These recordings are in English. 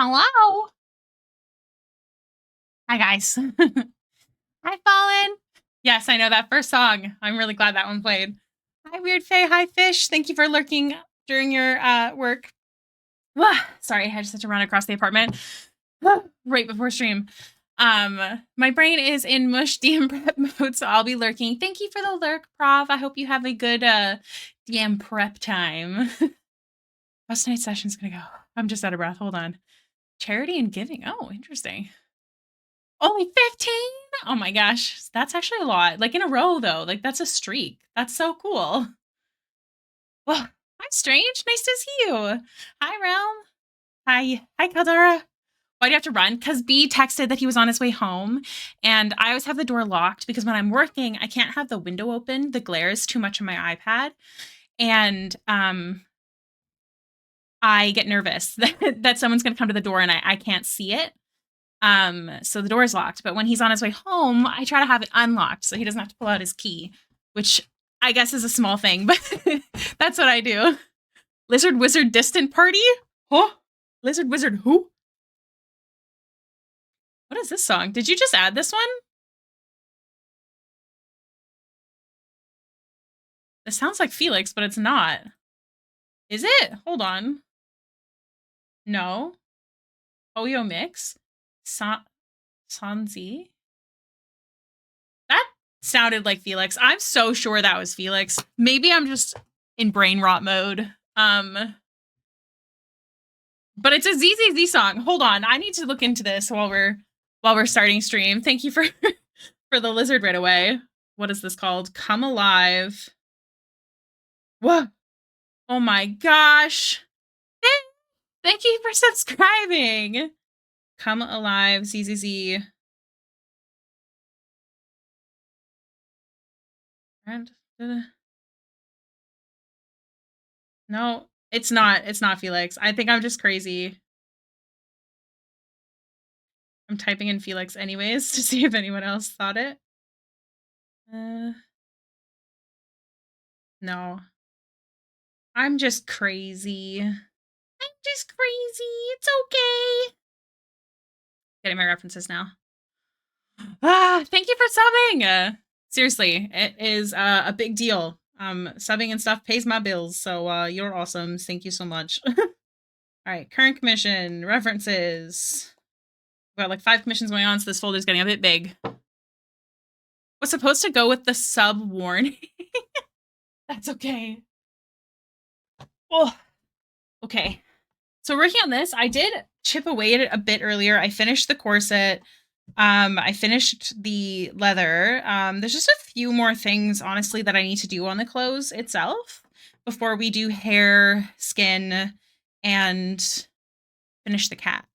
Hello. Hi, guys. Hi, Fallen. Yes, I know that first song. I'm really glad that one played. Hi, Weird Faye. Hi, Fish. Thank you for lurking during your work. Sorry, I just had to run across the apartment right before stream. My brain is in mush DM prep mode, so I'll be lurking. Thank you for the lurk, Prof. I hope you have a good DM prep time. How's tonight's session's gonna go? I'm just out of breath. Hold on. Charity and giving. Oh, interesting. Only 15? Oh my gosh. That's actually a lot. Like in a row though. Like that's a streak. That's so cool. Well, hi Strange. Nice to see you. Hi Realm. Hi. Hi Kaldara. Why do you have to run? Because B texted that he was on his way home. And I always have the door locked because when I'm working, I can't have the window open. The glare is too much on my iPad. And I get nervous that someone's gonna come to the door and I can't see it. So the door is locked, but when he's on his way home, I try to have it unlocked so he doesn't have to pull out his key, which I guess is a small thing, but that's what I do. Lizard Wizard Distant Party? Huh? Lizard Wizard who? What is this song? Did you just add this one? It sounds like Felix, but it's not. Is it? Hold on. No. Oyo Mix? Sanzi? That sounded like Felix. I'm so sure that was Felix. Maybe I'm just in brain rot mode. But it's a ZZZ song. Hold on, I need to look into this while we're starting stream. Thank you for for the lizard right away. What is this called? Come Alive. What? Oh my gosh. Thank you for subscribing. Come Alive, ZZZ. And no, it's not. It's not Felix. I think I'm just crazy. I'm typing in Felix anyways to see if anyone else thought it. No. I'm just crazy. I'm just crazy. It's okay. Getting my references now. Thank you for subbing. Seriously, it is a big deal. Subbing and stuff pays my bills, so you're awesome. Thank you so much. All right, current commission, references. We've got like 5 commissions going on, so this folder's getting a bit big. What's supposed to go with the sub warning? That's okay. Oh, okay. So working on this, I did chip away at it a bit earlier. I finished the corset. I finished the leather. There's just a few more things, honestly, that I need to do on the clothes itself before we do hair, skin, and finish the cat.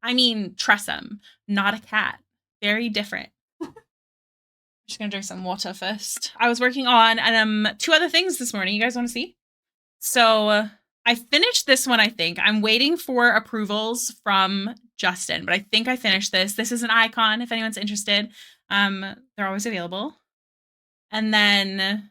I mean, Tressum, not a cat. Very different. I'm just gonna drink some water first. I was working on 2 other things this morning. You guys want to see? So I finished this one, I think. I'm waiting for approvals from Justin, but I think I finished this. This is an icon if anyone's interested. They're always available. And then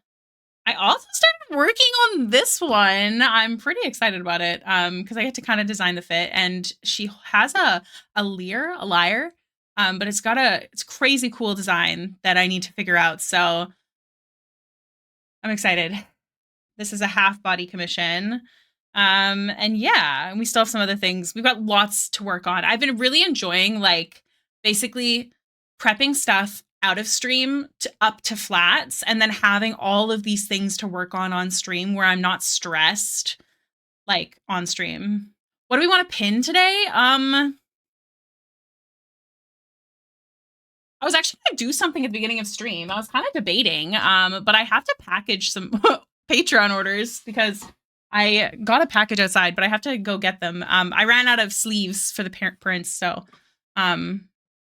I also started working on this one. I'm pretty excited about it because I get to kind of design the fit. And she has a lyre, but it's crazy cool design that I need to figure out. So I'm excited. This is a half body commission. And yeah, we still have some other things. We've got lots to work on. I've been really enjoying like basically prepping stuff out of stream to up to flats and then having all of these things to work on stream where I'm not stressed like on stream. What do we want to pin today? I was actually going to do something at the beginning of stream. I was kind of debating, but I have to package some Patreon orders because I got a package outside, but I have to go get them. I ran out of sleeves for the parent prints, so I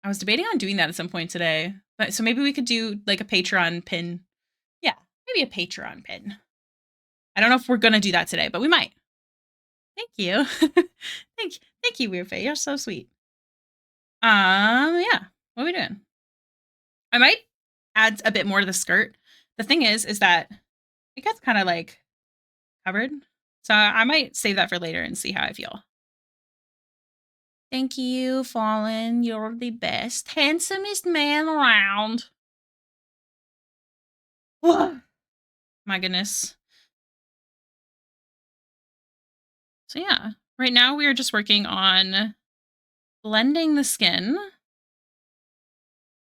was debating on doing that at some point today. But so maybe we could do like a Patreon pin. Yeah, maybe a Patreon pin. I don't know if we're gonna do that today, but we might. Thank you. thank you, Weird Faye. You're so sweet. Yeah. What are we doing? I might add a bit more to the skirt. The thing is that it gets kind of like covered. So I might save that for later and see how I feel. Thank you, Fallen. You're the best. Handsomest man around. My goodness. So yeah, right now we are just working on blending the skin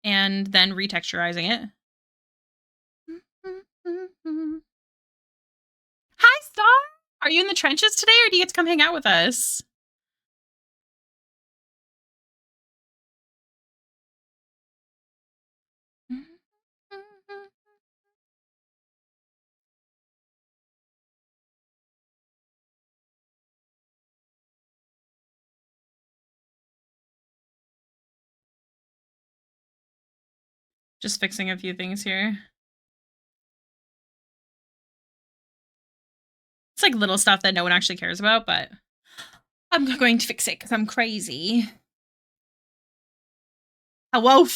and then retexturizing it. Hi, Star! Are you in the trenches today, or do you get to come hang out with us? Just fixing a few things here. It's like little stuff that no one actually cares about, but I'm going to fix it because I'm crazy. Hello,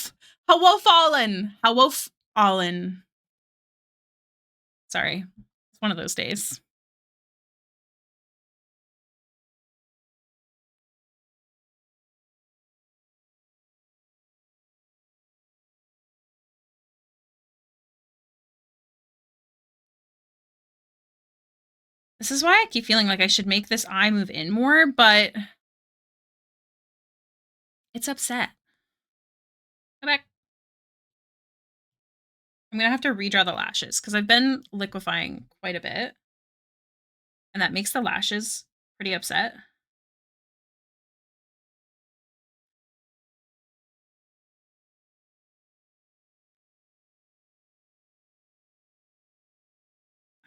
Fallen. Hello, Fallen. Sorry, it's one of those days. This is why I keep feeling like I should make this eye move in more, but it's upset. Come back. I'm gonna have to redraw the lashes because I've been liquefying quite a bit, and that makes the lashes pretty upset.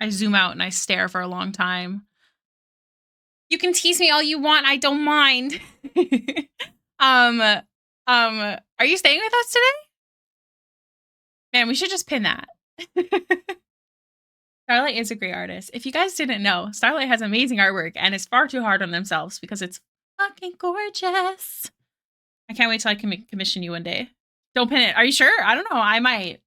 I zoom out and I stare for a long time. You can tease me all you want, I don't mind. Are you staying with us today? Man, we should just pin that. Starlight is a great artist. If you guys didn't know, Starlight has amazing artwork and is far too hard on themselves because it's fucking gorgeous. I can't wait till I can commission you one day. Don't pin it. Are you sure? I don't know. I might.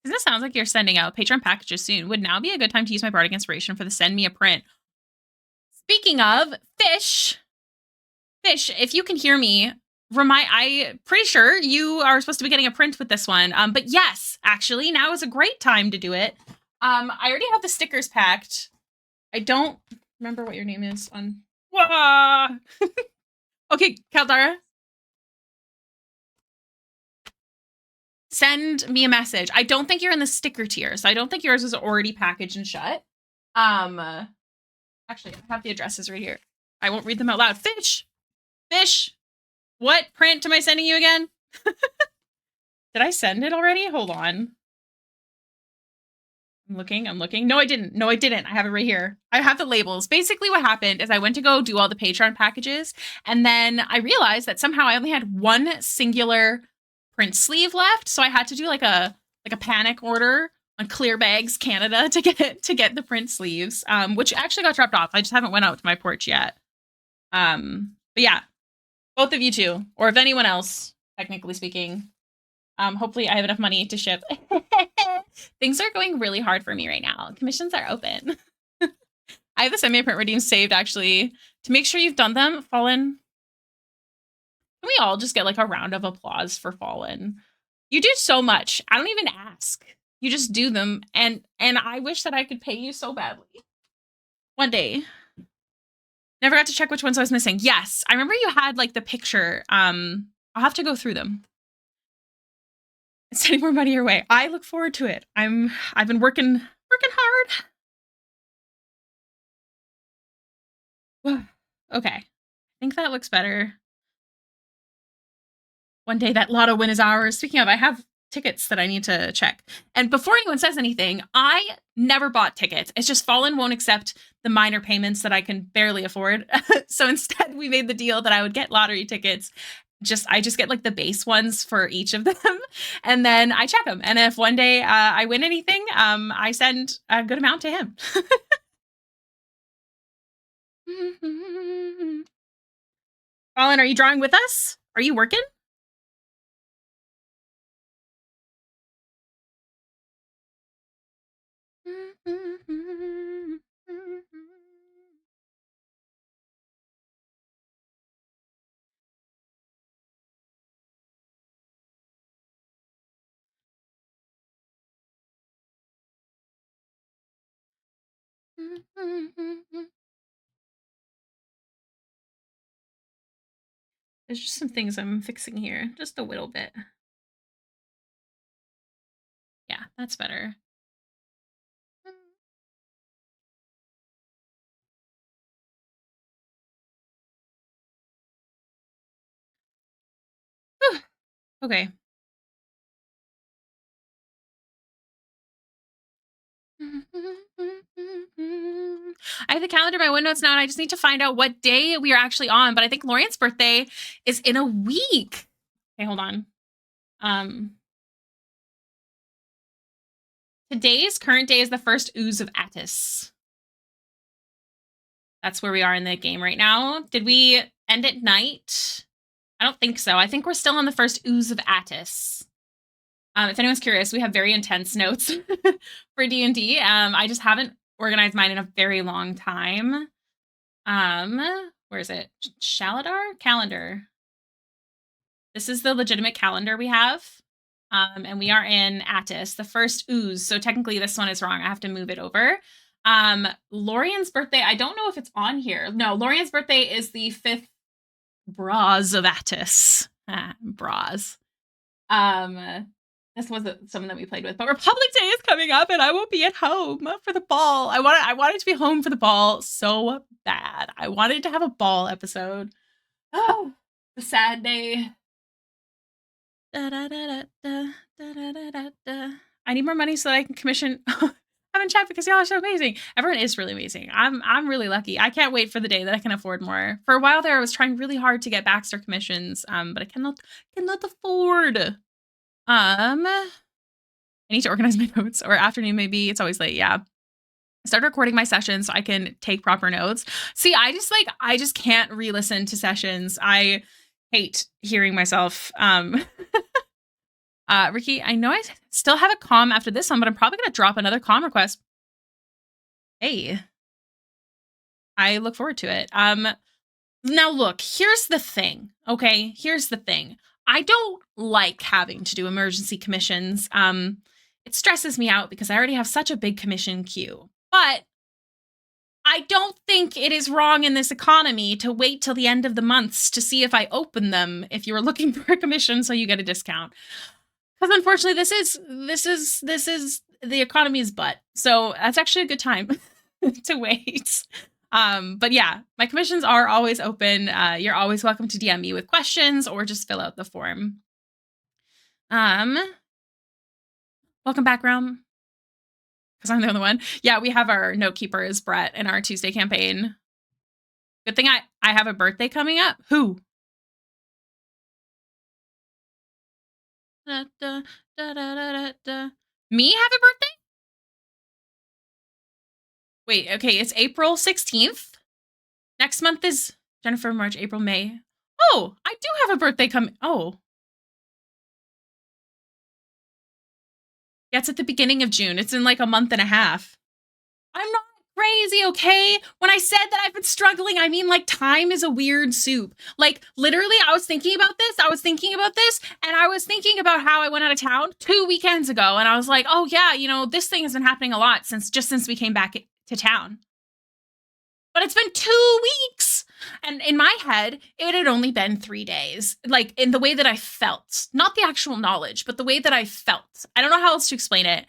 This sounds like you're sending out Patreon packages soon. Would now be a good time to use my bardic inspiration for the send me a print. Speaking of fish, if you can hear me, I'm pretty sure you are supposed to be getting a print with this one. But yes, actually, now is a great time to do it. I already have the stickers packed. I don't remember what your name is on. Okay, Caldara. Send me a message. I don't think you're in the sticker tier, so I don't think yours is already packaged and shut. Actually, I have the addresses right here. I won't read them out loud. Fish. What print am I sending you again? Did I send it already? Hold on. I'm looking. No, I didn't. I have it right here. I have the labels. Basically, what happened is I went to go do all the Patreon packages, and then I realized that somehow I only had one singular print sleeve left, so I had to do like a panic order on Clear Bags Canada to get the print sleeves, which actually got dropped off. I just haven't went out to my porch yet. But yeah, both of you two, or if anyone else, technically speaking. Hopefully I have enough money to ship. Things are going really hard for me right now. Commissions are open. I have the semi-print redeems saved, actually. To make sure you've done them, Fallen. Can we all just get like a round of applause for Fallen? You do so much. I don't even ask. You just do them, and I wish that I could pay you so badly. One day. Never got to check which ones I was missing. Yes, I remember you had like the picture. I'll have to go through them. Sending more money your way. I look forward to it. I've been working hard. Okay. I think that looks better. One day that lotto win is ours. Speaking of, I have tickets that I need to check. And before anyone says anything, I never bought tickets. It's just Fallen won't accept the minor payments that I can barely afford. So instead we made the deal that I would get lottery tickets. I just get like the base ones for each of them, and then I check them. And if one day I win anything, I send a good amount to him. Colin, are you drawing with us? Are you working? There's just some things I'm fixing here, just a little bit. Yeah, that's better. Whew. Okay. I have the calendar in my OneNotes now, and I just need to find out what day we are actually on. But I think Lorian's birthday is in a week. Okay, hold on. Today's current day is the first ooze of Attis. That's where we are in the game right now. Did we end at night? I don't think so. I think we're still on the first ooze of Attis. If anyone's curious, we have very intense notes for D&D. I just haven't organized mine in a very long time. Where is it? Shaladar? Calendar. This is the legitimate calendar we have. And we are in Attis, the first ooze. So technically this one is wrong. I have to move it over. Lorian's birthday, I don't know if it's on here. No, Lorian's birthday is the 5th Bras of Attis. Bras. This wasn't someone that we played with, but Republic Day is coming up and I won't be at home for the ball. I wanted to be home for the ball so bad. I wanted to have a ball episode. Oh, the sad day. I need more money so that I can commission Evan Chat because y'all are so amazing. Everyone is really amazing. I'm really lucky. I can't wait for the day that I can afford more. For a while there, I was trying really hard to get Baxter commissions, but I cannot afford. I need to organize my notes, or afternoon maybe. It's always late. Yeah. Start recording my sessions so I can take proper notes. See, I just can't re-listen to sessions. I hate hearing myself. Ricky, I know I still have a comm after this one, but I'm probably gonna drop another comm request. Hey. I look forward to it. Now look, here's the thing. Okay, here's the thing. I don't like having to do emergency commissions. It stresses me out because I already have such a big commission queue. But I don't think it is wrong in this economy to wait till the end of the months to see if I open them if you're looking for a commission so you get a discount. Because unfortunately, this is the economy's butt. So that's actually a good time to wait. But yeah, my commissions are always open. You're always welcome to DM me with questions or just fill out the form. Welcome back, Realm. Because I'm the only one. Yeah, we have our note keeper is Brett in our Tuesday campaign. Good thing I have a birthday coming up. Who? Da, da, da, da, da, da. Me have a birthday? Wait, okay, it's April 16th. Next month is Jennifer, March, April, May. Oh, I do have a birthday coming. Oh. Yeah, it's at the beginning of June. It's in like a month and a half. I'm not crazy, okay? When I said that I've been struggling, I mean like time is a weird soup. Like literally, I was thinking about this, and I was thinking about how I went out of town 2 weekends ago, and I was like, oh yeah, you know, this thing has been happening a lot since we came back to town. But it's been 2 weeks. And in my head, it had only been 3 days. Like in the way that I felt, not the actual knowledge, but the way that I felt. I don't know how else to explain it.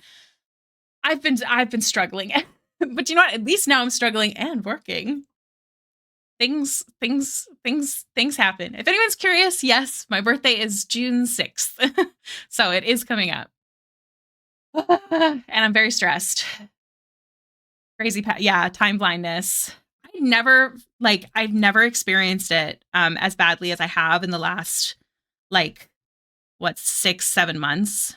I've been struggling. But you know what? At least now I'm struggling and working. Things happen. If anyone's curious, yes, my birthday is June 6th. So it is coming up. And I'm very stressed. Crazy, yeah, time blindness. I've never experienced it as badly as I have in the last, 6-7 months.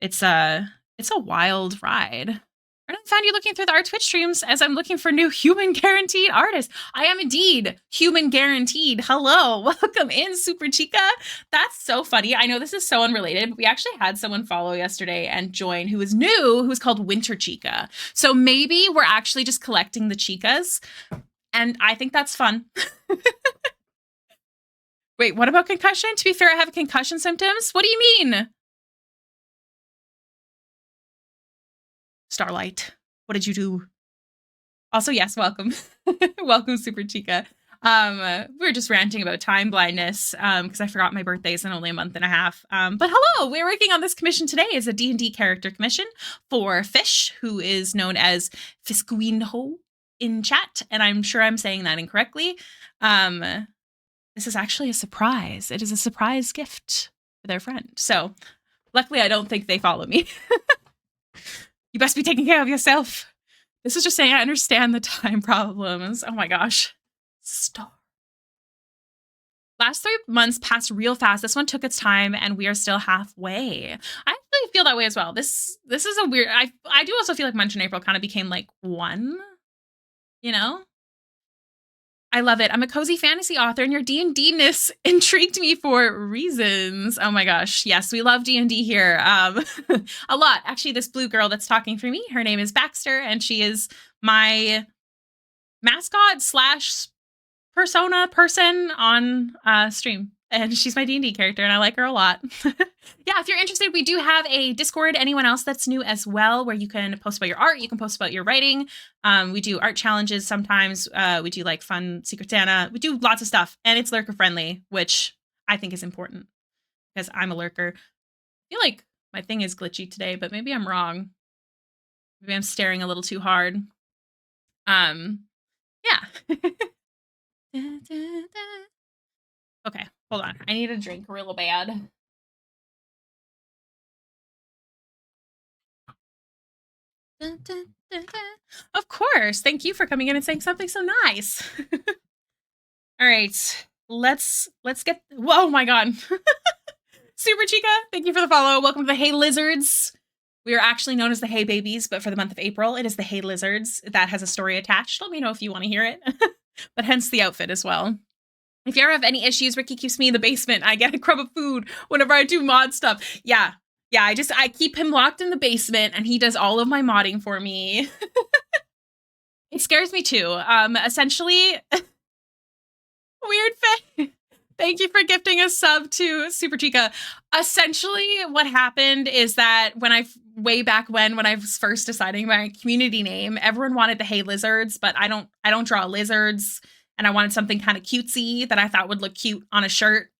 It's a wild ride. I found you looking through our Twitch streams as I'm looking for new human guaranteed artists. I am indeed human guaranteed. Hello, welcome in, Super Chica. That's so funny. I know this is so unrelated, but we actually had someone follow yesterday and join who was new, who's called Winter Chica. So maybe we're actually just collecting the chicas, and I think that's fun. Wait, what about concussion? To be fair, I have concussion symptoms. What do you mean? Starlight? What did you do? Also, yes, welcome. Welcome, Super Chica. We were just ranting about time blindness because I forgot my birthday's in only a month and a half. But hello, we're working on this commission today. It's a D&D character commission for Fish, who is known as Fisquinho in chat, and I'm sure I'm saying that incorrectly. This is actually a surprise. It is a surprise gift for their friend. So luckily, I don't think they follow me. You best be taking care of yourself. This is just saying I understand the time problems. Oh my gosh. Stop. Last 3 months passed real fast. This one took its time, and we are still halfway. I actually feel that way as well. This is a weird. I do also feel like March and April kind of became like one. You know. I love it. I'm a cozy fantasy author, and your D&D-ness intrigued me for reasons. Oh my gosh. Yes, we love D&D here. A lot. Actually, this blue girl that's talking for me, her name is Baxter, and she is my mascot slash persona person on stream. And she's my D&D character, and I like her a lot. Yeah, if you're interested, we do have a Discord. Anyone else that's new as well, where you can post about your art, you can post about your writing. We do art challenges sometimes. We do like fun Secret Santa. We do lots of stuff, and it's lurker friendly, which I think is important because I'm a lurker. I feel like my thing is glitchy today, but maybe I'm wrong. Maybe I'm staring a little too hard. Yeah. Okay, hold on. I need a drink real bad. Of course. Thank you for coming in and saying something so nice. All right. Let's get. Whoa, my God. Super Chica, thank you for the follow. Welcome to the Hailiiz. We are actually known as the Hay Babies, but for the month of April, it is the Hailiiz. That has a story attached. Let me know if you want to hear it. But hence the outfit as well. If you ever have any issues, Ricky keeps me in the basement. I get a crumb of food whenever I do mod stuff. Yeah. I keep him locked in the basement, and he does all of my modding for me. It scares me too. Essentially, weird face. Thank you for gifting a sub to Super Chica. Essentially, what happened is that way back when I was first deciding my community name, everyone wanted the Hailiiz, but I don't draw lizards. And I wanted something kind of cutesy that I thought would look cute on a shirt.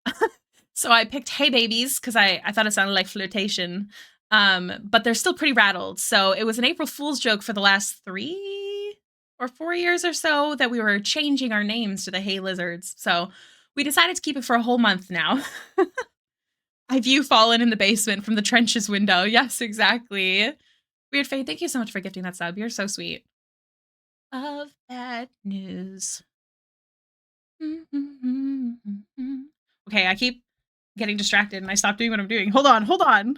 So I picked Hey Babies because I thought it sounded like flirtation. But they're still pretty rattled. So it was an April Fool's joke for the last 3 or 4 years or so that we were changing our names to the Hailiiz. So we decided to keep it for a whole month now. I view Fallen in the basement from the trenches window. Yes, exactly. Weird Fade, thank you so much for gifting that sub. You're so sweet. Of bad news. Okay, I keep getting distracted and I stop doing what I'm doing. Hold on.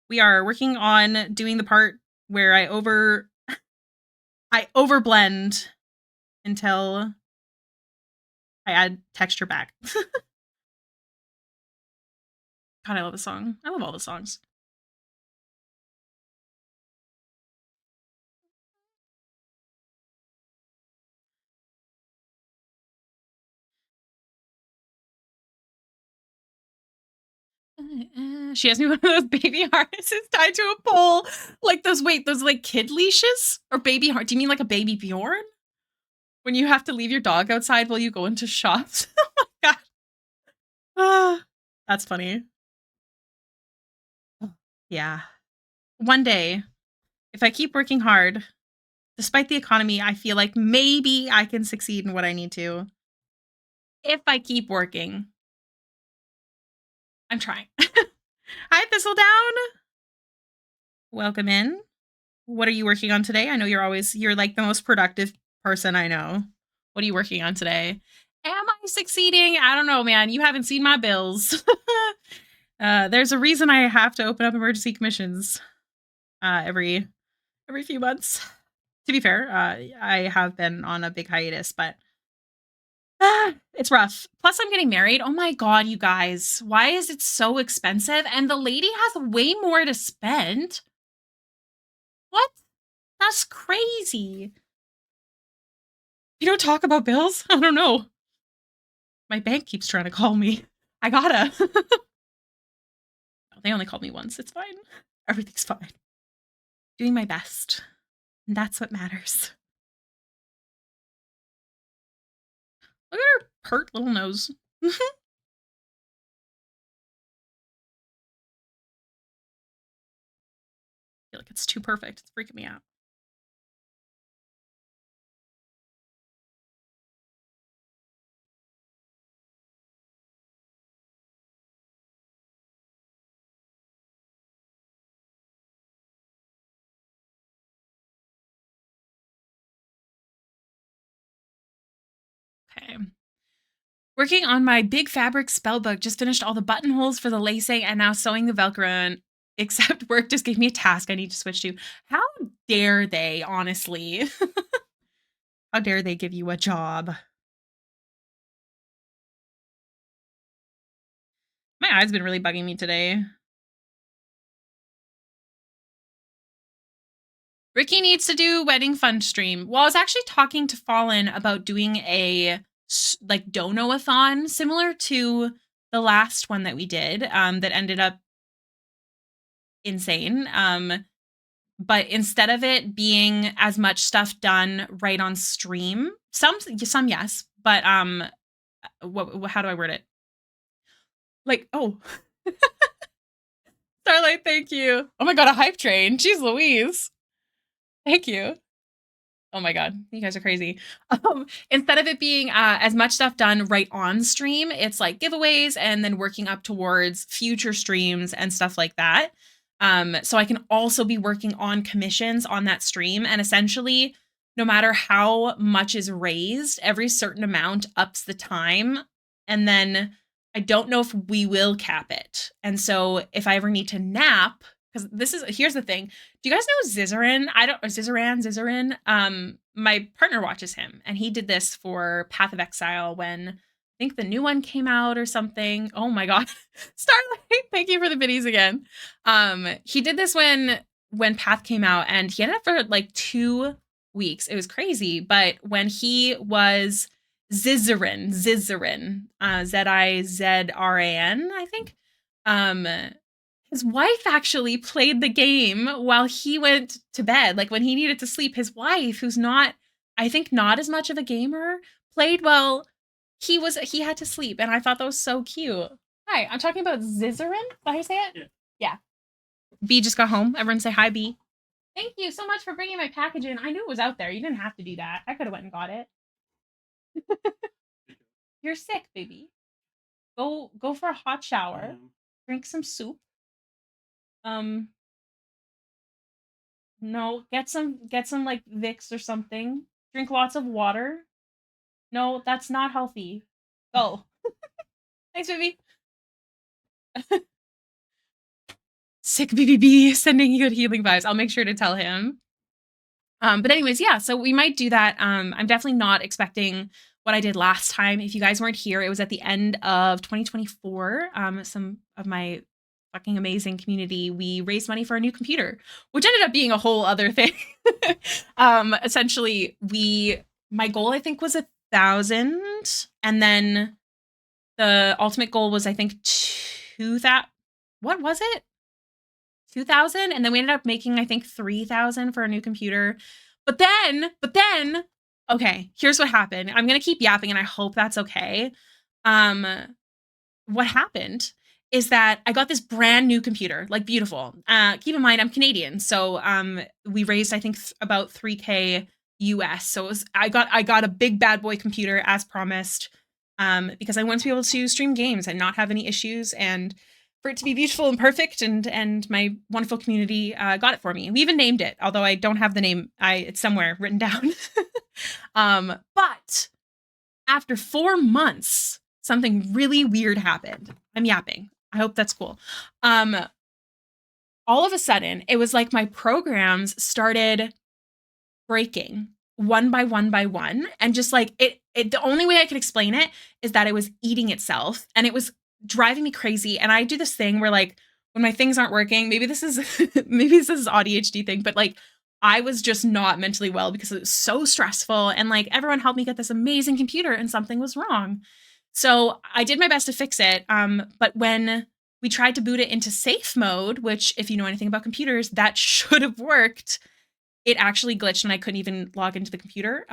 We are working on doing the part where I overblend until I add texture back. God, I love the song. I love all the songs. She has me one of those baby harnesses tied to a pole. Like those like kid leashes? Or baby do you mean like a baby Bjorn? When you have to leave your dog outside while you go into shops? Oh my God. That's funny. Yeah. One day, if I keep working hard, despite the economy, I feel like maybe I can succeed in what I need to. If I keep working. I'm trying. Hi, Thistledown. Welcome in. What are you working on today? I know you're like the most productive person I know. What are you working on today? Am I succeeding? I don't know, man. You haven't seen my bills. There's a reason I have to open up emergency commissions every few months. To be fair, I have been on a big hiatus, but it's rough. Plus, I'm getting married. Oh my God, you guys. Why is it so expensive? And the lady has way more to spend. What? That's crazy. You don't talk about bills? I don't know. My bank keeps trying to call me. I gotta. They only called me once. It's fine. Everything's fine. Doing my best. And that's what matters. Look at her pert little nose. I feel like it's too perfect. It's freaking me out. Okay. Working on my big fabric spell book. Just finished all the buttonholes for the lacing and now sewing the Velcro in. Except work just gave me a task I need to switch to. How dare they, honestly? How dare they give you a job? My eye's been really bugging me today. Ricky needs to do wedding fund stream. Well, I was actually talking to Fallen about doing a like dono-a-thon similar to the last one that we did that ended up insane. But instead of it being as much stuff done right on stream, some yes, but how do I word it? Like, oh. Starlight, thank you. Oh my god, a hype train. Jeez Louise. Thank you. Oh my god, you guys are crazy. Instead of it being as much stuff done right on stream, it's like giveaways and then working up towards future streams and stuff like that. So I can also be working on commissions on that stream, and essentially, no matter how much is raised, every certain amount ups the time, and then I don't know if we will cap it. And so if I ever need to nap, because here's the thing. Do you guys know Zizaran? My partner watches him, and he did this for Path of Exile when I think the new one came out or something. Oh my god. Starlight, thank you for the biddies again. He did this when Path came out, and he ended up for like 2 weeks. It was crazy, but when he was Zizaran, Zizran, I think. His wife actually played the game while he went to bed. Like when he needed to sleep, his wife, who's not, I think not as much of a gamer, played while he had to sleep. And I thought that was so cute. Hi, I'm talking about Zizaran. Is that how you say it? Yeah. B just got home. Everyone say hi, B. Thank you so much for bringing my package in. I knew it was out there. You didn't have to do that. I could have went and got it. You're sick, baby. Go for a hot shower. Drink some soup. No, get some like Vicks or something. Drink lots of water. No, that's not healthy. Go. Thanks, baby. Sick BBB sending good healing vibes. I'll make sure to tell him. But anyways, yeah, so we might do that. I'm definitely not expecting what I did last time. If you guys weren't here, it was at the end of 2024. Some of my fucking amazing community, we raised money for a new computer, which ended up being a whole other thing. Essentially, my goal I think was 1,000, and then the ultimate goal was I think 2,000. What was it? 2,000, and then we ended up making I think 3,000 for a new computer. But then, okay, here's what happened. I'm gonna keep yapping, and I hope that's okay. What happened is that I got this brand new computer, like beautiful. Keep in mind, I'm Canadian, so we raised I think about 3K US. So I got a big bad boy computer as promised, because I want to be able to stream games and not have any issues, and for it to be beautiful and perfect. And my wonderful community got it for me. We even named it, although I don't have the name. It's somewhere written down. But after 4 months, something really weird happened. I'm yapping. I hope that's cool. All of a sudden, it was like my programs started breaking one by one. And just like it the only way I could explain it is that it was eating itself, and it was driving me crazy. And I do this thing where like when my things aren't working, maybe this is ADHD thing, but like I was just not mentally well because it was so stressful, and like everyone helped me get this amazing computer and something was wrong. So I did my best to fix it. But when we tried to boot it into safe mode, which if you know anything about computers, that should have worked. It actually glitched and I couldn't even log into the computer.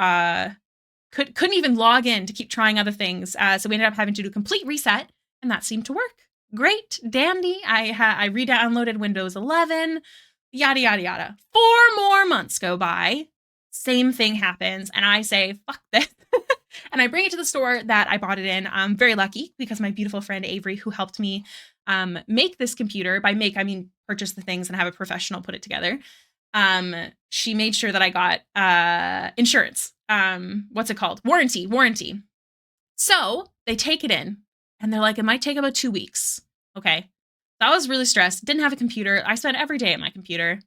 Couldn't even log in to keep trying other things. So we ended up having to do a complete reset, and that seemed to work. Great, dandy. I re-downloaded Windows 11, yada, yada, yada. 4 more months go by. Same thing happens, and I say, fuck this. And I bring it to the store that I bought it in. I'm very lucky because my beautiful friend Avery, who helped me make this computer, by make, I mean purchase the things and have a professional put it together. She made sure that I got insurance. What's it called? Warranty. So they take it in and they're like, it might take about 2 weeks. Okay. So I was really stressed. Didn't have a computer. I spent every day at my computer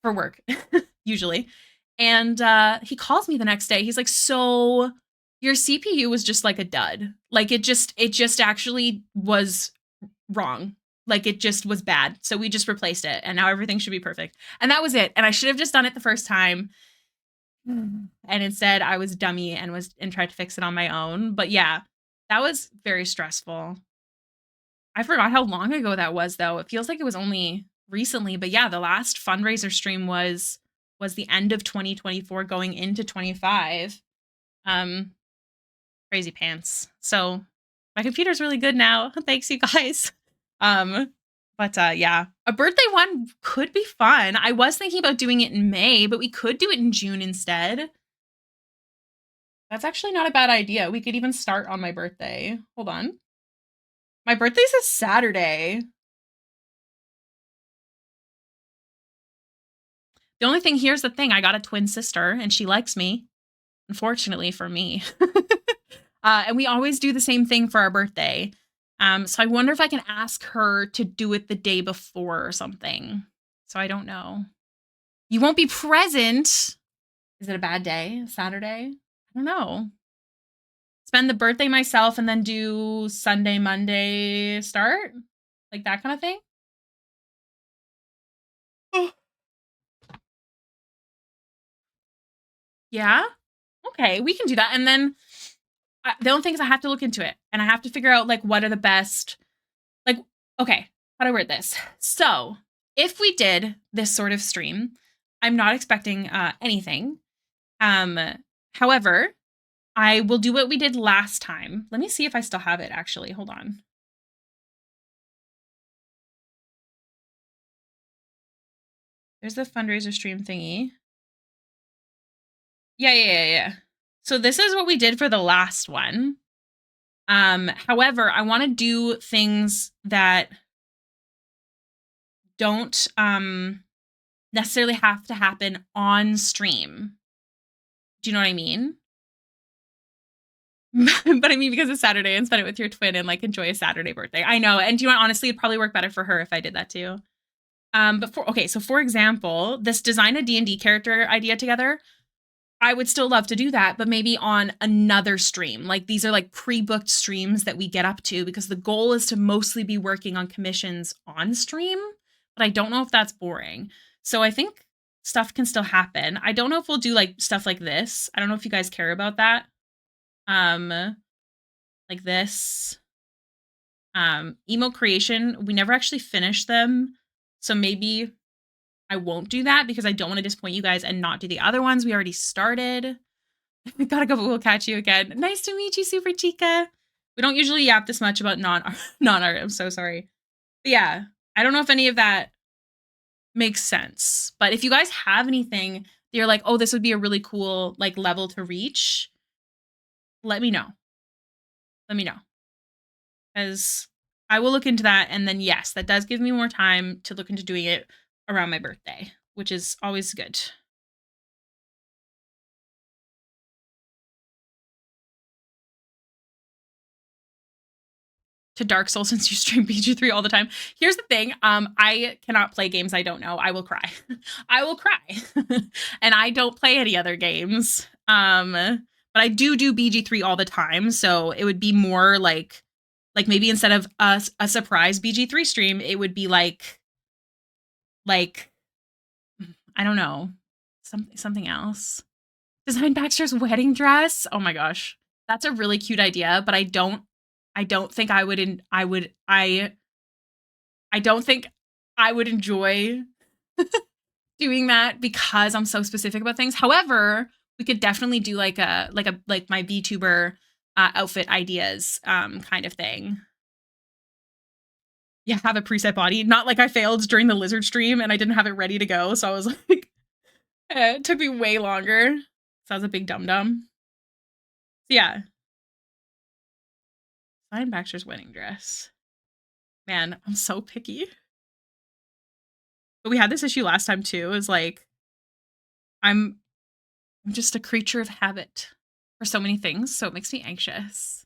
for work, usually. And he calls me the next day. He's like, so your CPU was just like a dud. Like it just actually was wrong. Like it just was bad. So we just replaced it and now everything should be perfect. And that was it. And I should have just done it the first time. And instead I was dummy and tried to fix it on my own. But yeah, that was very stressful. I forgot how long ago that was though. It feels like it was only recently, but yeah, the last fundraiser stream was the end of 2024 going into 25. Crazy pants. So my computer's really good now. Thanks, you guys. But yeah, a birthday one could be fun. I was thinking about doing it in May, but we could do it in June instead. That's actually not a bad idea. We could even start on my birthday. Hold on. My birthday's a Saturday. The only thing, here's the thing, I got a twin sister and she likes me, unfortunately for me. And we always do the same thing for our birthday. So I wonder if I can ask her to do it the day before or something. So I don't know. You won't be present. Is it a bad day? Saturday? I don't know. Spend the birthday myself and then do Sunday, Monday start? Like that kind of thing? Oh. Yeah? Okay, we can do that. And then the only thing is I have to look into it. And I have to figure out, like, what are the best... Like, okay, how do I word this? So, if we did this sort of stream, I'm not expecting anything. However, I will do what we did last time. Let me see if I still have it, actually. Hold on. There's the fundraiser stream thingy. Yeah. So this is what we did for the last one. However, I want to do things that don't necessarily have to happen on stream. Do you know what I mean? But I mean, because it's Saturday, and spend it with your twin and like enjoy a Saturday birthday. I know. And do you know, honestly, it'd probably work better for her if I did that too. But for example, this design a D&D character idea together, I would still love to do that, but maybe on another stream. Like these are like pre-booked streams that we get up to because the goal is to mostly be working on commissions on stream, but I don't know if that's boring. So I think stuff can still happen. I don't know if we'll do like stuff like this. I don't know if you guys care about that. Like this. Emo creation, we never actually finished them. So maybe I won't do that because I don't want to disappoint you guys and not do the other ones we already started. We gotta go, we'll catch you again. Nice to meet you, Super Chica. We don't usually yap this much about non-art. I'm so sorry. But yeah, I don't know if any of that makes sense. But if you guys have anything that you're like, oh, this would be a really cool like level to reach, let me know. Let me know. Because I will look into that. And then yes, that does give me more time to look into doing it around my birthday, which is always good. To Dark Souls since you stream BG3 all the time. Here's the thing. I cannot play games I don't know. I will cry. I will cry. And I don't play any other games. But I do BG3 all the time. So it would be more like maybe instead of a surprise BG3 stream, it would be like I don't know, something else. Design Baxter's wedding dress. Oh my gosh, that's a really cute idea, but I don't think I I don't think I would enjoy doing that because I'm so specific about things. However, we could definitely do like my VTuber outfit ideas kind of thing. Yeah, have a preset body. Not like I failed during the lizard stream and I didn't have it ready to go. So I was like, it took me way longer. So I was a big dum dum. Yeah. Lion Baxter's wedding dress. Man, I'm so picky. But we had this issue last time too. Is like I'm just a creature of habit for so many things, so it makes me anxious.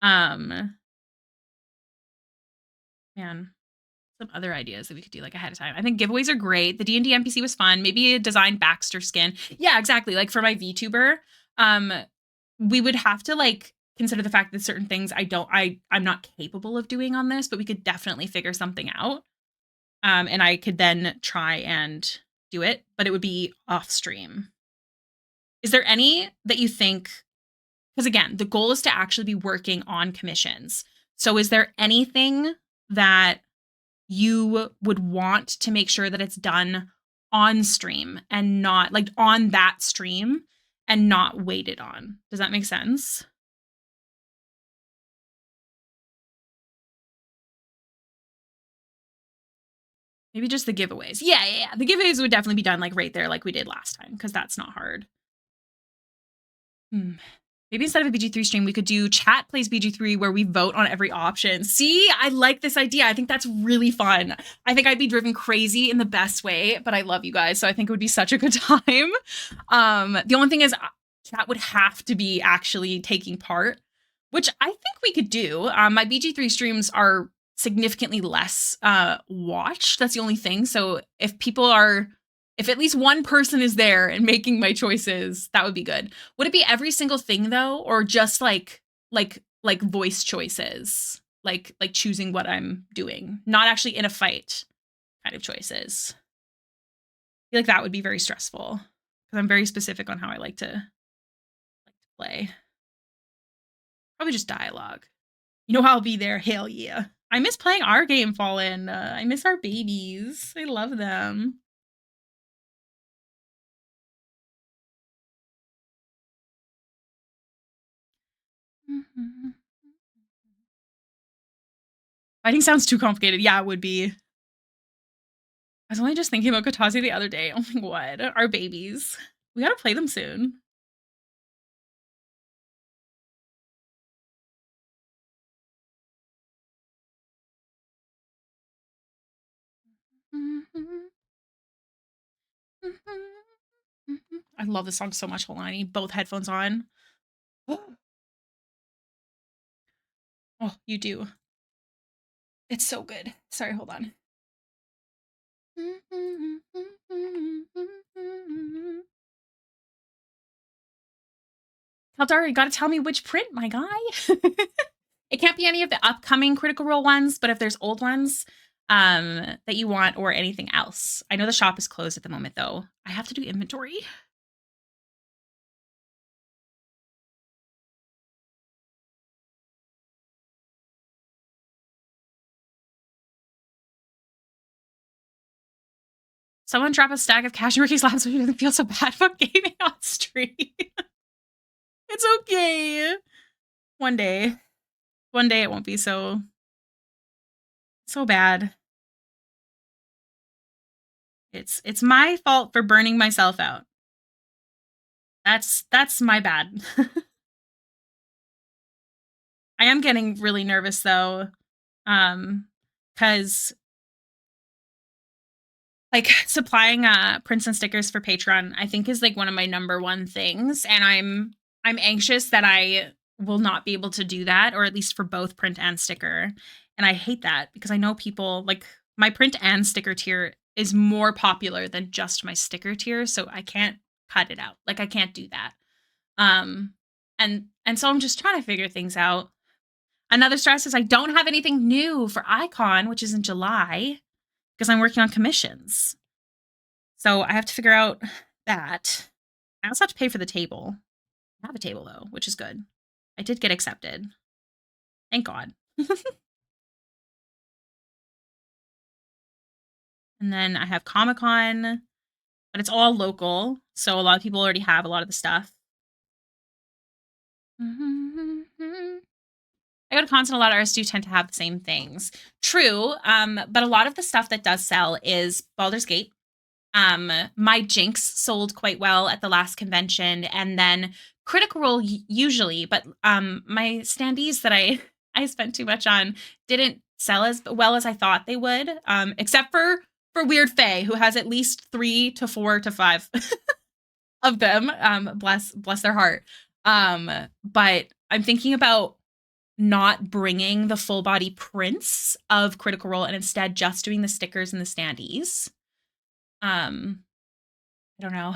Man, some other ideas that we could do like ahead of time. I think giveaways are great. The D&D NPC was fun. Maybe a design Baxter skin. Yeah, exactly. Like for my VTuber, we would have to like consider the fact that certain things I'm not capable of doing on this, but we could definitely figure something out. And I could then try and do it, but it would be off stream. Is there any that you think, because again, the goal is to actually be working on commissions. So is there anything that you would want to make sure that it's done on stream and not like on that stream and not waited on? Does that make sense? Maybe just the giveaways. Yeah. The giveaways would definitely be done like right there, like we did last time, because that's not hard. Maybe instead of a BG3 stream, we could do chat plays BG3 where we vote on every option. See, I like this idea. I think that's really fun. I think I'd be driven crazy in the best way, but I love you guys, so I think it would be such a good time. The only thing is chat would have to be actually taking part, which I think we could do. My BG3 streams are significantly less watched. That's the only thing. So if at least one person is there and making my choices, that would be good. Would it be every single thing though, or just like voice choices, like choosing what I'm doing, not actually in a fight kind of choices? I feel like that would be very stressful because I'm very specific on how I like to play. Probably just dialogue. You know I'll be there. Hell yeah. I miss playing our game, Fallen. I miss our babies. I love them. Fighting sounds too complicated. Yeah, it would be. I was only just thinking about Katazi the other day. Oh my god, our babies. We gotta play them soon. I love this song so much. Hold on, I need both headphones on. Oh, you do. It's so good. Sorry, hold on. Kaldara, you gotta tell me which print, my guy. It can't be any of the upcoming Critical Role ones, but if there's old ones that you want or anything else. I know the shop is closed at the moment, though. I have to do inventory. Someone drop a stack of cashmere case labs so he doesn't feel so bad about gaming on stream. It's okay. One day. One day it won't be so bad. It's my fault for burning myself out. That's my bad. I am getting really nervous though. Cuz like supplying prints and stickers for Patreon, I think is like one of my number one things, and I'm anxious that I will not be able to do that, or at least for both print and sticker. And I hate that because I know people like my print and sticker tier is more popular than just my sticker tier, so I can't cut it out. Like I can't do that. And so I'm just trying to figure things out. Another stress is I don't have anything new for Icon, which is in July, because I'm working on commissions. So I have to figure out that. I also have to pay for the table. I have a table though, which is good. I did get accepted. Thank God. And then I have Comic-Con, but it's all local, so a lot of people already have a lot of the stuff. I go to cons and a lot of artists do tend to have the same things. True, but a lot of the stuff that does sell is Baldur's Gate. My Jinx sold quite well at the last convention, and then Critical Role usually, but my standees that I spent too much on didn't sell as well as I thought they would, except for Weird Faye, who has at least 3 to 4 to 5 of them. Bless their heart. But I'm thinking about not bringing the full body prints of Critical Role and instead just doing the stickers and the standees. I don't know.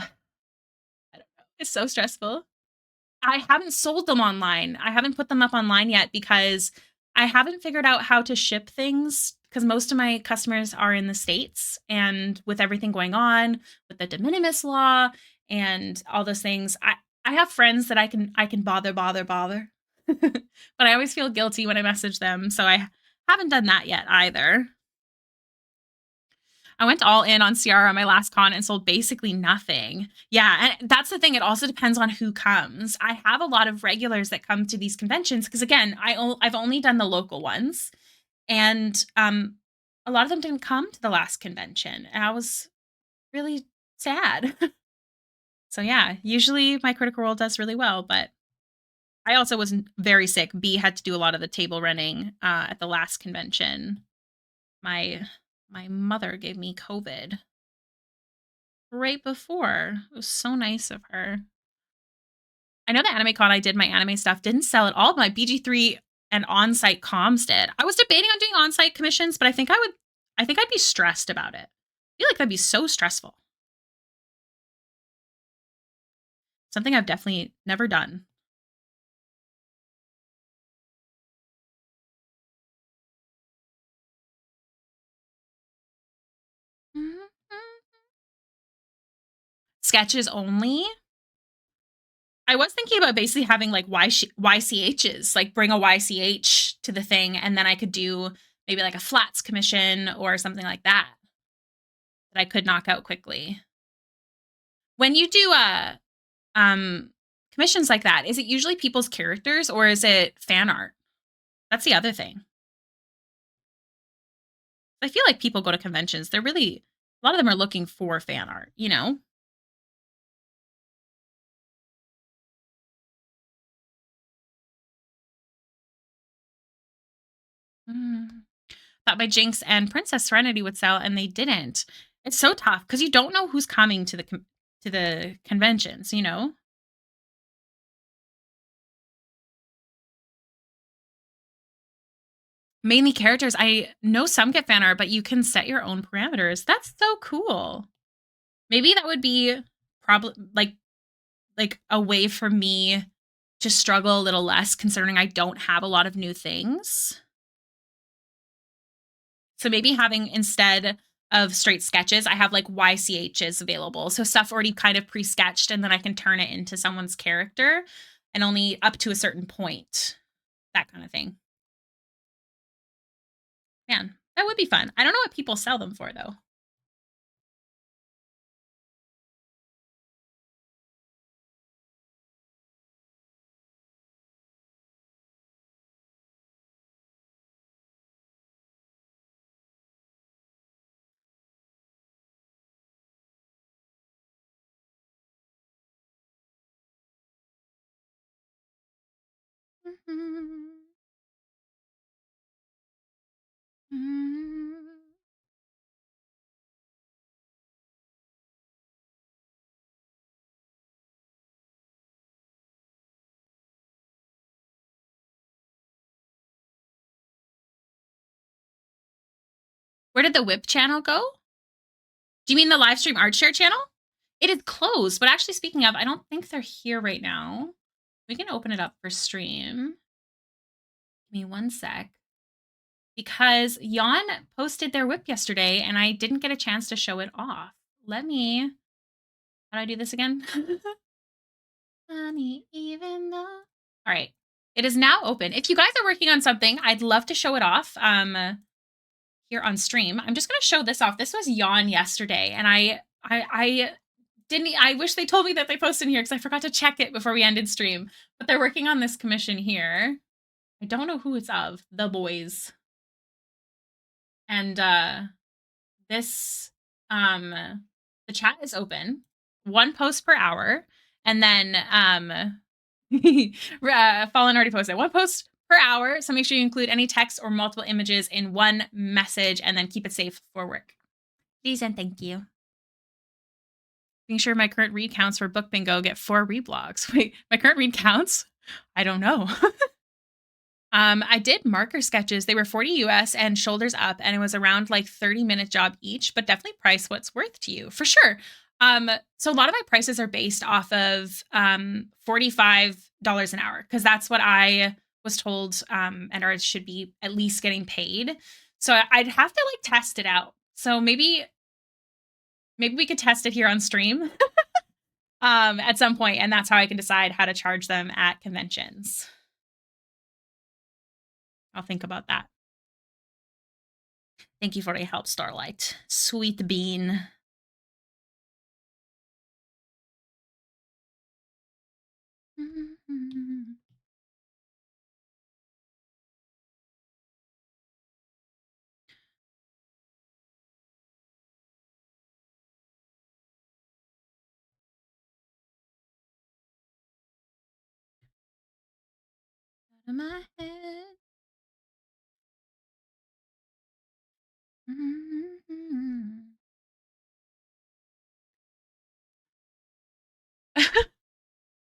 It's so stressful. I haven't sold them online. I haven't put them up online yet because I haven't figured out how to ship things because most of my customers are in the States, and with everything going on with the de minimis law and all those things, I have friends that I can bother. But I always feel guilty when I message them, so I haven't done that yet either. I went all in on CR on my last con and sold basically nothing. Yeah, and that's the thing. It also depends on who comes. I have a lot of regulars that come to these conventions because, again, I've only done the local ones, and a lot of them didn't come to the last convention, and I was really sad. So yeah, usually my Critical Role does really well, but I also was very sick. B had to do a lot of the table running at the last convention. My mother gave me COVID right before. It was so nice of her. I know the Anime Con I did my anime stuff didn't sell at all, but my BG3 and on-site comms did. I was debating on doing on-site commissions, but I think I'd be stressed about it. I feel like that'd be so stressful. Something I've definitely never done. Sketches only. I was thinking about basically having like YCHs, like bring a YCH to the thing, and then I could do maybe like a flats commission or something like that I could knock out quickly. When you do commissions like that, is it usually people's characters or is it fan art? That's the other thing. I feel like people go to conventions, they're really, a lot of them are looking for fan art, you know? Thought my Jinx and Princess Serenity would sell, and they didn't. It's so tough because you don't know who's coming to the conventions, you know? Mainly characters. I know some get fan art, but you can set your own parameters. That's so cool. Maybe that would be probably like a way for me to struggle a little less considering I don't have a lot of new things. So maybe having, instead of straight sketches, I have like YCHs available. So stuff already kind of pre-sketched, and then I can turn it into someone's character and only up to a certain point. That kind of thing. Man, that would be fun. I don't know what people sell them for though. Where did the Whip channel go? Do you mean the live stream art share channel? It is closed, but actually, speaking of, I don't think they're here right now. We can open it up for stream. Give me one sec. Because Yon posted their whip yesterday and I didn't get a chance to show it off. Let me, how do I do this again? Honey, even though. All right. It is now open. If you guys are working on something, I'd love to show it off. here on stream. I'm just going to show this off. This was yawn yesterday, and I didn't. I wish they told me that they posted here because I forgot to check it before we ended stream. But they're working on this commission here. I don't know who it's of. The boys. And this the chat is open. 1 post per hour, and then Fallen already posted 1 post per hour. So make sure you include any text or multiple images in one message, and then keep it safe for work. Please and thank you. Being sure my current read counts for book bingo get 4 reblogs. Wait, my current read counts? I don't know. I did marker sketches. They were 40 US and shoulders up, and it was around like 30-minute job each, but definitely price what's worth to you for sure. So a lot of my prices are based off of $45 an hour, because that's what I was told, and I should be at least getting paid. So I'd have to like test it out. So maybe we could test it here on stream at some point, and that's how I can decide how to charge them at conventions. I'll think about that. Thank you for your help, Starlight. Sweet bean. Out of my head.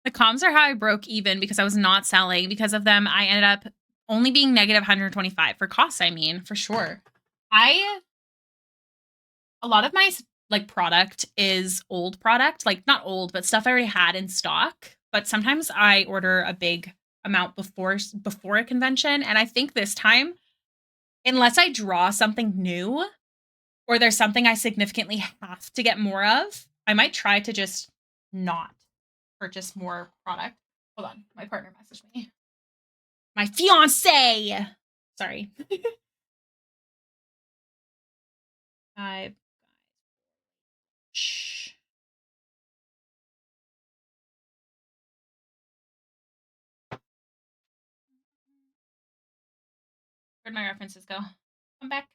The comms are how I broke even because I was not selling. Because of them, I ended up only being negative 125 for costs. I mean, for sure. A lot of my like product is old product, like not old, but stuff I already had in stock. But sometimes I order a big amount before a convention, and I think this time, unless I draw something new or there's something I significantly have to get more of, I might try to just not purchase more product. Hold on, my partner messaged me. My fiance. Sorry. 5. Shh. Where'd my references go? Come back.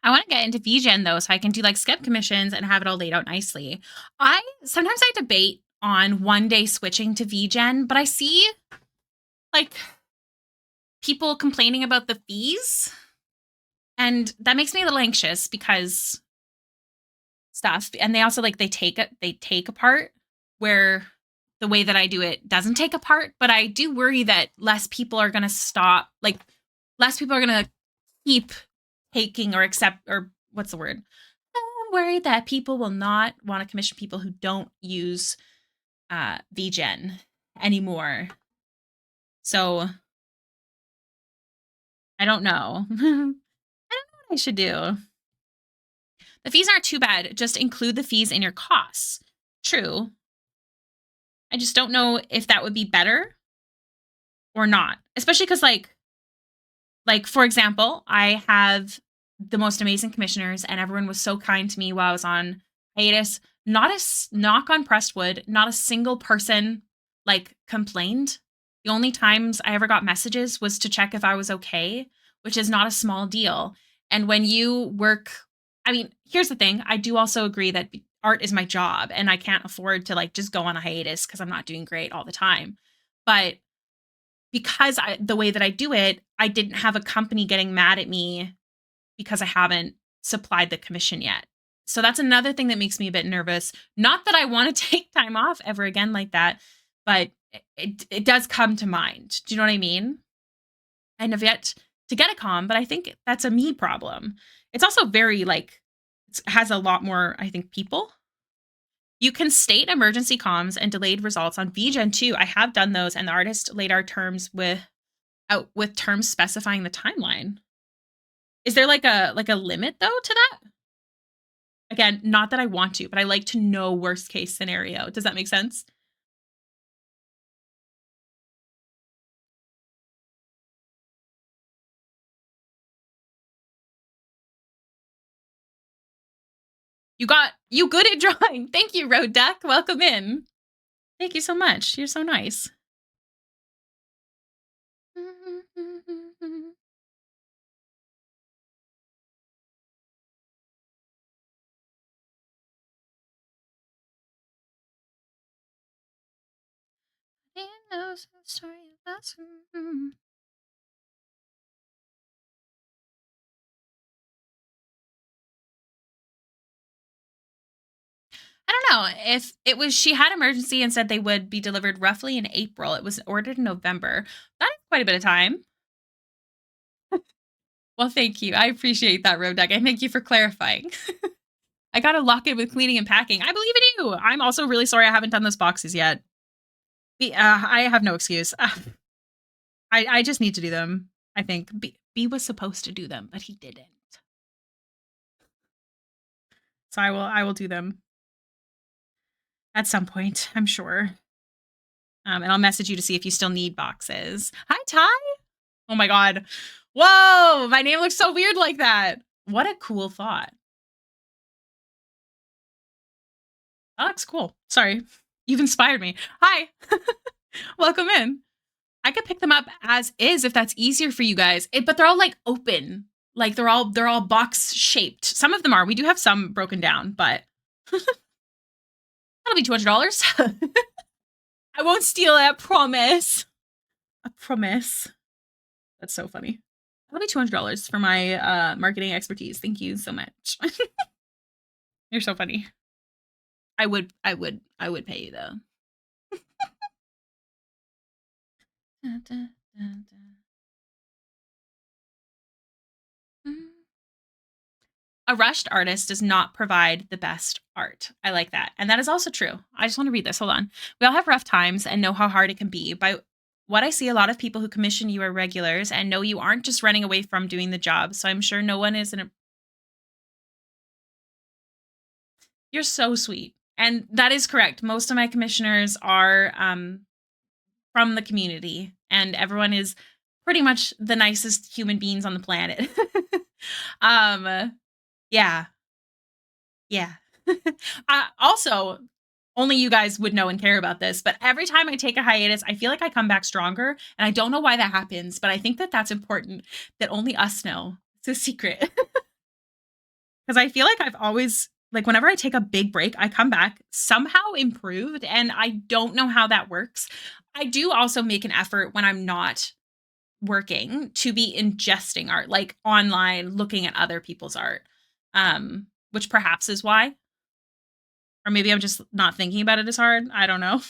I want to get into VGen though, so I can do like skip commissions and have it all laid out nicely. Sometimes I debate on one day switching to VGen, but I see like people complaining about the fees, and that makes me a little anxious because stuff. And they also like they take apart where the way that I do it doesn't take apart. But I do worry that less people are gonna stop. Like less people are gonna keep taking or accept, or what's the word? I'm worried that people will not want to commission people who don't use VGen anymore. So I don't know. I don't know what I should do. The fees aren't too bad. Just include the fees in your costs. True. I just don't know if that would be better or not. Especially because like for example, I have the most amazing commissioners, and everyone was so kind to me while I was on hiatus. Not a knock on pressed wood. Not a single person like complained. The only times I ever got messages was to check if I was okay, which is not a small deal. And when you work, I mean, here's the thing. I do also agree that art is my job and I can't afford to like just go on a hiatus because I'm not doing great all the time. But because the way that I do it, I didn't have a company getting mad at me because I haven't supplied the commission yet. So that's another thing that makes me a bit nervous. Not that I want to take time off ever again like that, but it does come to mind. Do you know what I mean? I have yet to get a comm, but I think that's a me problem. It's also very like it has a lot more, I think, people. You can state emergency comms and delayed results on VGen 2. I have done those, and the artist laid our terms with terms specifying the timeline. Is there like a limit though to that? Again, not that I want to, but I like to know worst case scenario. Does that make sense? You good at drawing. Thank you, Road Duck. Welcome in. Thank you so much. You're so nice. I don't know if it was she had emergency and said they would be delivered roughly in April. It was ordered in November. That is quite a bit of time. Well, thank you. I appreciate that, Road Dog, and thank you for clarifying. I gotta lock in with cleaning and packing. I believe in you. I'm also really sorry I haven't done those boxes yet. I have no excuse. I just need to do them. I think B was supposed to do them, but he didn't. So I will do them at some point, I'm sure. And I'll message you to see if you still need boxes. Hi, Ty. Oh my god. Whoa, my name looks so weird like that. What a cool thought. That looks cool. Sorry. You've inspired me. Hi. Welcome in. I could pick them up as is if that's easier for you guys. But they're all like open. Like they're all box shaped. Some of them are. We do have some broken down, but that'll be $200. I won't steal it, I promise. I promise. That's so funny. That'll be $200 for my marketing expertise. Thank you so much. You're so funny. I would pay you though. Da, da, da, da. A rushed artist does not provide the best art. I like that. And that is also true. I just want to read this. Hold on. We all have rough times and know how hard it can be. By what I see, a lot of people who commission you are regulars and know you aren't just running away from doing the job. So I'm sure no one is in a. You're so sweet. And that is correct. Most of my commissioners are from the community, and everyone is pretty much the nicest human beings on the planet. Yeah. Yeah. Also, only you guys would know and care about this, but every time I take a hiatus, I feel like I come back stronger, and I don't know why that happens, but I think that that's important that only us know. It's a secret. Because I feel like I've always, like, whenever I take a big break, I come back somehow improved, and I don't know how that works. I do also make an effort when I'm not working to be ingesting art, like online, looking at other people's art, which perhaps is why. Or maybe I'm just not thinking about it as hard. I don't know.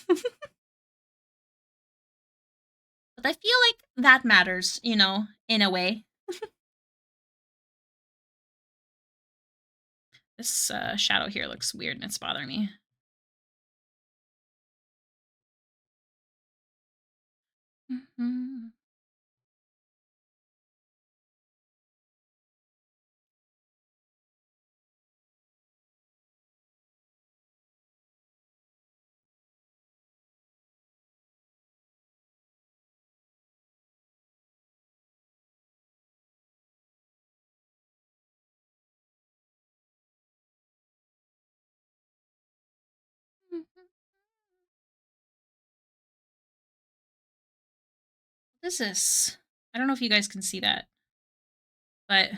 But I feel like that matters, in a way. This shadow here looks weird and it's bothering me. Mhm. What is this? I don't know if you guys can see that, but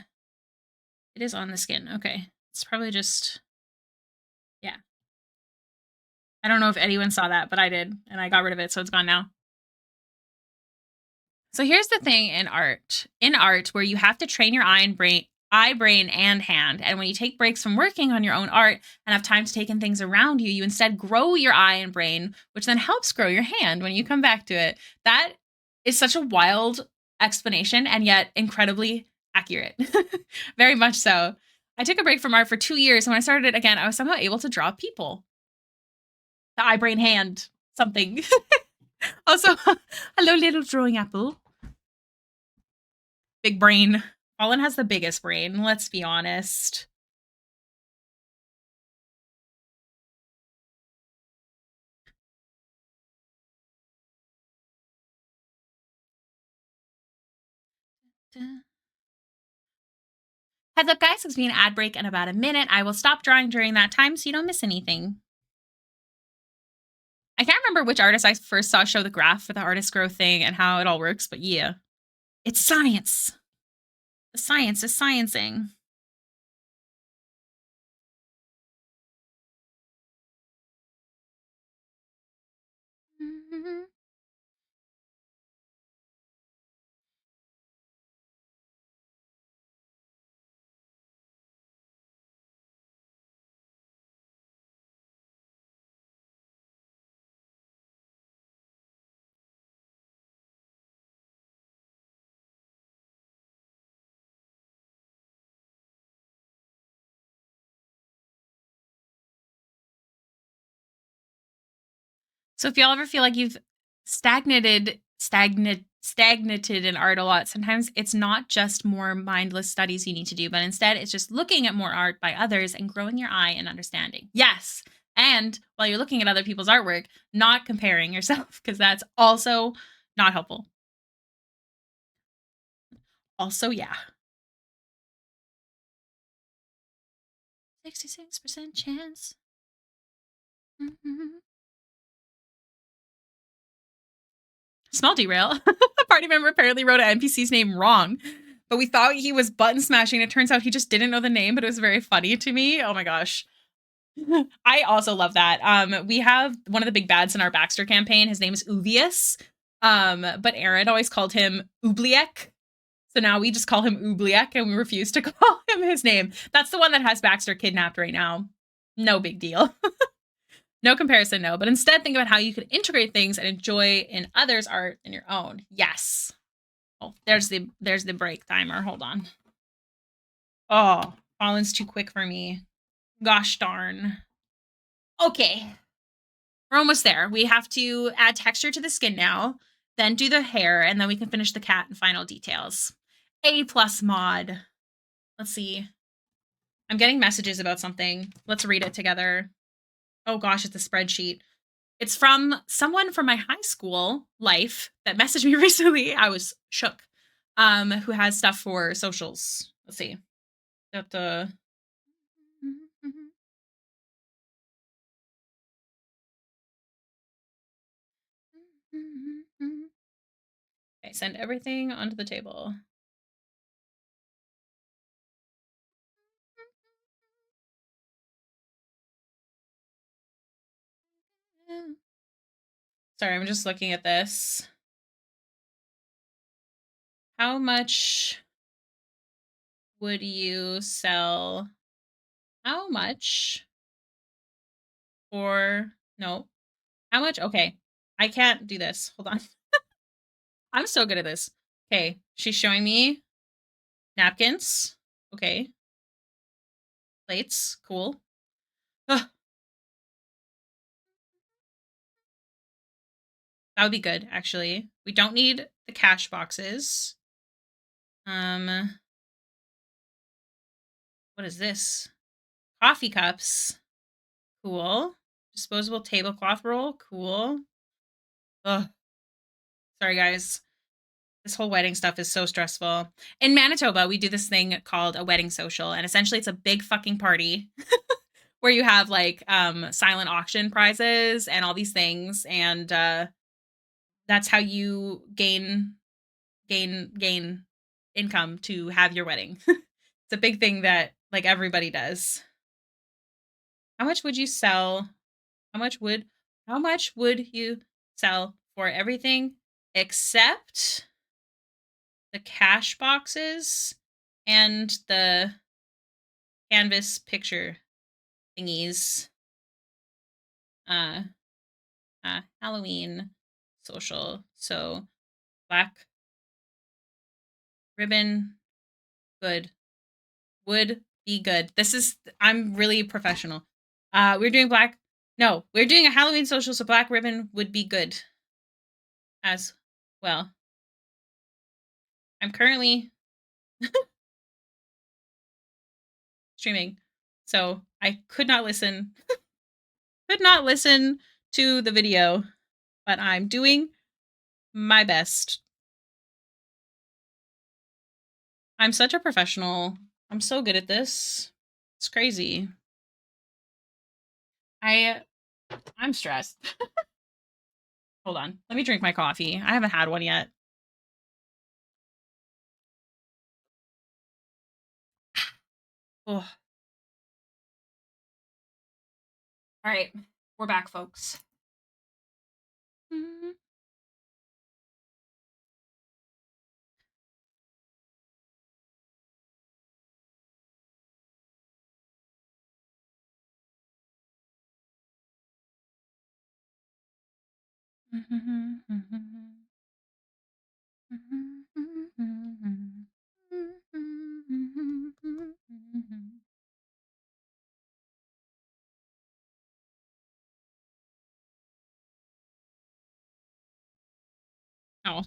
it is on the skin. Okay. It's probably just, yeah. I don't know if anyone saw that, but I did, and I got rid of it, so it's gone now. So here's the thing in art. In art, where you have to train your eye, brain, and hand. And when you take breaks from working on your own art and have time to take in things around you, you instead grow your eye and brain, which then helps grow your hand when you come back to it. That is such a wild explanation and yet incredibly accurate. Very much so. I took a break from art for 2 years, and when I started it again, I was somehow able to draw people. The eye, brain, hand, something. Also, hello, little drawing apple. Big brain. Colin has the biggest brain, let's be honest. Heads up, guys, it's been an ad break in about a minute. I will stop drawing during that time so you don't miss anything. I can't remember which artist I first saw show the graph for the artist growth thing and how it all works, but yeah. It's science. The science is sciencing. Mm-hmm. So if y'all ever feel like you've stagnated in art a lot, sometimes it's not just more mindless studies you need to do, but instead it's just looking at more art by others and growing your eye and understanding. Yes. And while you're looking at other people's artwork, not comparing yourself, because that's also not helpful. Also, yeah. 66% chance. Mm-hmm. Small derail. A party member apparently wrote an NPC's name wrong, but we thought he was button smashing. It turns out he just didn't know the name, but it was very funny to me. Oh my gosh. I also love that. We have one of the big bads in our Baxter campaign. His name is Uvius. But Aaron always called him Ubliek. So now we just call him Ubliek and we refuse to call him his name. That's the one that has Baxter kidnapped right now. No big deal. No comparison, no. But instead, think about how you could integrate things and enjoy in others' art in your own. Yes. Oh, there's the break timer. Hold on. Oh, Colin's too quick for me. Gosh darn. Okay. We're almost there. We have to add texture to the skin now, then do the hair, and then we can finish the cat and final details. A+ mod. Let's see. I'm getting messages about something. Let's read it together. Oh gosh, it's a spreadsheet. It's from someone from my high school life that messaged me recently. I was shook. Who has stuff for socials. Let's see. Okay, send everything onto the table. Sorry, I'm just looking at this. How much would you sell? How much for, no, how much? Okay, I can't do this. Hold on. I'm so good at this. Okay, she's showing me napkins. Okay. Plates. Cool. Ugh. That would be good, actually. We don't need the cash boxes. What is this? Coffee cups. Cool. Disposable tablecloth roll. Cool. Ugh. Sorry, guys. This whole wedding stuff is so stressful. In Manitoba, we do this thing called a wedding social, and essentially it's a big fucking party where you have like silent auction prizes and all these things, and that's how you gain gain income to have your wedding. It's a big thing that like everybody does. How much would you sell? How much would how much would you sell for everything except the cash boxes and the canvas picture thingies? Uh Halloween social. So black ribbon, good. Would be good. I'm really professional. We're doing black. No, we're doing a Halloween social, so black ribbon would be good as well. I'm currently streaming, so I could not listen to the video, but I'm doing my best. I'm such a professional. I'm so good at this. It's crazy. I'm stressed. Hold on. Let me drink my coffee. I haven't had one yet. Oh. All right. We're back, folks. Oh.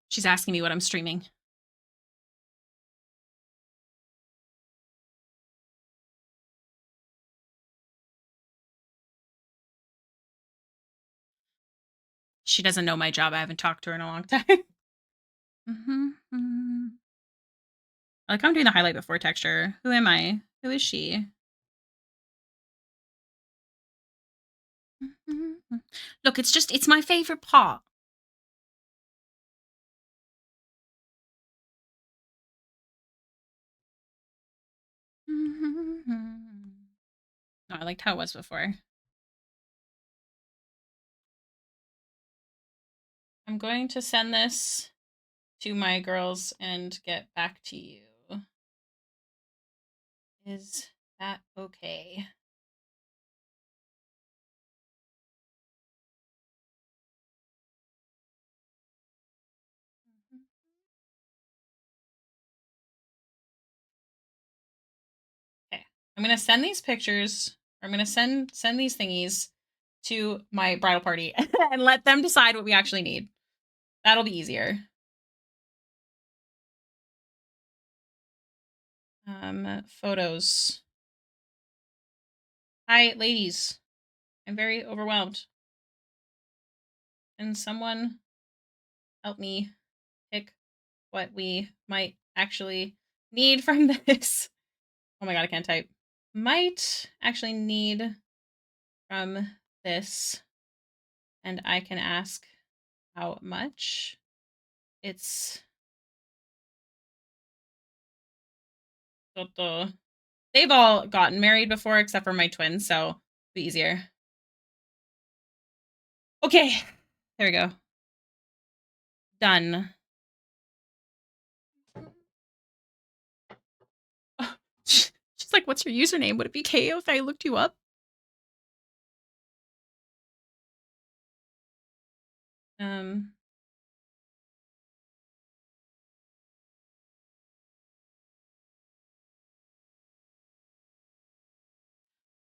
She's asking me what I'm streaming. She doesn't know my job. I haven't talked to her in a long time. Like I'm doing the highlight before texture. Who am I? Who is she? Look, it's my favorite part. No, I liked how it was before. I'm going to send this to my girls and get back to you. Is that okay? Okay. I'm gonna send these pictures. I'm gonna send these thingies to my bridal party and let them decide what we actually need. That'll be easier. Photos. Hi, ladies. I'm very overwhelmed. Can someone help me pick what we might actually need from this? Oh my god, I can't type. Might actually need from this. And I can ask how much. It's Toto. They've all gotten married before except for my twins, so it'll be easier. Okay. There we go. Done. She's like, what's your username? Would it be KO if I looked you up?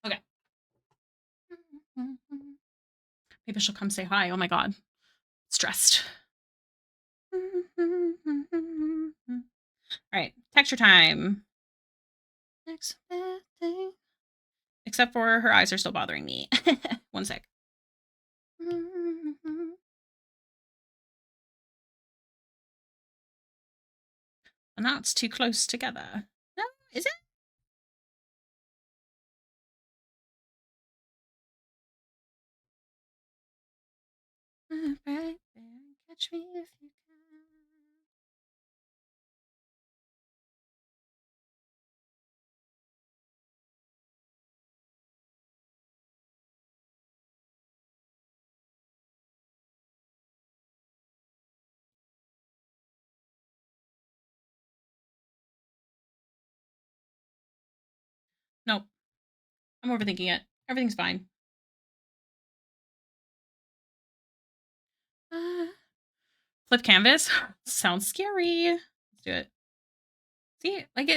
Okay. Maybe she'll come say hi. Oh my god. Stressed. All right. Texture time. Except for her eyes are still bothering me. One sec. And now it's too close together. No, is it? Right there, catch me if you can. Nope. I'm overthinking it. Everything's fine. Flip canvas? Sounds scary. Let's do it. See, like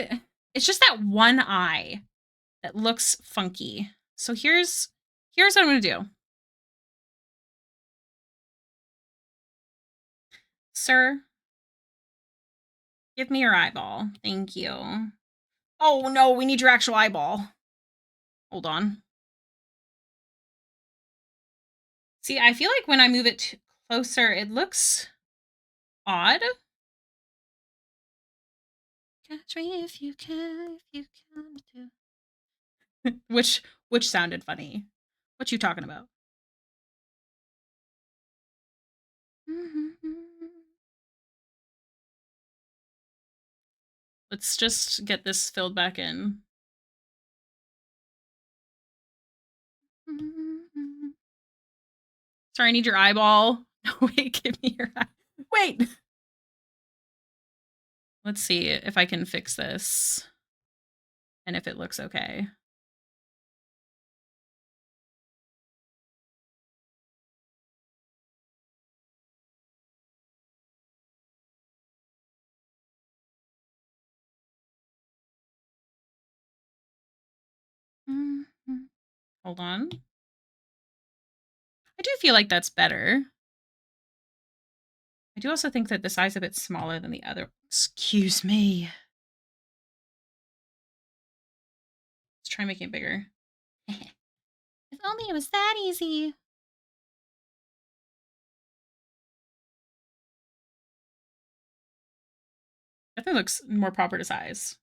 it's just that one eye that looks funky. So here's what I'm gonna do. Sir, give me your eyeball. Thank you. Oh no, we need your actual eyeball. Hold on. See, I feel like when I move it closer, it looks odd. Catch me if you can too. which sounded funny. What you talking about? Let's just get this filled back in. Sorry, I need your eyeball. No, wait, give me your eye. Wait. Let's see if I can fix this and if it looks okay. Hold on. I do feel like that's better. I do also think that this eye's a bit smaller than the other. Excuse me. Let's try making it bigger. If only it was that easy. Definitely looks more proper to size.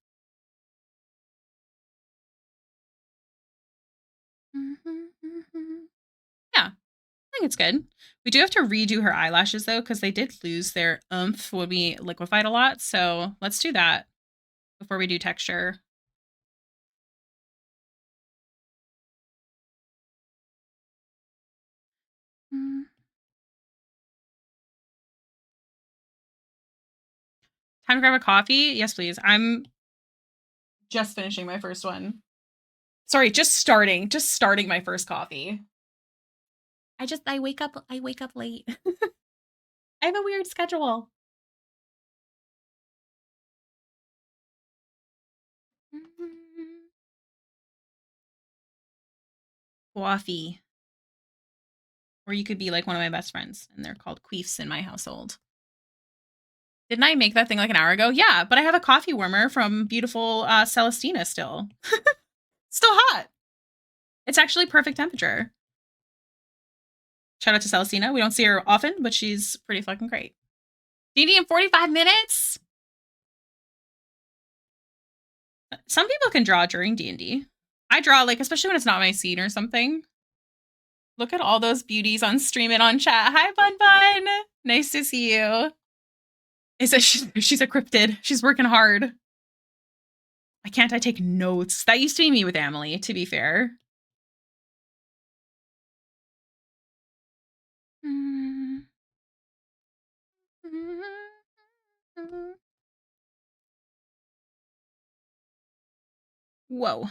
Yeah, I think it's good. We do have to redo her eyelashes though, because they did lose their oomph when we liquefied a lot. So let's do that before we do texture. Time to grab a coffee? Yes, please. I'm just finishing my first one. Sorry, just starting my first coffee. I wake up late. I have a weird schedule. Coffee. Or you could be like one of my best friends, and they're called queefs in my household. Didn't I make that thing like an hour ago? Yeah, but I have a coffee warmer from beautiful Celestina still. Still hot. It's actually perfect temperature. Shout out to Celestina. We don't see her often, but she's pretty fucking great. D&D in 45 minutes? Some people can draw during D&D. I draw, like, especially when it's not my scene or something. Look at all those beauties on Stream It on chat. Hi, Bun Bun. Nice to see you. She's a cryptid. She's working hard. Why can't I take notes? That used to be me with Emily, to be fair. Whoa.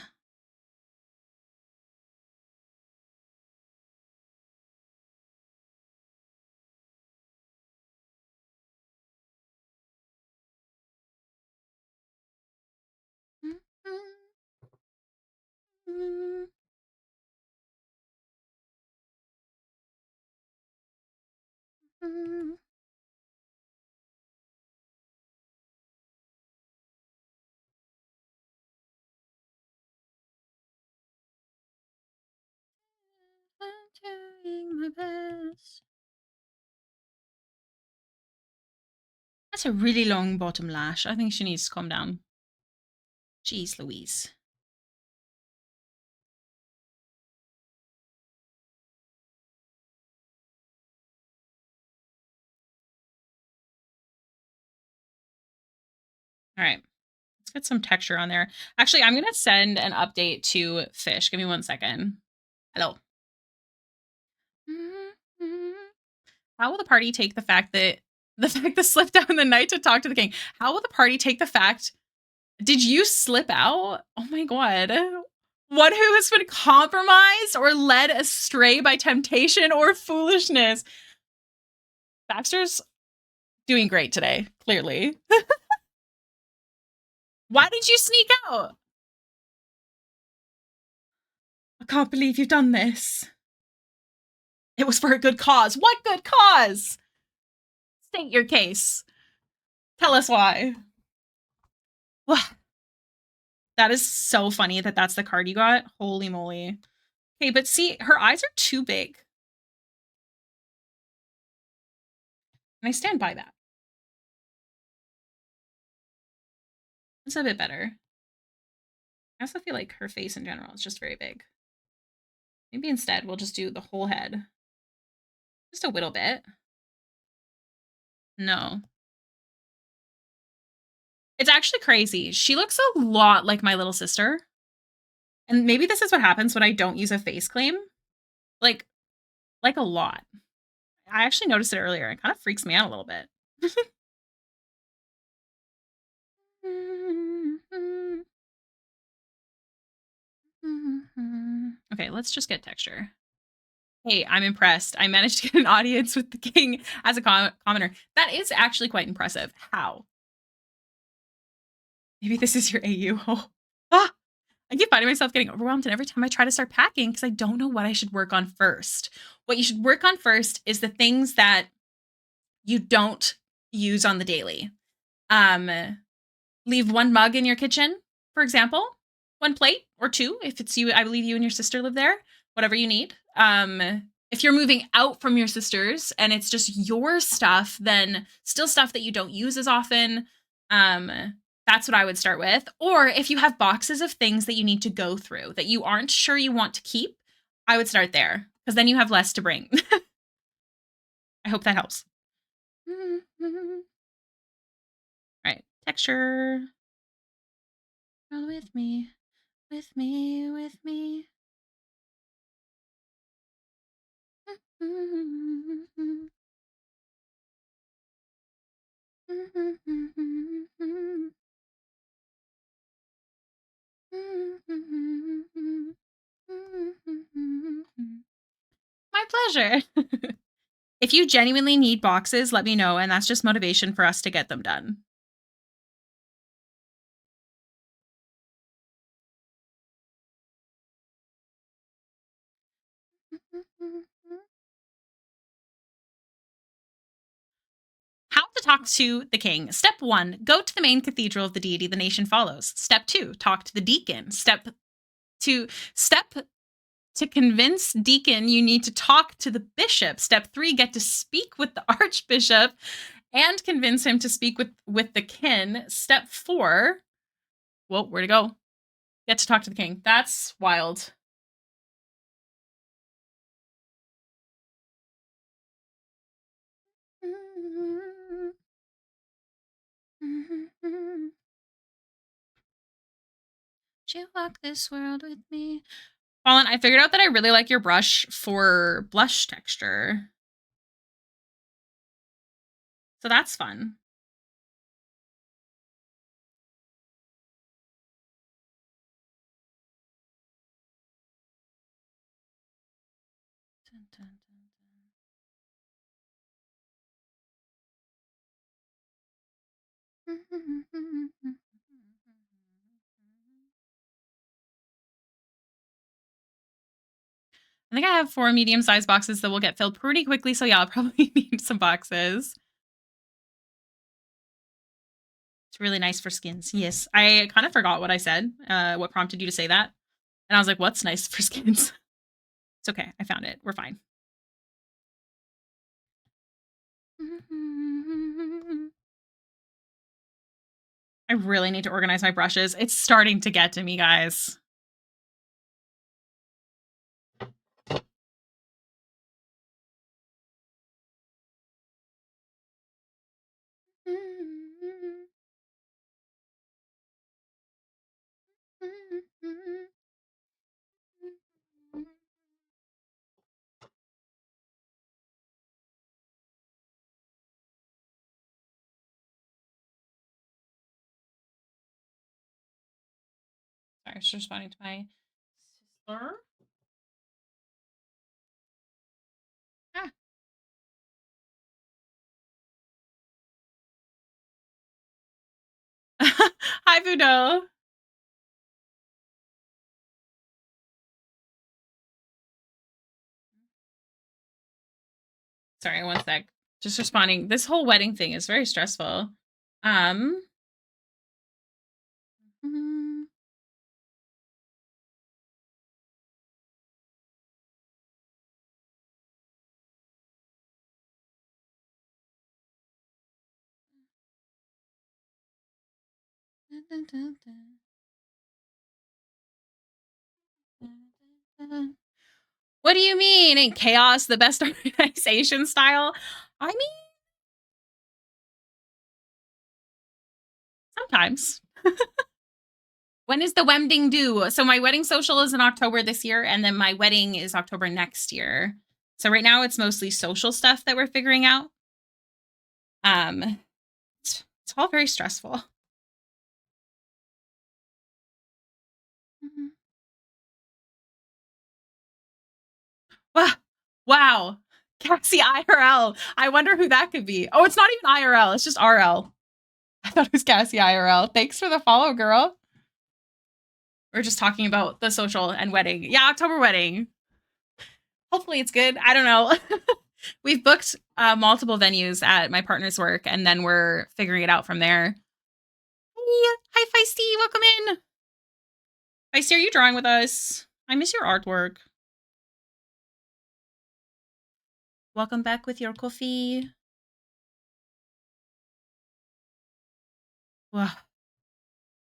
doing my best. That's a really long bottom lash. I think she needs to calm down. Jeez Louise. All right. Let's get some texture on there. Actually, I'm going to send an update to Fish. Give me 1 second. Hello. How will the party take the fact that slipped out in the night to talk to the king? How will the party take the fact? Did you slip out? Oh my god. One who has been compromised or led astray by temptation or foolishness. Baxter's doing great today, clearly. Why did you sneak out? I can't believe you've done this. It was for a good cause. What good cause? State your case. Tell us why. That is so funny that that's the card you got. Holy moly. Okay, but see, her eyes are too big. And I stand by that. It's a bit better. I also feel like her face in general is just very big. Maybe instead we'll just do the whole head. Just a little bit. No. It's actually crazy. She looks a lot like my little sister. And maybe this is what happens when I don't use a face claim. Like a lot. I actually noticed it earlier. It kind of freaks me out a little bit. Okay, let's just get texture. Hey, I'm impressed. I managed to get an audience with the king as a commenter. That is actually quite impressive. How? Maybe this is your AU. Ah, I keep finding myself getting overwhelmed, and every time I try to start packing, because I don't know what I should work on first. What you should work on first is the things that you don't use on the daily. Leave one mug in your kitchen, for example, one plate or two, if it's you. I believe you and your sister live there, whatever you need. If you're moving out from your sister's and it's just your stuff, then still stuff that you don't use as often. That's what I would start with. Or if you have boxes of things that you need to go through that you aren't sure you want to keep, I would start there because then you have less to bring. I hope that helps. All right, texture. Roll with me, with me, with me. My pleasure. If you genuinely need boxes, let me know, and that's just motivation for us to get them done. How to talk to the king. Step 1, go to the main cathedral of the deity the nation follows. Step 2, talk to the deacon. Step to convince deacon, you need to talk to the bishop. Step 3, get to speak with the archbishop and convince him to speak with the kin. Step 4, well, where to go? Get to talk to the king. That's wild. You walk this world with me. Colin, I figured out that I really like your brush for blush texture. So that's fun. Dun, dun, dun, dun. I think I have 4 medium-sized boxes that will get filled pretty quickly, so yeah, I'll probably need some boxes. It's really nice for skins. Yes, I kind of forgot what I said, what prompted you to say that. And I was like, what's nice for skins? It's okay. I found it. We're fine. I really need to organize my brushes. It's starting to get to me, guys. Sorry, I was just responding to my sister. Ah. Hi, Vudo. Sorry, one sec. Just responding. This whole wedding thing is very stressful. What do you mean? Ain't chaos the best organization style? I mean, sometimes. When is the wedding due? So my wedding social is in October this year, and then my wedding is October next year. So right now it's mostly social stuff that we're figuring out. It's all very stressful. Wow. Cassie IRL. I wonder who that could be. Oh, it's not even IRL. It's just RL. I thought it was Cassie IRL. Thanks for the follow, girl. We're just talking about the social and wedding. Yeah, October wedding. Hopefully it's good. I don't know. We've booked multiple venues at my partner's work, and then we're figuring it out from there. Hi, Feisty. Welcome in. Feisty, are you drawing with us? I miss your artwork. Welcome back with your coffee. Wow.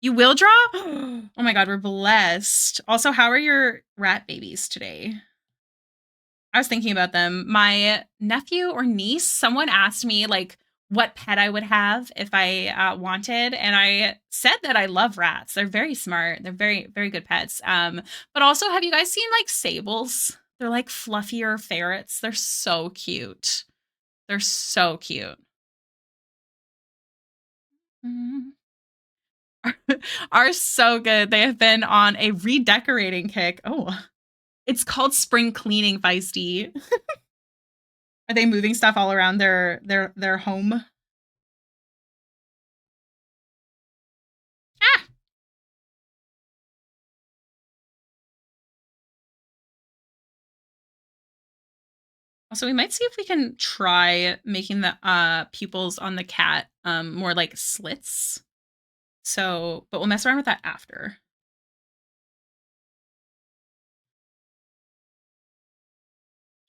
You will draw? Oh my god, we're blessed. Also, how are your rat babies today? I was thinking about them. My nephew or niece, someone asked me like what pet I would have if I wanted, and I said that I love rats. They're very smart. They're very, very good pets. But also, have you guys seen like sables? They're like fluffier ferrets. They're so cute. They're so cute. Are so good. They have been on a redecorating kick. Oh, it's called spring cleaning, Feisty. Are they moving stuff all around their home? Ah! Also, we might see if we can try making the pupils on the cat more like slits. So, but we'll mess around with that after.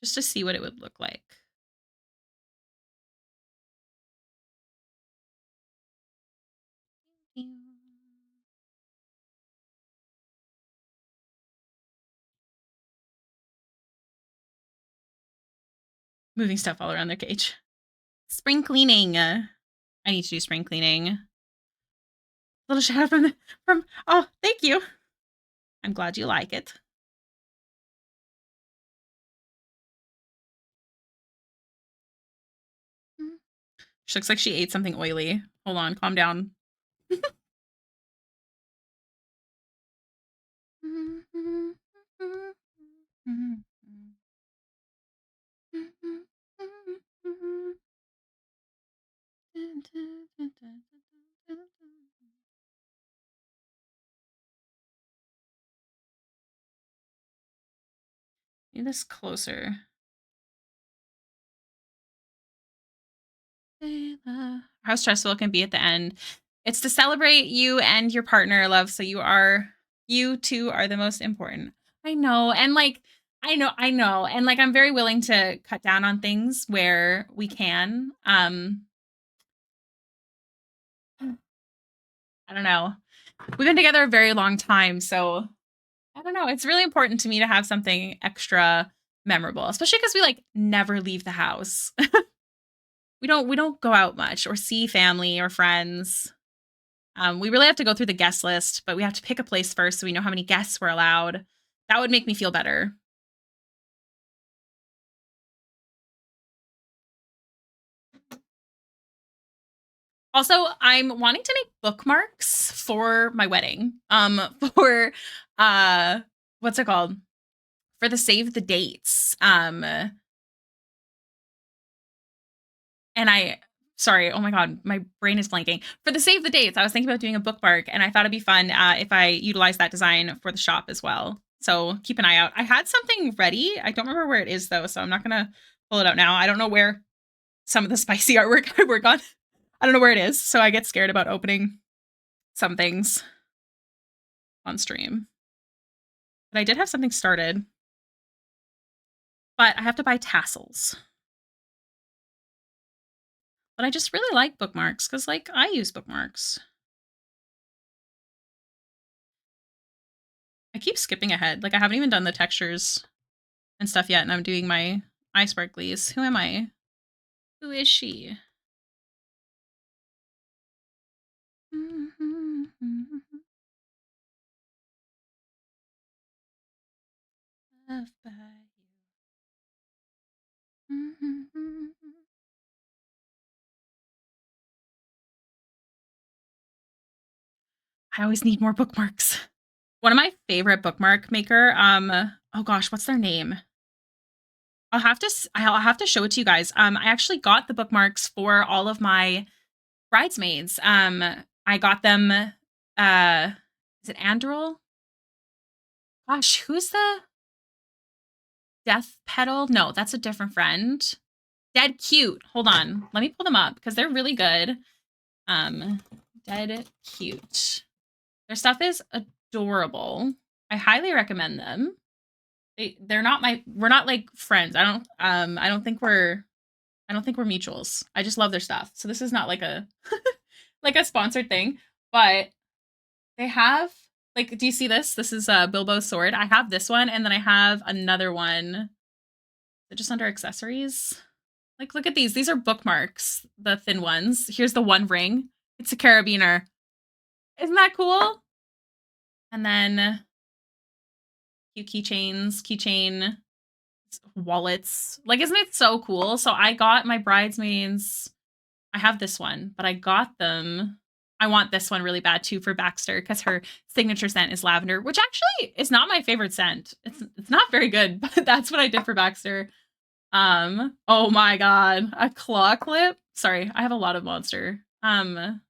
Just to see what it would look like. Moving stuff all around their cage. Spring cleaning. I need to do spring cleaning. Little shout out from oh, thank you. I'm glad you like it. She looks like she ate something oily. Hold on, calm down. Need this closer. How stressful it can be at the end. It's to celebrate you and your partner, love. So you two are the most important. I know. And like I know. And like I'm very willing to cut down on things where we can. I don't know. We've been together a very long time, so I don't know. It's really important to me to have something extra memorable, especially because we like never leave the house. We don't go out much or see family or friends. We really have to go through the guest list, but we have to pick a place first so we know how many guests we're allowed. That would make me feel better. Also, I'm wanting to make bookmarks for my wedding. For uh what's it called? For the save the dates. And I sorry, oh my god, my brain is blanking. For the save the dates, I was thinking about doing a bookmark and I thought it'd be fun if I utilize that design for the shop as well. So keep an eye out. I had something ready. I don't remember where it is though, so I'm not gonna pull it out now. I don't know where some of the spicy artwork I work on. I don't know where it is, so I get scared about opening some things on stream. But I did have something started. But I have to buy tassels. But I just really like bookmarks because, like, I use bookmarks. I keep skipping ahead. Like, I haven't even done the textures and stuff yet, and I'm doing my eye sparklies. Who am I? Who is she? Loved by you. I always need more bookmarks. One of my favorite bookmark maker, oh gosh, what's their name? I'll have to show it to you guys. I actually got the bookmarks for all of my bridesmaids. I got them is it Andrel? Gosh, who's the Death Petal? No, that's a different friend. Dead Cute. Hold on. Let me pull them up because they're really good. Dead Cute. Their stuff is adorable. I highly recommend them. We're not like friends. I don't think we're mutuals. I just love their stuff. So this is not like a like a sponsored thing, but they have like, do you see this? This is Bilbo's sword. I have this one, and then I have another one. They're just under accessories. Like, look at these. These are bookmarks, the thin ones. Here's the one ring. It's a carabiner. Isn't that cool? And then cute keychain, wallets. Like, isn't it so cool? So I got my bridesmaids. I have this one, but I got them. I want this one really bad too for Baxter because her signature scent is lavender, which actually is not my favorite scent. It's not very good, but that's what I did for Baxter. Oh my god, a claw clip. Sorry, I have a lot of monster. All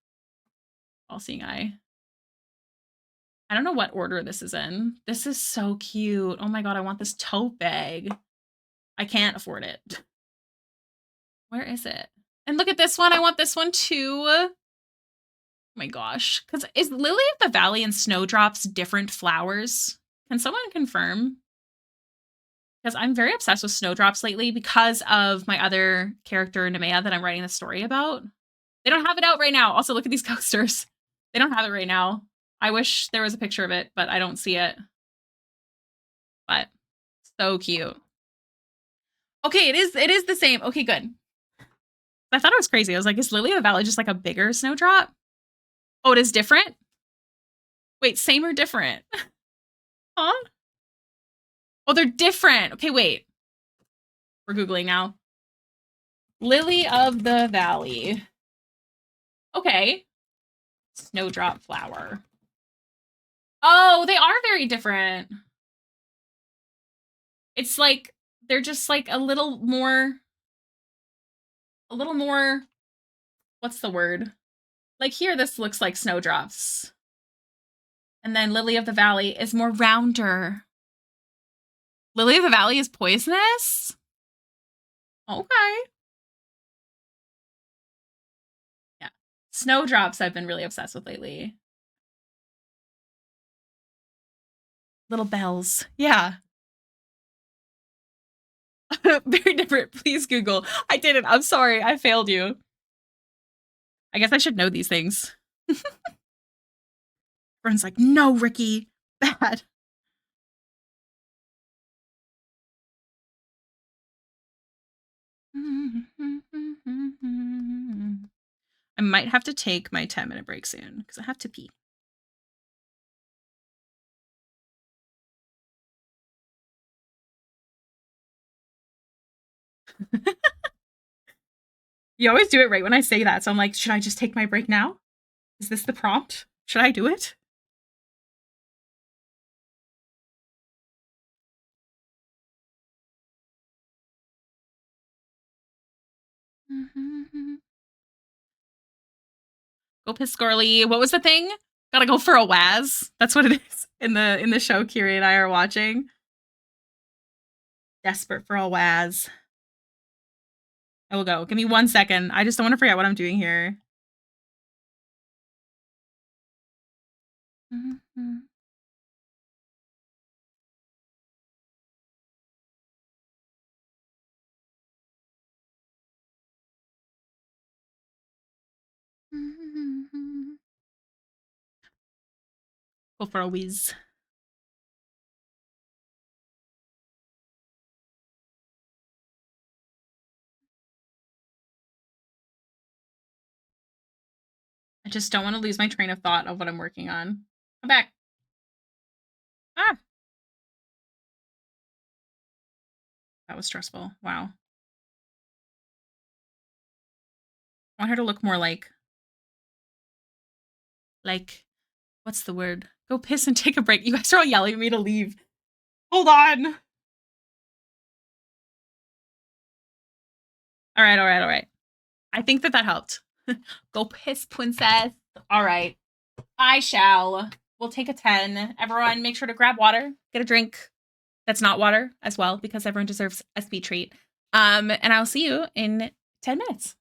seeing eye. I don't know what order this is in. This is so cute. Oh my god, I want this tote bag. I can't afford it. Where is it? And look at this one. I want this one too. Oh my gosh. Because is Lily of the Valley and Snowdrops different flowers? Can someone confirm? Because I'm very obsessed with Snowdrops lately because of my other character, Nemea, that I'm writing the story about. They don't have it out right now. Also, look at these coasters. They don't have it right now. I wish there was a picture of it, but I don't see it. But so cute. Okay, it is the same. Okay, good. I thought it was crazy. I was like, is Lily of the Valley just like a bigger snowdrop? Oh, it is different? Wait, same or different? Huh? Oh, they're different. Okay, wait. We're Googling now. Lily of the Valley. Okay. Snowdrop flower. Oh, they are very different. It's like, they're just like a little more, what's the word? Like here, this looks like snowdrops. And then Lily of the Valley is more rounder. Lily of the Valley is poisonous? Okay. Yeah. Snowdrops I've been really obsessed with lately. Little bells. Yeah. Very different. Please Google. I didn't. I'm sorry. I failed you. I guess I should know these things. Everyone's like, no, Ricky. Bad. I might have to take my 10-minute break soon because I have to pee. You always do it right when I say that. So I'm like, should I just take my break now? Is this the prompt? Should I do it? Go piss squirrely. What was the thing? Gotta go for a waz. That's what it is in the show Kiri and I are watching. Desperate for a waz. I will go. Give me 1 second. I just don't want to forget what I'm doing here. Go for a whiz. I just don't want to lose my train of thought of what I'm working on. I'm back. Ah, that was stressful. Wow. I want her to look more like, what's the word? Go piss and take a break. You guys are all yelling at me to leave. Hold on. All right, all right, all right. I think that helped. Go piss, princess. All right. I shall. We'll take a 10. Everyone, make sure to grab water, get a drink that's not water as well, because everyone deserves a speed treat. And I'll see you in 10 minutes.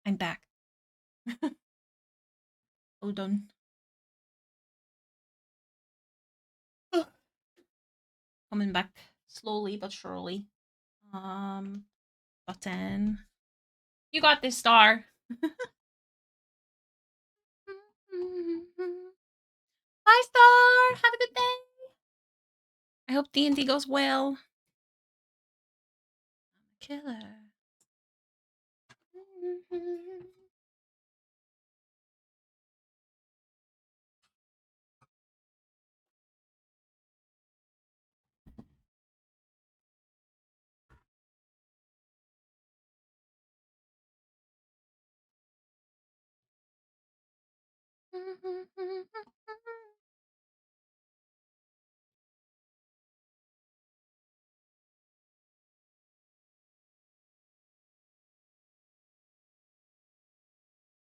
I'm back. Hold on. Coming back slowly but surely. Button. You got this, star. Bye, star. Have a good day. I hope D&D goes well. Killer.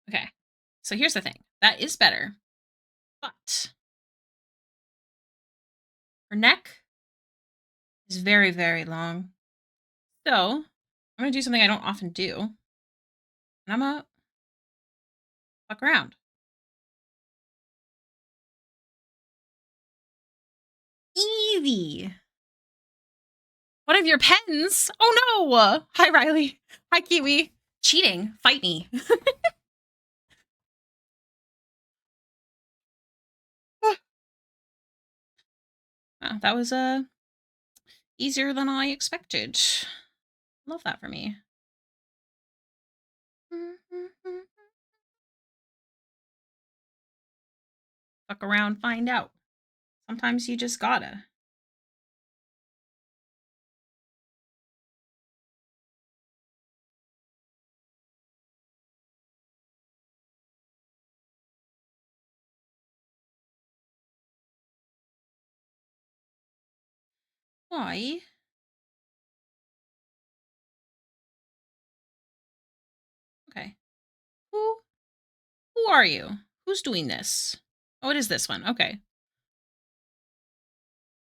Okay, so here's the thing. That is better, but her neck is very, very long. So I'm going to do something I don't often do. And I'm going to fuck around. Easy. One of your pens? Oh no! Hi, Riley. Hi, Kiwi. Cheating. Fight me. That was easier than I expected. Love that for me. Fuck around, find out. Sometimes you just gotta. Why? Okay. Who are you? Who's doing this? Oh, it is this one. Okay.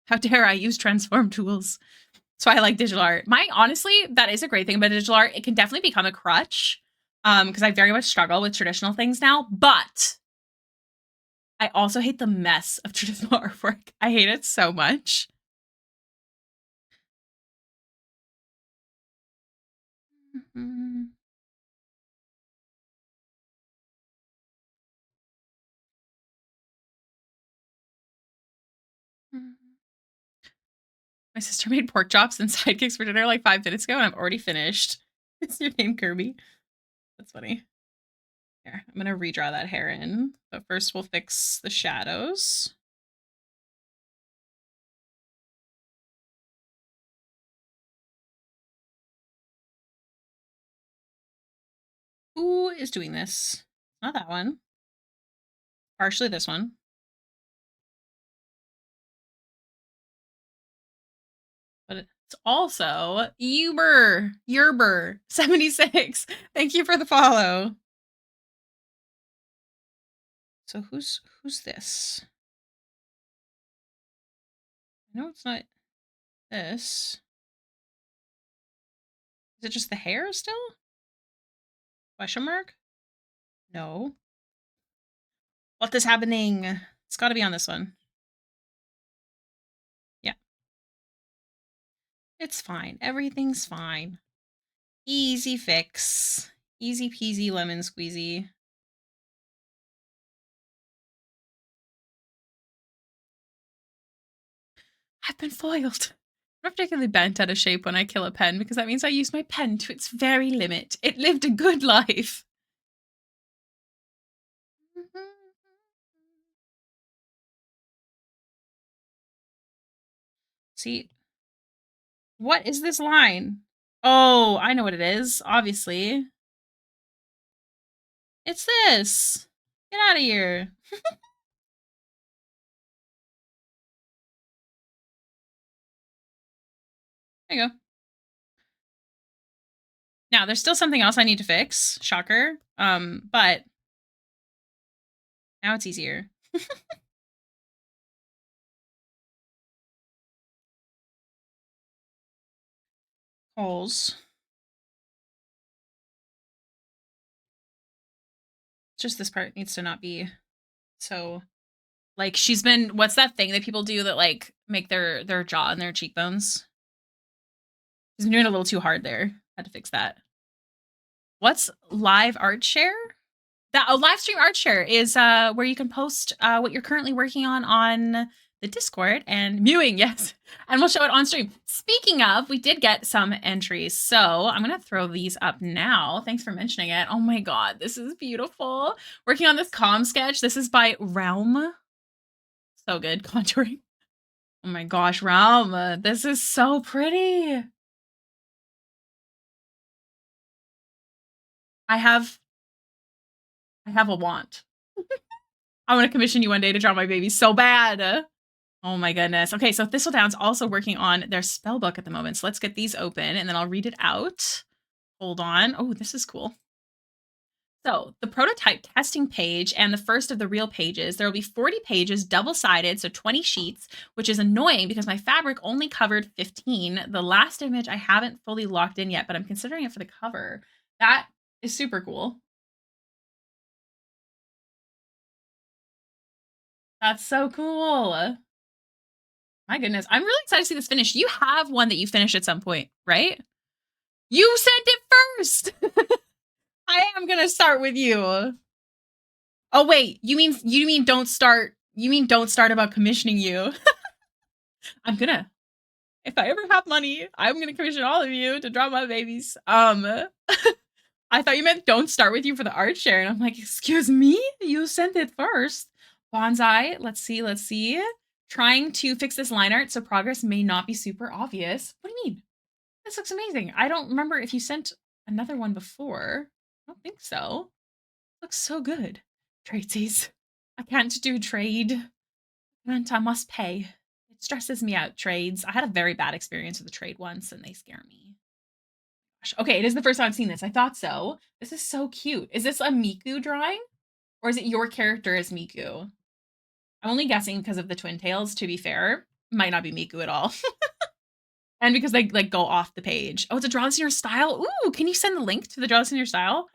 How dare I use transform tools? That's why I like digital art. Honestly, that is a great thing about digital art. It can definitely become a crutch. Because I very much struggle with traditional things now, but I also hate the mess of traditional artwork. I hate it so much. My sister made pork chops and sidekicks for dinner like 5 minutes ago, and I've already finished. Is your name Kirby? That's funny. Here, I'm gonna redraw that hair in, but first we'll fix the shadows. Who is doing this? Not that one. Partially this one. But it's also Yerber76. Thank you for the follow. So who's this? No, it's not this. Is it just the hair still? Question mark? No. What is happening? It's got to be on this one. Yeah. It's fine. Everything's fine. Easy fix. Easy peasy lemon squeezy. I've been foiled. I'm not particularly bent out of shape when I kill a pen because that means I use my pen to its very limit. It lived a good life. See, what is this line? Oh, I know what it is, obviously. It's this. Get out of here. There you go. Now, there's still something else I need to fix. Shocker. But now it's easier. Holes. Just this part needs to not be so, like, she's been, what's that thing that people do that, like, make their jaw and their cheekbones? She's been doing it a little too hard there. Had to fix that. What's live art share? That a live stream art share is where you can post what you're currently working on the Discord and mewing, yes. And we'll show it on stream. Speaking of, we did get some entries. So I'm gonna throw these up now. Thanks for mentioning it. Oh my god, this is beautiful. Working on this comm sketch. This is by Realm. So good. Contouring. Oh my gosh, Realm. This is so pretty. I have a want. I want to commission you one day to draw my baby so bad. Oh my goodness. Okay, so Thistledown's also working on their spell book at the moment. So let's get these open and then I'll read it out. Hold on. Oh, this is cool. So the prototype testing page and the first of the real pages, there will be 40 pages, double-sided, so 20 sheets, which is annoying because my fabric only covered 15. The last image I haven't fully locked in yet, but I'm considering it for the cover. That is super cool. That's so cool. My goodness. I'm really excited to see this finish. You have one that you finished at some point, right? You sent it first. I am gonna start with you. Oh wait, you mean don't start about commissioning you. I'm gonna, if I ever have money, I'm gonna commission all of you to draw my babies. I thought you meant don't start with you for the art share, and I'm like, excuse me? You sent it first. Bonsai, let's see. Trying to fix this line art so progress may not be super obvious. What do you mean? This looks amazing. I don't remember if you sent another one before. I don't think so. Looks so good. Tradesies. I can't do trade. And I must pay. It stresses me out, trades. I had a very bad experience with a trade once and they scare me. Gosh. Okay, it is the first time I've seen this. I thought so. This is so cute. Is this a Miku drawing? Or is it your character as Miku? I'm only guessing because of the twin tails, to be fair. Might not be Miku at all. And because they like go off the page. Oh, it's a draw this in your style. Ooh, can you send the link to the draw this in your style?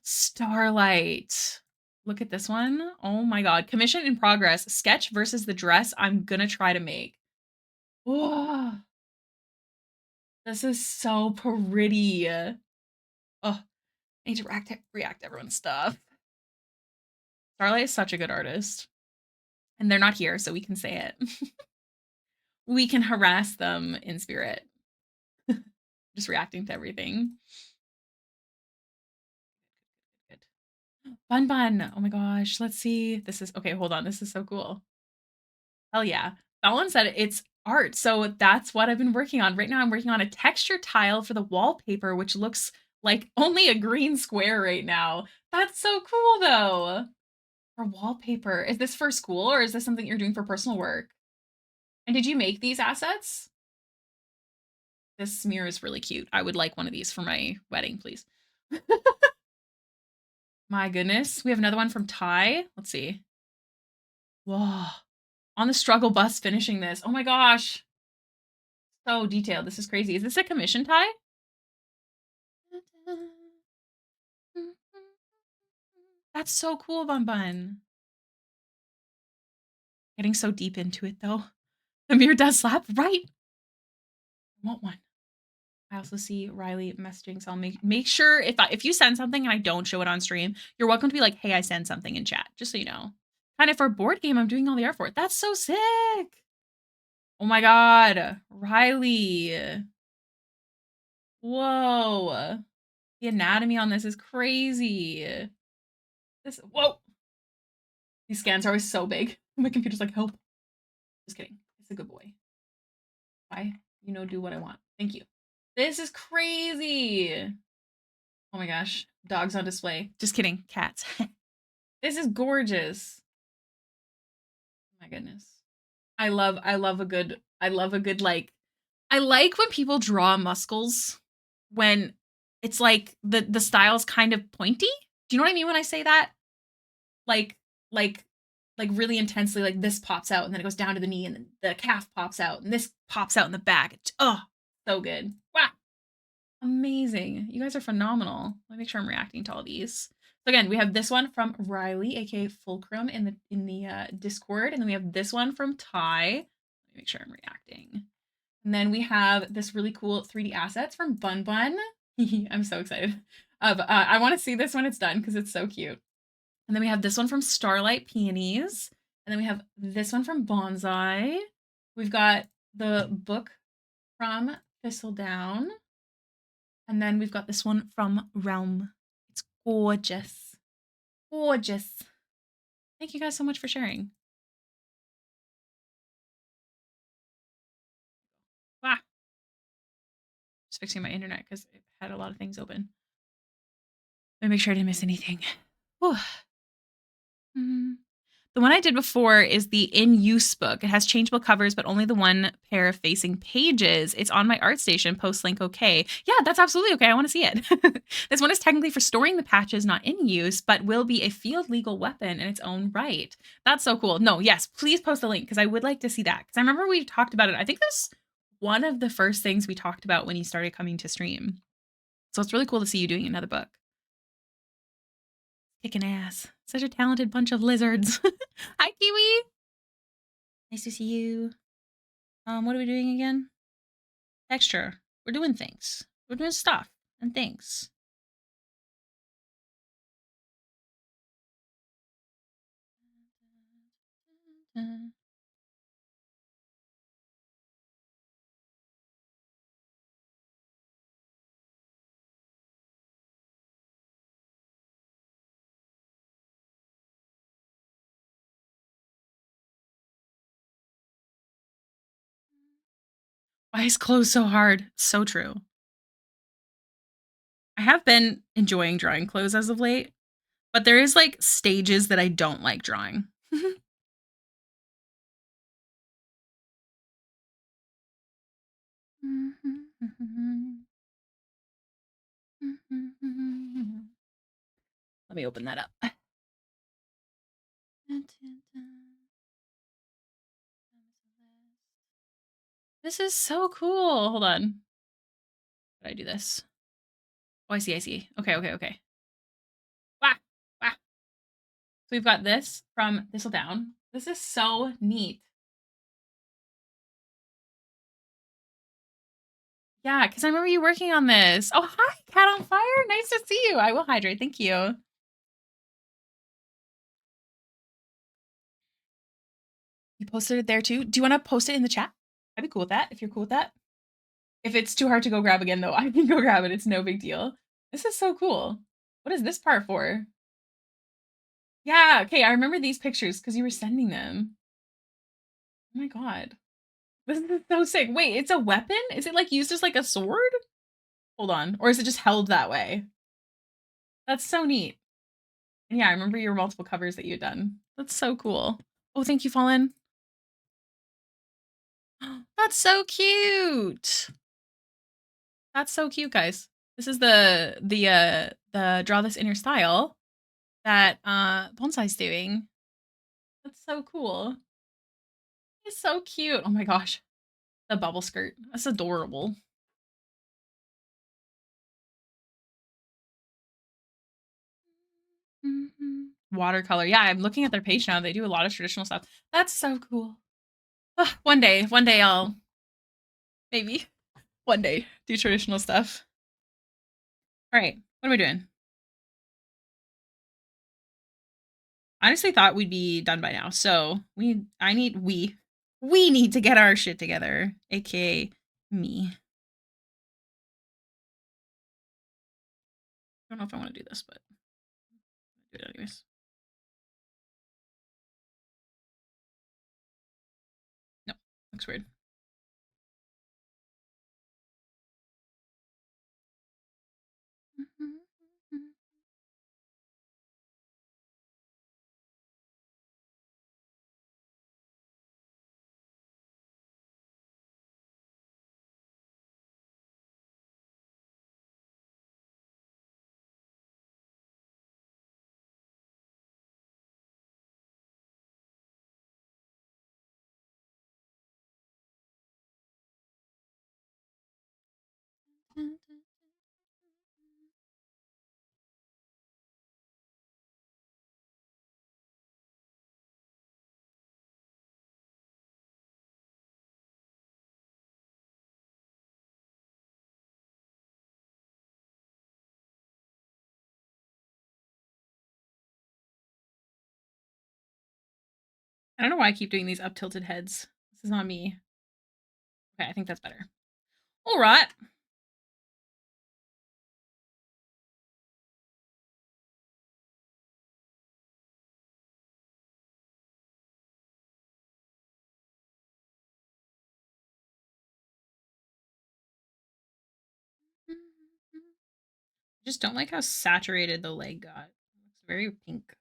Starlight. Look at this one. Oh my god. Commission in progress. Sketch versus the dress I'm gonna try to make. Oh, this is so pretty. Oh, I need to react to everyone's stuff. Starlight is such a good artist. And they're not here, so we can say it. We can harass them in spirit. Just reacting to everything. Good. Bun Bun. Oh my gosh. Let's see. This is okay. Hold on. This is so cool. Hell yeah. That one said it's art. So that's what I've been working on. Right now, I'm working on a texture tile for the wallpaper, which looks like only a green square right now. That's so cool, though. For wallpaper. Is this for school or is this something you're doing for personal work? And did you make these assets? This smear is really cute. I would like one of these for my wedding, please. My goodness. We have another one from Ty. Let's see. Whoa. On the struggle bus finishing this. Oh my gosh. So detailed. This is crazy. Is this a commission, Ty? That's so cool, Bun Bun. Getting so deep into it, though. The mirror does slap, right? I want one. I also see Riley messaging, so I'll make sure if you send something and I don't show it on stream, you're welcome to be like, hey, I send something in chat, just so you know. Kind of for a board game, I'm doing all the art for it. That's so sick. Oh my god. Riley. Whoa. The anatomy on this is crazy. Whoa. These scans are always so big. My computer's like, help. Just kidding. It's a good boy. Bye. You know, do what I want. Thank you. This is crazy. Oh my gosh. Dogs on display. Just kidding. Cats. This is gorgeous. Oh my goodness. I love a good, like, I like when people draw muscles when it's like the style's kind of pointy. Do you know what I mean when I say that? Like really intensely, like this pops out and then it goes down to the knee and then the calf pops out and this pops out in the back. Oh, so good. Wow. Amazing. You guys are phenomenal. Let me make sure I'm reacting to all these. So again, we have this one from Riley, aka Fulcrum, in the Discord, and then we have this one from Ty. Let me make sure I'm reacting. And then we have this really cool 3D assets from Bun Bun. I'm so excited. I want to see this when it's done because it's so cute. And then we have this one from Starlight Peonies. And then we have this one from Bonsai. We've got the book from Thistledown. And then we've got this one from Realm. It's gorgeous. Gorgeous. Thank you guys so much for sharing. Ah, just fixing my internet because it had a lot of things open. Let me make sure I didn't miss anything. Whew. The one I did before is the in-use book. It has changeable covers, but only the one pair of facing pages. It's on my ArtStation, post link okay. Yeah, that's absolutely okay. I want to see it. This one is technically for storing the patches, not in use, but will be a field legal weapon in its own right. That's so cool. No, yes, please post a link because I would like to see that. Because I remember we talked about it. I think that's one of the first things we talked about when you started coming to stream. So it's really cool to see you doing another book. Kicking ass. Such a talented bunch of lizards. Hi, Kiwi. Nice to see you. What are we doing again? Texture. We're doing things. We're doing stuff and things. Why is clothes so hard? So true. I have been enjoying drawing clothes as of late, but there is like stages that I don't like drawing. Let me open that up. This is so cool. Hold on. How do I do this? Oh, I see. I see. Okay. Okay. Okay. Wah, wah. So we've got this from Thistledown. This is so neat. Yeah, because I remember you working on this. Oh, hi, Cat on Fire. Nice to see you. I will hydrate. Thank you. You posted it there too. Do you want to post it in the chat? I'd be cool with that if you're cool with that. If it's too hard to go grab again, though, I can go grab it. It's no big deal. This is so cool. What is this part for? Yeah, okay, I remember these pictures because you were sending them. Oh my god. This is so sick. Wait, it's a weapon? Is it like used as like a sword? Hold on. Or is it just held that way? That's so neat. And yeah, I remember your multiple covers that you had done. That's so cool. Oh, thank you, Fallen. That's so cute. That's so cute, guys. This is the draw this inner style that Bonsai's doing. That's so cool. It's so cute. Oh my gosh. The bubble skirt. That's adorable. Watercolor. Yeah, I'm looking at their page now. They do a lot of traditional stuff. That's so cool. One day I'll maybe one day do traditional stuff. All right, what are we doing? I honestly thought we'd be done by now. So we need to get our shit together, aka me. I don't know if I want to do this, but I'll do it anyways. No, looks weird. I don't know why I keep doing these up tilted heads. This is not me. Okay, I think that's better. All right. Just don't like how saturated the leg got. It's very pink.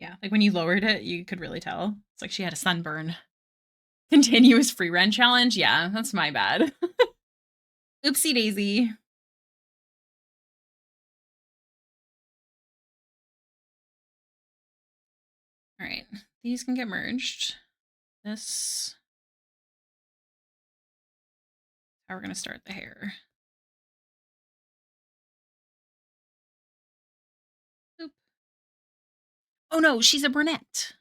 Yeah, like when you lowered it, you could really tell. It's like she had a sunburn. Continuous free run challenge? Yeah, that's my bad. Oopsie daisy. All right, these can get merged. This, how we're gonna start the hair. Oop. Oh no, she's a brunette.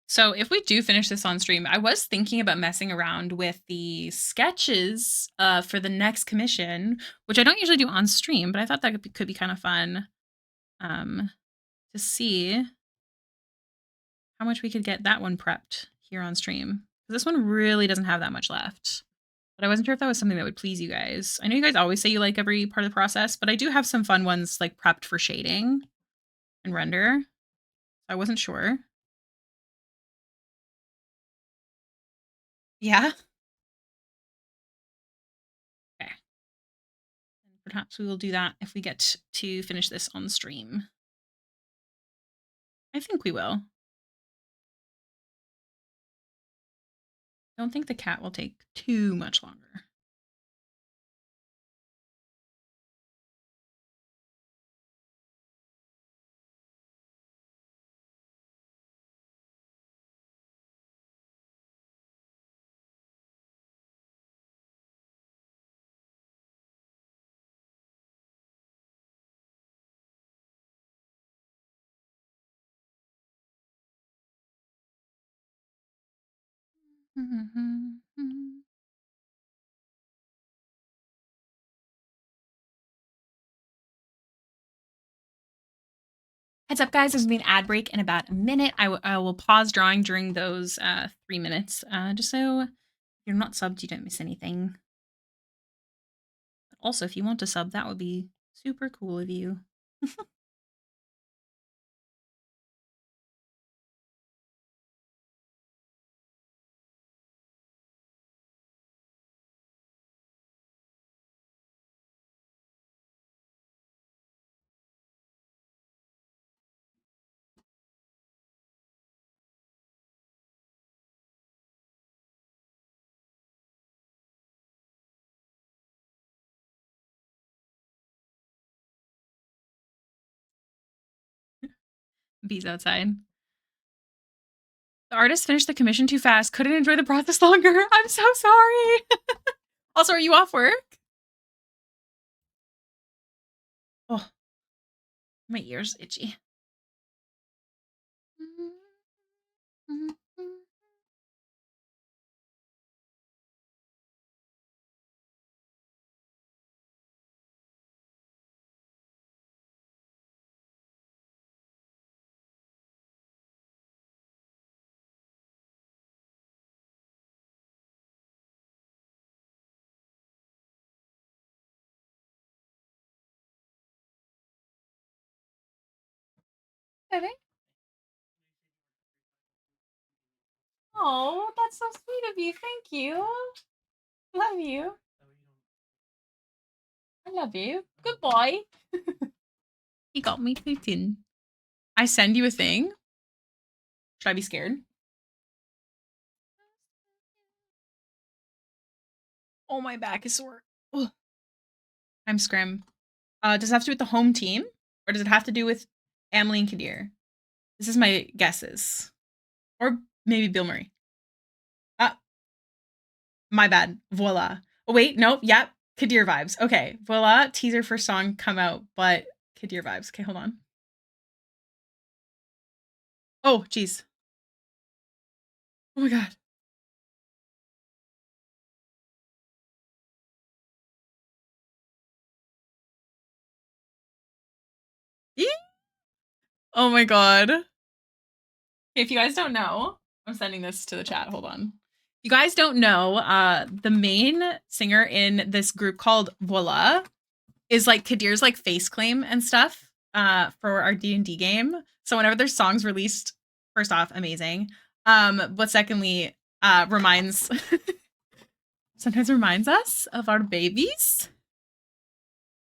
So if we do finish this on stream, I was thinking about messing around with the sketches for the next commission, which I don't usually do on stream, but I thought that could be kind of fun to see how much we could get that one prepped here on stream. This one really doesn't have that much left, but I wasn't sure if that was something that would please you guys. I know you guys always say you like every part of the process, but I do have some fun ones like prepped for shading and render. I wasn't sure. Yeah. Okay. And perhaps we will do that if we get to finish this on stream. I think we will. Don't think the cat will take too much longer. Heads up, guys, there's going to be an ad break in about a minute. I will pause drawing during those 3 minutes, just so if you're not subbed, you don't miss anything. But also, if you want to sub, that would be super cool of you. Bees outside. The artist finished the commission too fast. Couldn't enjoy the process longer. I'm so sorry. Also, are you off work? Oh, my ear's itchy. Okay. Oh, that's so sweet of you. Thank you. Love you. I love you. Good boy. He got me poutine. I send you a thing. Should I be scared? Oh, my back is sore. Ugh. I'm scrim. Does it have to do with the home team? Or does it have to do with Emily and Kadir? This is my guesses. Or maybe Bill Murray. My bad. Voila. Oh, wait. Nope. Yep. Kadir vibes. Okay. Voila. Teaser for song come out, but Kadir vibes. Okay, hold on. Oh, jeez. Oh my god. Oh my god. If you guys don't know, I'm sending this to the chat. Hold on. If you guys don't know, the main singer in this group called Voila is like Kadir's like face claim and stuff for our D&D game. So whenever there's songs released, first off, amazing. But secondly, reminds sometimes reminds us of our babies.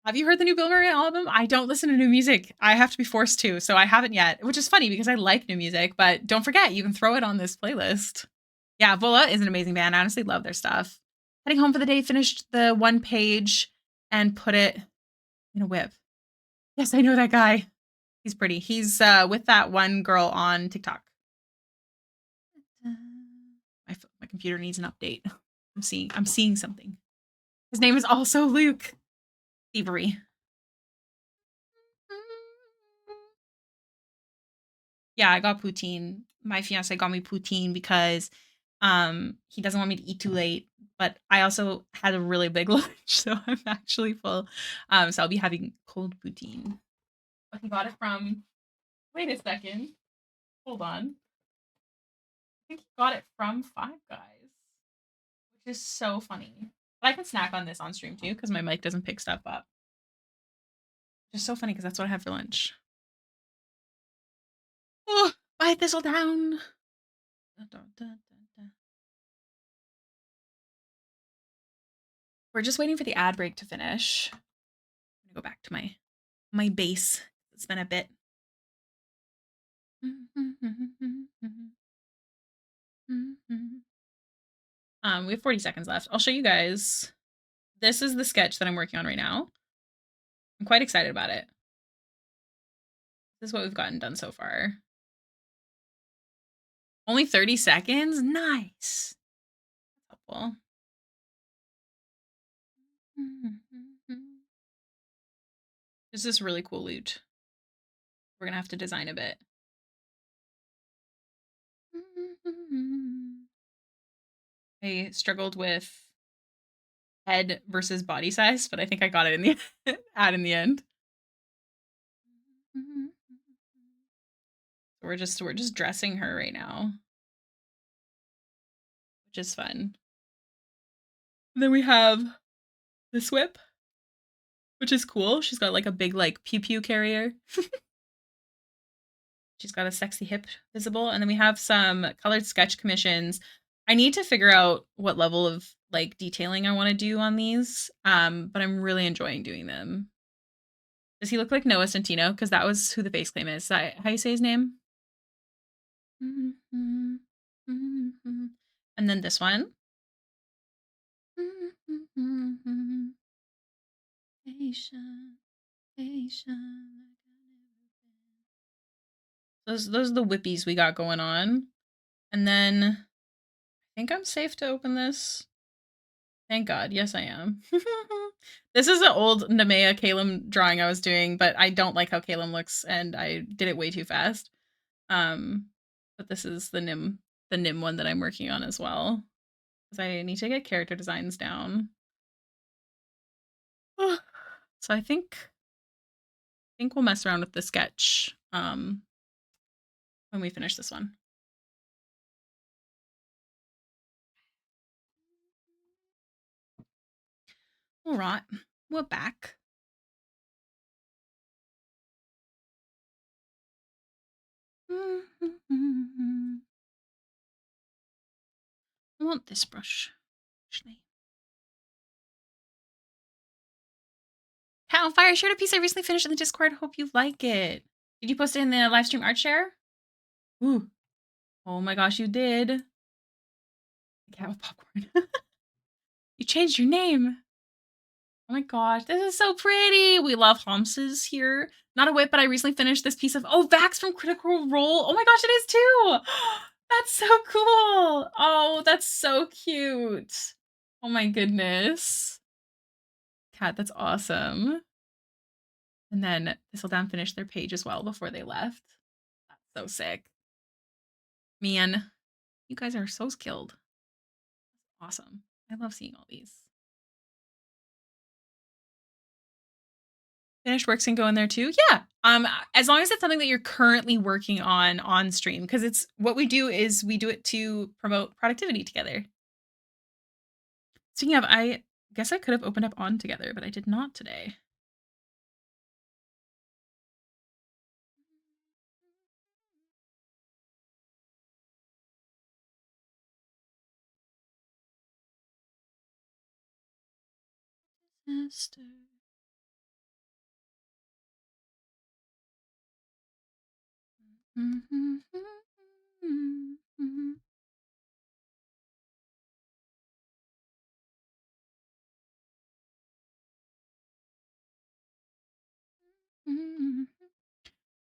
Have you heard the new Bill Murray album? I don't listen to new music. I have to be forced to, so I haven't yet, which is funny because I like new music, but don't forget, you can throw it on this playlist. Yeah, Vola is an amazing band. I honestly love their stuff. Heading home for the day, finished the one page and put it in a whip. Yes, I know that guy. He's pretty. He's with that one girl on TikTok. My computer needs an update. I'm seeing something. His name is also Luke. Thievery. Yeah, I got poutine. My fiance got me poutine because he doesn't want me to eat too late, but I also had a really big lunch, so I'm actually full. So I'll be having cold poutine. But he got it from wait a second. Hold on. I think he got it from Five Guys, which is so funny. But I can snack on this on stream too, because my mic doesn't pick stuff up. Just so funny because that's what I had for lunch. Oh, bye, Thistledown. We're just waiting for the ad break to finish. I'm gonna go back to my base. It's been a bit. We have 40 seconds left. I'll show you guys. This is the sketch that I'm working on right now. I'm quite excited about it. This is what we've gotten done so far. Only 30 seconds? Nice. That's helpful. This is really cool loot. We're gonna have to design a bit. I struggled with head versus body size, but I think I got it in the in the end. We're just dressing her right now, which is fun. And then we have this whip, which is cool. She's got like a big like pew pew carrier. She's got a sexy hip visible, and then we have some colored sketch commissions. I need to figure out what level of like detailing I want to do on these, but I'm really enjoying doing them. Does he look like Noah Centino? Because that was who the face claim is. Is that how you say his name? And then this one. So Those are the whippies we got going on. And then I think I'm safe to open this. Thank God. Yes, I am. This is an old Nemea Calum drawing I was doing, but I don't like how Calum looks, and I did it way too fast. But this is the Nim one that I'm working on as well. Because I need to get character designs down. So I think we'll mess around with the sketch when we finish this one. All right, we're back. I want this brush, actually. Cat on Fire shared a piece I recently finished in the Discord. Hope you like it. Did you post it in the live stream art share? Ooh. Oh my gosh, you did. Cat with popcorn. You changed your name. Oh my gosh, this is so pretty. We love Homses here. Not a whip, but I recently finished this piece of Vax from Critical Role. Oh my gosh, it is too. That's so cool. Oh, that's so cute. Oh my goodness. Cat, that's awesome. And then Thistledown finished their page as well before they left. That's so sick. Man, you guys are so skilled. Awesome. I love seeing all these. Finished works can go in there too. Yeah. As long as it's something that you're currently working on stream, because it's what we do is we do it to promote productivity together. Speaking of, I guess I could have opened up on together, but I did not today. Sister.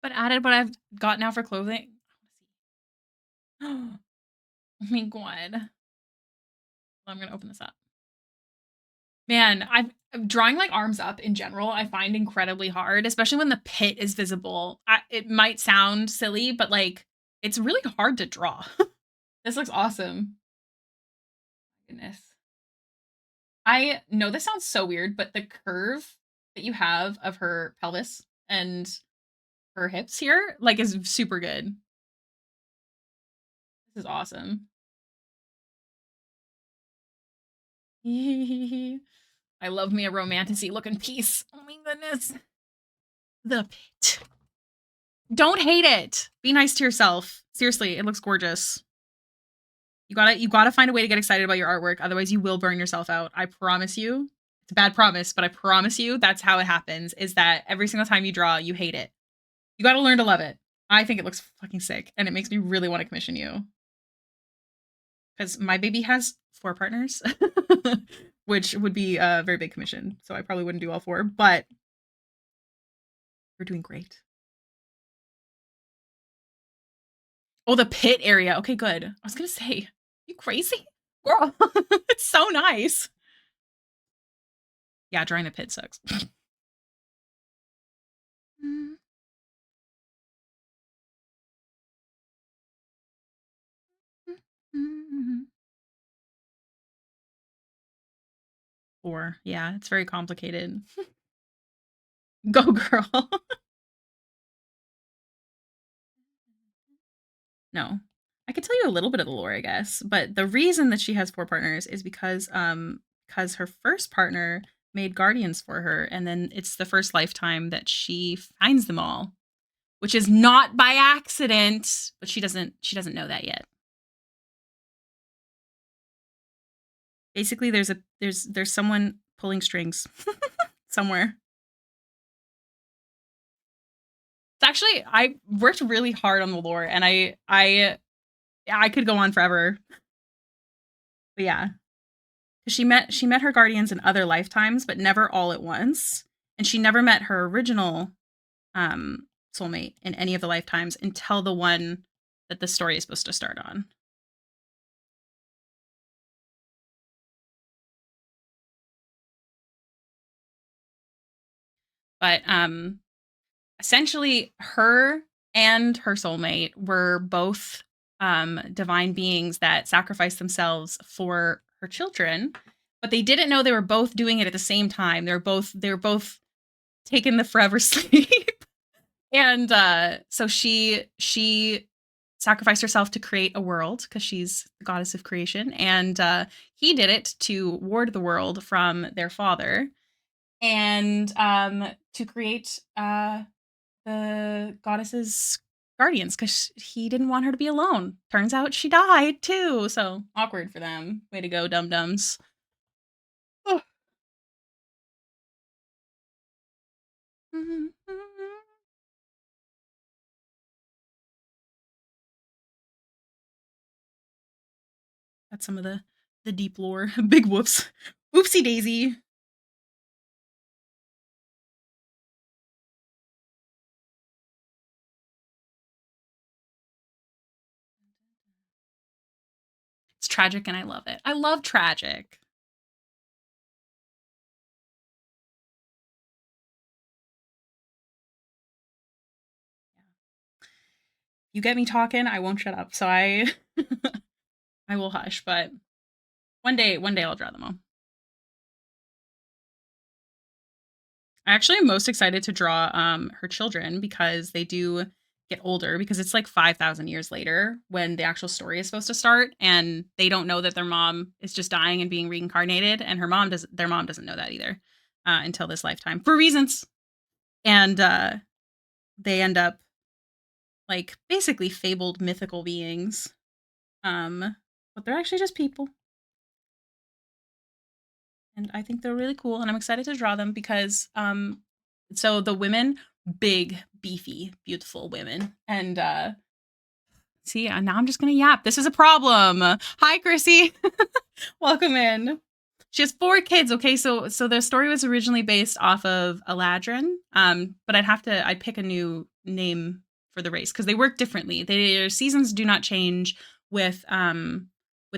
But added what I've got now for clothing. Oh my god. I'm gonna open this up. Man, I'm drawing like arms up in general, I find incredibly hard, especially when the pit is visible. It might sound silly, but like it's really hard to draw. This looks awesome. Goodness. I know this sounds so weird, but the curve that you have of her pelvis and her hips here, like, is super good. This is awesome. I love me a romantic-y looking piece. Oh my goodness. The pit. Don't hate it. Be nice to yourself. Seriously, it looks gorgeous. You gotta find a way to get excited about your artwork, otherwise you will burn yourself out. I promise you. It's a bad promise, but I promise you that's how it happens, is that every single time you draw, you hate it. You gotta learn to love it. I think it looks fucking sick, and it makes me really want to commission you. Because my baby has 4 partners, which would be a very big commission, so I probably wouldn't do all 4, but you're doing great. Oh, the pit area. Okay, good. I was gonna say, you crazy? Girl, it's so nice. Yeah, drawing the pit sucks. Or, yeah, it's very complicated. Go girl. No. I could tell you a little bit of the lore, I guess, but the reason that she has 4 partners is because her first partner made guardians for her, and then it's the first lifetime that she finds them all, which is not by accident, but she doesn't know that yet. Basically, there's someone pulling strings somewhere. It's actually, I worked really hard on the lore, and I could go on forever. But yeah. She met her guardians in other lifetimes, but never all at once. And she never met her original soulmate in any of the lifetimes until the one that the story is supposed to start on. But essentially, her and her soulmate were both divine beings that sacrificed themselves for her children, but they didn't know they were both doing it at the same time. They were both taking the forever sleep. And so she sacrificed herself to create a world because she's the goddess of creation, and he did it to ward the world from their father and to create the goddess's guardians because he didn't want her to be alone. Turns out she died too, so awkward for them. Way to go, dum dums. That's some of the deep lore. Big whoops. Oopsie daisy. It's tragic and I love it. I love tragic. You get me talking, I won't shut up. So I I will hush, but one day I'll draw them all. I actually am most excited to draw her children because they do get older because it's like 5,000 years later when the actual story is supposed to start and they don't know that their mom is just dying and being reincarnated and their mom doesn't know that either until this lifetime for reasons. And they end up like basically fabled mythical beings. But they're actually just people. And I think they're really cool and I'm excited to draw them because so the women, big, beefy, beautiful women. And see, now I'm just gonna yap. This is a problem. Hi, Chrissy. Welcome in. She has 4 kids. Okay, so the story was originally based off of Eladrin, but I'd pick a new name for the race because they work differently. Their seasons do not change with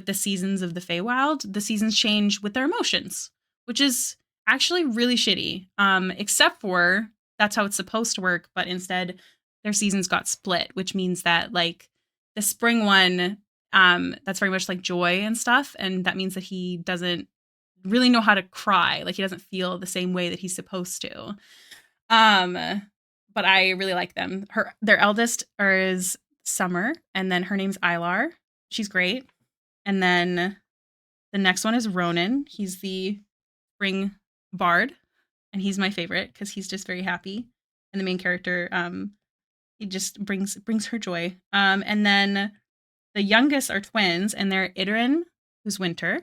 the seasons of the Feywild. The seasons change with their emotions, which is actually really shitty. Except for that's how it's supposed to work, but instead their seasons got split, which means that like the spring one, that's very much like joy and stuff, and that means that he doesn't really know how to cry. Like he doesn't feel the same way that he's supposed to. Um, but I really like them. Their eldest is Summer, and then her name's Ilar. She's great. And then the next one is Ronan. He's the spring bard, and he's my favorite because he's just very happy. And the main character, he just brings her joy. And then the youngest are twins, and they're Idrin, who's winter,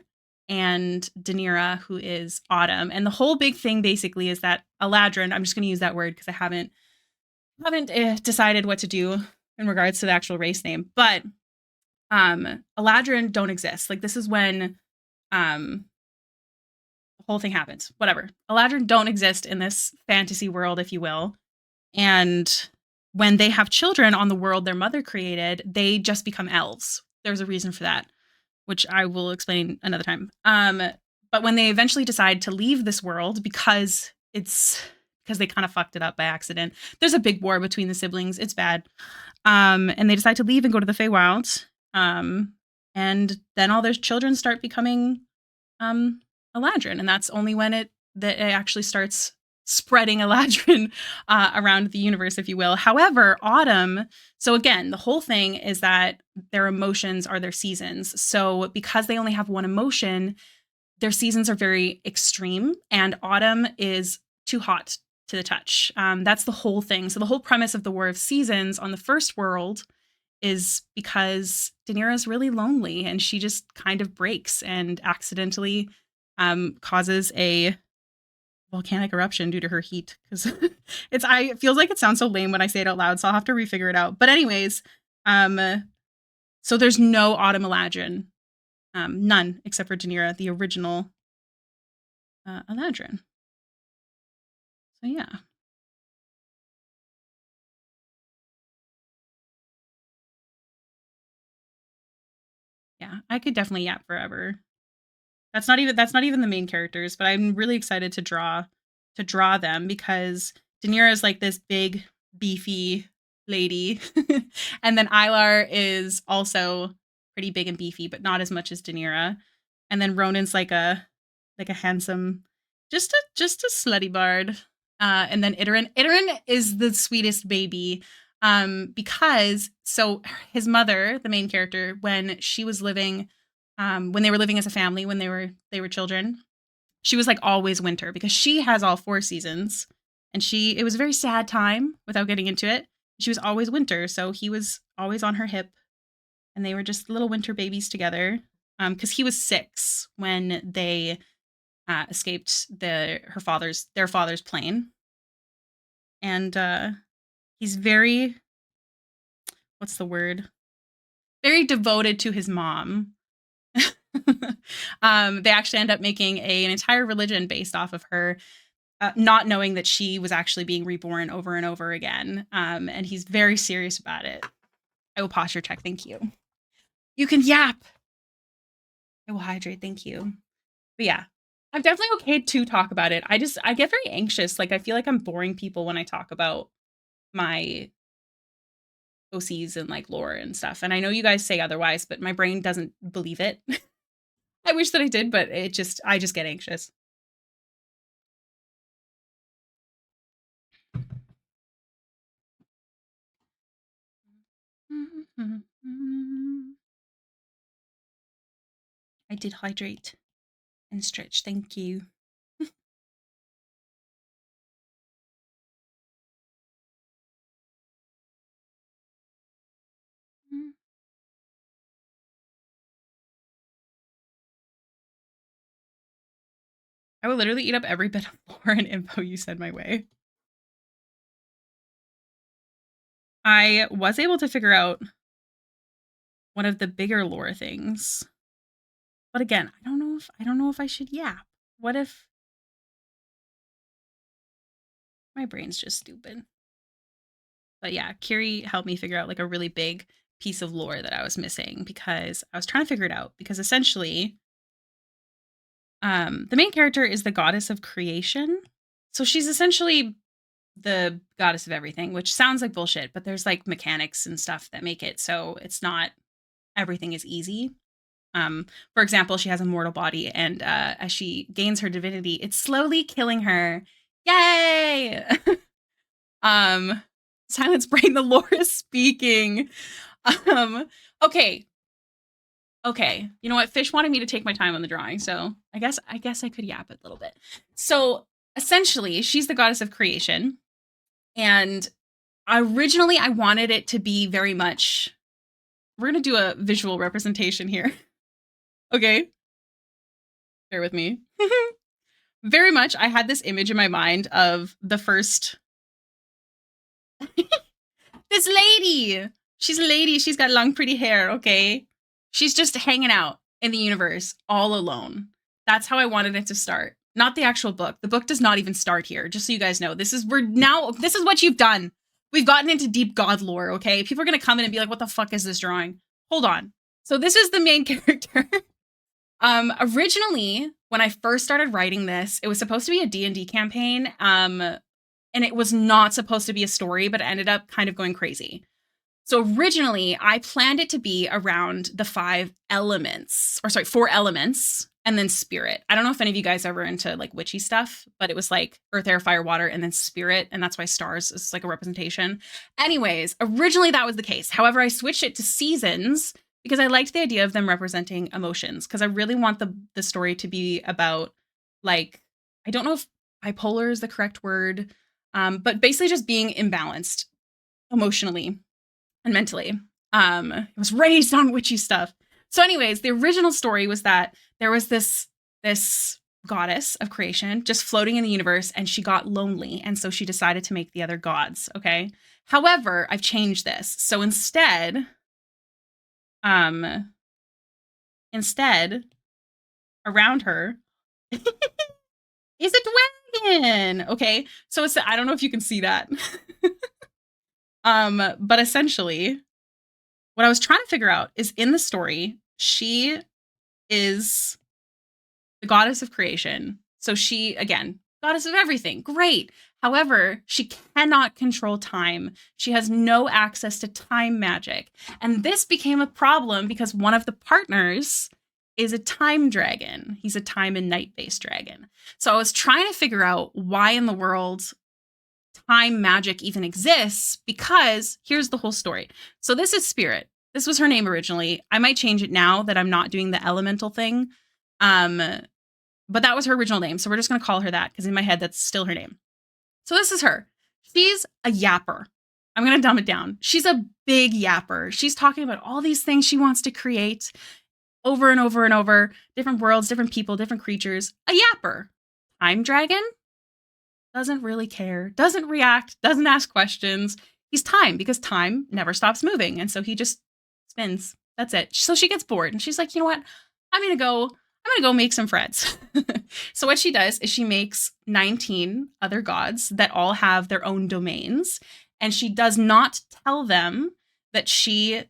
and Danira, who is autumn. And the whole big thing basically is that Eladrin, I'm just going to use that word because I haven't decided what to do in regards to the actual race name, but Eladrin don't exist. Like this is when the whole thing happens. Whatever. Eladrin don't exist in this fantasy world, if you will. And when they have children on the world their mother created, they just become elves. There's a reason for that, which I will explain another time. But when they eventually decide to leave this world because they kind of fucked it up by accident. There's a big war between the siblings. It's bad. And they decide to leave and go to the Feywild. And then all their children start becoming Eladrin, and that's only when it actually starts spreading Eladrin around the universe, if you will. However, autumn. So again, the whole thing is that their emotions are their seasons. So because they only have one emotion, their seasons are very extreme, and autumn is too hot to the touch. That's the whole thing. So the whole premise of the War of Seasons on the first world is because Daenerys is really lonely and she just kind of breaks and accidentally causes a volcanic eruption due to her heat. Because it feels like it sounds so lame when I say it out loud, so I'll have to refigure it out. But anyways, so there's no Autumn Eladrin. None except for Daenerys, the original Eladrin. So yeah. I could definitely yap forever. That's not even the main characters, but I'm really excited to draw them because Daenerys is like this big, beefy lady. And then Ilar is also pretty big and beefy, but not as much as Daenerys. And then Ronan's like a handsome, just a slutty bard. And then Iterin is the sweetest baby. Because so his mother, the main character, when she was living when they were living as a family, when they were children, she was like always winter because she has all 4 seasons, and it was a very sad time without getting into it. She was always winter, so he was always on her hip, and they were just little winter babies together. Because he was 6 when they escaped their father's plane, and he's very, what's the word? Very devoted to his mom. They actually end up making an entire religion based off of her, not knowing that she was actually being reborn over and over again. And he's very serious about it. I will posture check. Thank you. You can yap. I will hydrate. Thank you. But yeah, I'm definitely okay to talk about it. I get very anxious. Like, I feel like I'm boring people when I talk about my OCs and like lore and stuff. And I know you guys say otherwise, but my brain doesn't believe it. I wish that I did, but I just get anxious. I did hydrate and stretch. Thank you. I will literally eat up every bit of lore and info you send my way. I was able to figure out one of the bigger lore things. But again, I don't know if I should yap. What if my brain's just stupid? But yeah, Kiri helped me figure out like a really big piece of lore that I was missing because I was trying to figure it out because essentially the main character is the goddess of creation. So she's essentially the goddess of everything, which sounds like bullshit, but there's like mechanics and stuff that make it so it's not everything is easy. For example, she has a mortal body, and as she gains her divinity, it's slowly killing her. Yay! Silence brain, the lore is speaking. Okay. Okay. You know what? Fish wanted me to take my time on the drawing, so I guess I could yap it a little bit. So essentially, she's the goddess of creation. And originally I wanted it to be very much, we're going to do a visual representation here. Okay. Bear with me. Very much, I had this image in my mind of the first. This lady. She's a lady. She's got long, pretty hair. Okay. She's just hanging out in the universe all alone. That's how I wanted it to start. Not the actual book. The book does not even start here. Just so you guys know, this is what you've done. We've gotten into deep god lore. Okay. People are going to come in and be like, what the fuck is this drawing? Hold on. So this is the main character. Originally, when I first started writing this, it was supposed to be a D&D campaign. And it was not supposed to be a story, but it ended up kind of going crazy. So originally, I planned it to be around the 4 elements, and then spirit. I don't know if any of you guys are ever into like witchy stuff, but it was like earth, air, fire, water, and then spirit. And that's why stars is like a representation. Anyways, originally that was the case. However, I switched it to seasons because I liked the idea of them representing emotions, because I really want the story to be about, like, I don't know if bipolar is the correct word, but basically just being imbalanced emotionally and mentally. It was raised on witchy stuff. So anyways, the original story was that there was this goddess of creation just floating in the universe, and she got lonely, and so she decided to make the other gods, okay? However, I've changed this. So instead, around her is a dragon. Okay? So I don't know if you can see that. But essentially, what I was trying to figure out is, in the story, She is the goddess of creation. So she, again, goddess of everything. Great. However, she cannot control time. She has no access to time magic. And this became a problem because one of the partners is a time dragon. He's a time and night based dragon. So I was trying to figure out why in the world time magic even exists, because here's the whole story. So this is Spirit. This was her name originally. I might change it now that I'm not doing the elemental thing. But that was her original name. So we're just going to call her that because in my head, that's still her name. So this is her. She's a yapper. I'm going to dumb it down. She's a big yapper. She's talking about all these things she wants to create over and over and over. Different worlds, different people, different creatures. A yapper. Time dragon? Doesn't really care. Doesn't react. Doesn't ask questions. He's time because time never stops moving. And so he just spins. That's it. So she gets bored and she's like, you know what? I'm going to go make some friends. So what she does is she makes 19 other gods that all have their own domains. And she does not tell them that she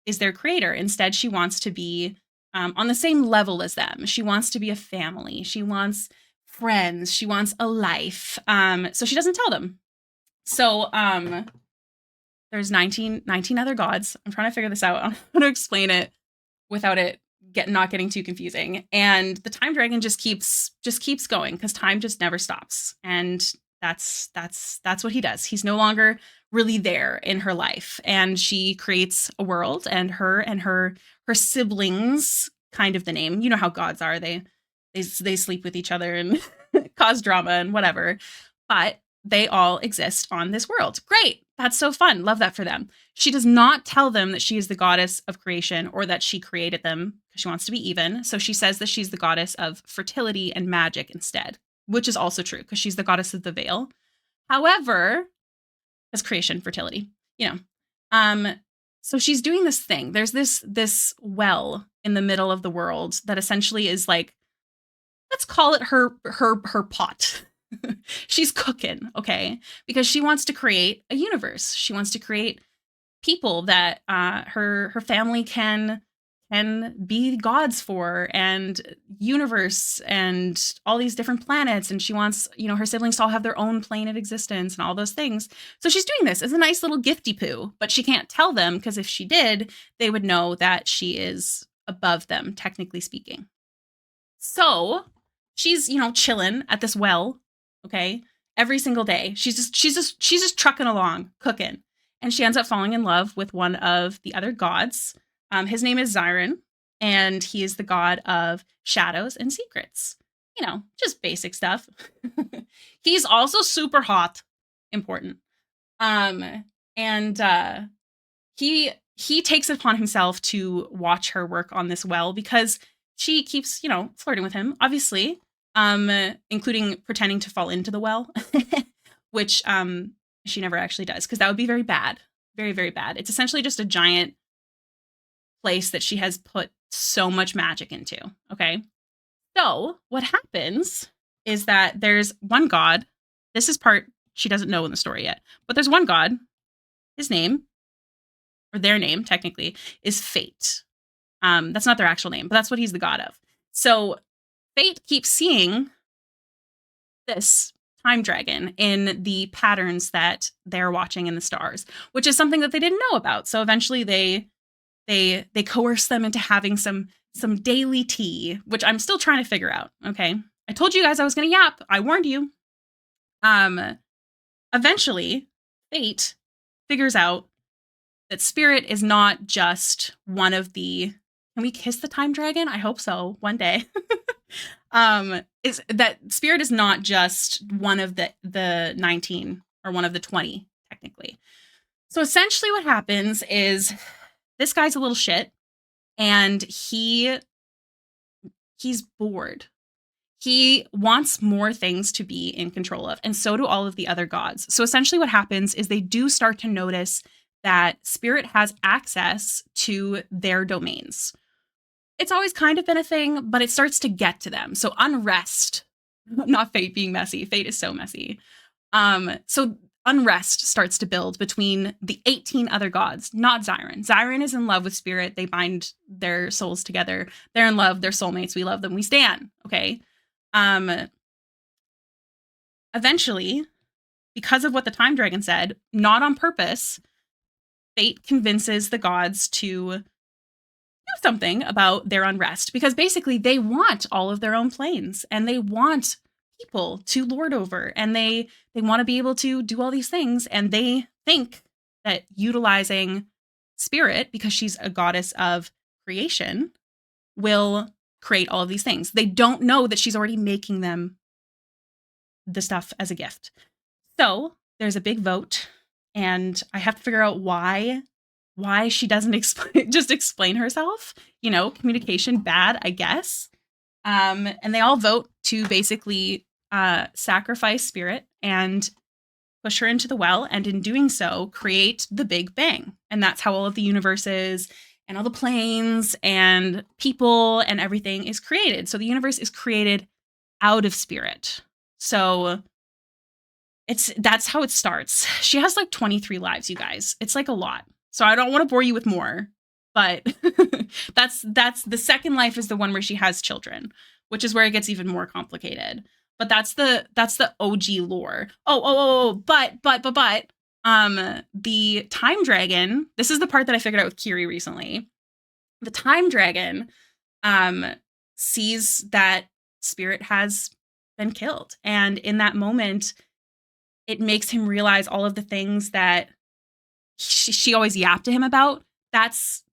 is their creator. Instead, she wants to be on the same level as them. She wants to be a family. She wants friends. She wants a life. So she doesn't tell them. So there's 19 other gods. I'm trying to figure this out. I'm going to explain it without it not getting too confusing. And the time dragon just keeps going because time just never stops. And that's what he does. He's no longer really there in her life. And she creates a world, and her siblings, kind of the name. You know how gods are. They sleep with each other and cause drama and whatever. But they all exist on this world. Great. That's so fun. Love that for them. She does not tell them that she is the goddess of creation or that she created them because she wants to be even. So she says that she's the goddess of fertility and magic instead, which is also true because she's the goddess of the veil. However, as creation, fertility, so she's doing this thing. There's this well in the middle of the world that essentially is like, let's call it her pot. She's cooking, okay? Because she wants to create a universe. She wants to create people that her family can be gods for, and universe and all these different planets. And she wants, her siblings to all have their own plane of existence and all those things. So she's doing this as a nice little gifty poo, but she can't tell them because if she did, they would know that she is above them, technically speaking. So she's, chilling at this well. Okay. Every single day. She's just trucking along, cooking. And she ends up falling in love with one of the other gods. His name is Zyron, and he is the god of shadows and secrets. Just basic stuff. He's also super hot. Important. He takes it upon himself to watch her work on this well because she keeps, flirting with him, obviously. Including pretending to fall into the well, which she never actually does, because that would be very bad. Very, very bad. It's essentially just a giant place that she has put so much magic into. Okay. So what happens is that there's one god. This is part she doesn't know in the story yet, but there's one god. His name, or their name technically, is Fate. That's not their actual name, but that's what he's the god of. So Fate keeps seeing this time dragon in the patterns that they're watching in the stars, which is something that they didn't know about. So eventually they coerce them into having some daily tea, which I'm still trying to figure out. Okay. I told you guys I was going to yap. I warned you. Eventually Fate figures out that Spirit is not just one of the, can we kiss the time dragon? I hope so one day. Is that Spirit is not just one of the 19 or one of the 20 technically. So essentially what happens is this guy's a little shit and he's bored. He wants more things to be in control of, and so do all of the other gods. So essentially what happens is they do start to notice that Spirit has access to their domains. It's always kind of been a thing, but it starts to get to them. So unrest, not Fate being messy. Fate is so messy. So unrest starts to build between the 18 other gods, not Xiron. Xiron is in love with Spirit. They bind their souls together. They're in love. They're soulmates. We love them. We stand. Okay. Eventually, because of what the time dragon said, not on purpose, fate convinces the gods to do something about their unrest, because basically they want all of their own planes and they want people to lord over, and they want to be able to do all these things, and they think that utilizing Spirit, because she's a goddess of creation, will create all of these things. They don't know that she's already making them the stuff as a gift. So there's a big vote, and I have to figure out why she doesn't just explain herself. You know, communication bad, I guess. And they all vote to basically sacrifice Spirit and push her into the well, and in doing so, create the Big Bang. And that's how all of the universes and all the planes and people and everything is created. So the universe is created out of Spirit. So that's how it starts. She has like 23 lives, you guys. It's like a lot. So I don't want to bore you with more, but that's the second life is the one where she has children, which is where it gets even more complicated. But that's the OG lore. But the time dragon, this is the part that I figured out with Kiri recently. The time dragon sees that Spirit has been killed, and in that moment it makes him realize all of the things that she always yapped to him about. That's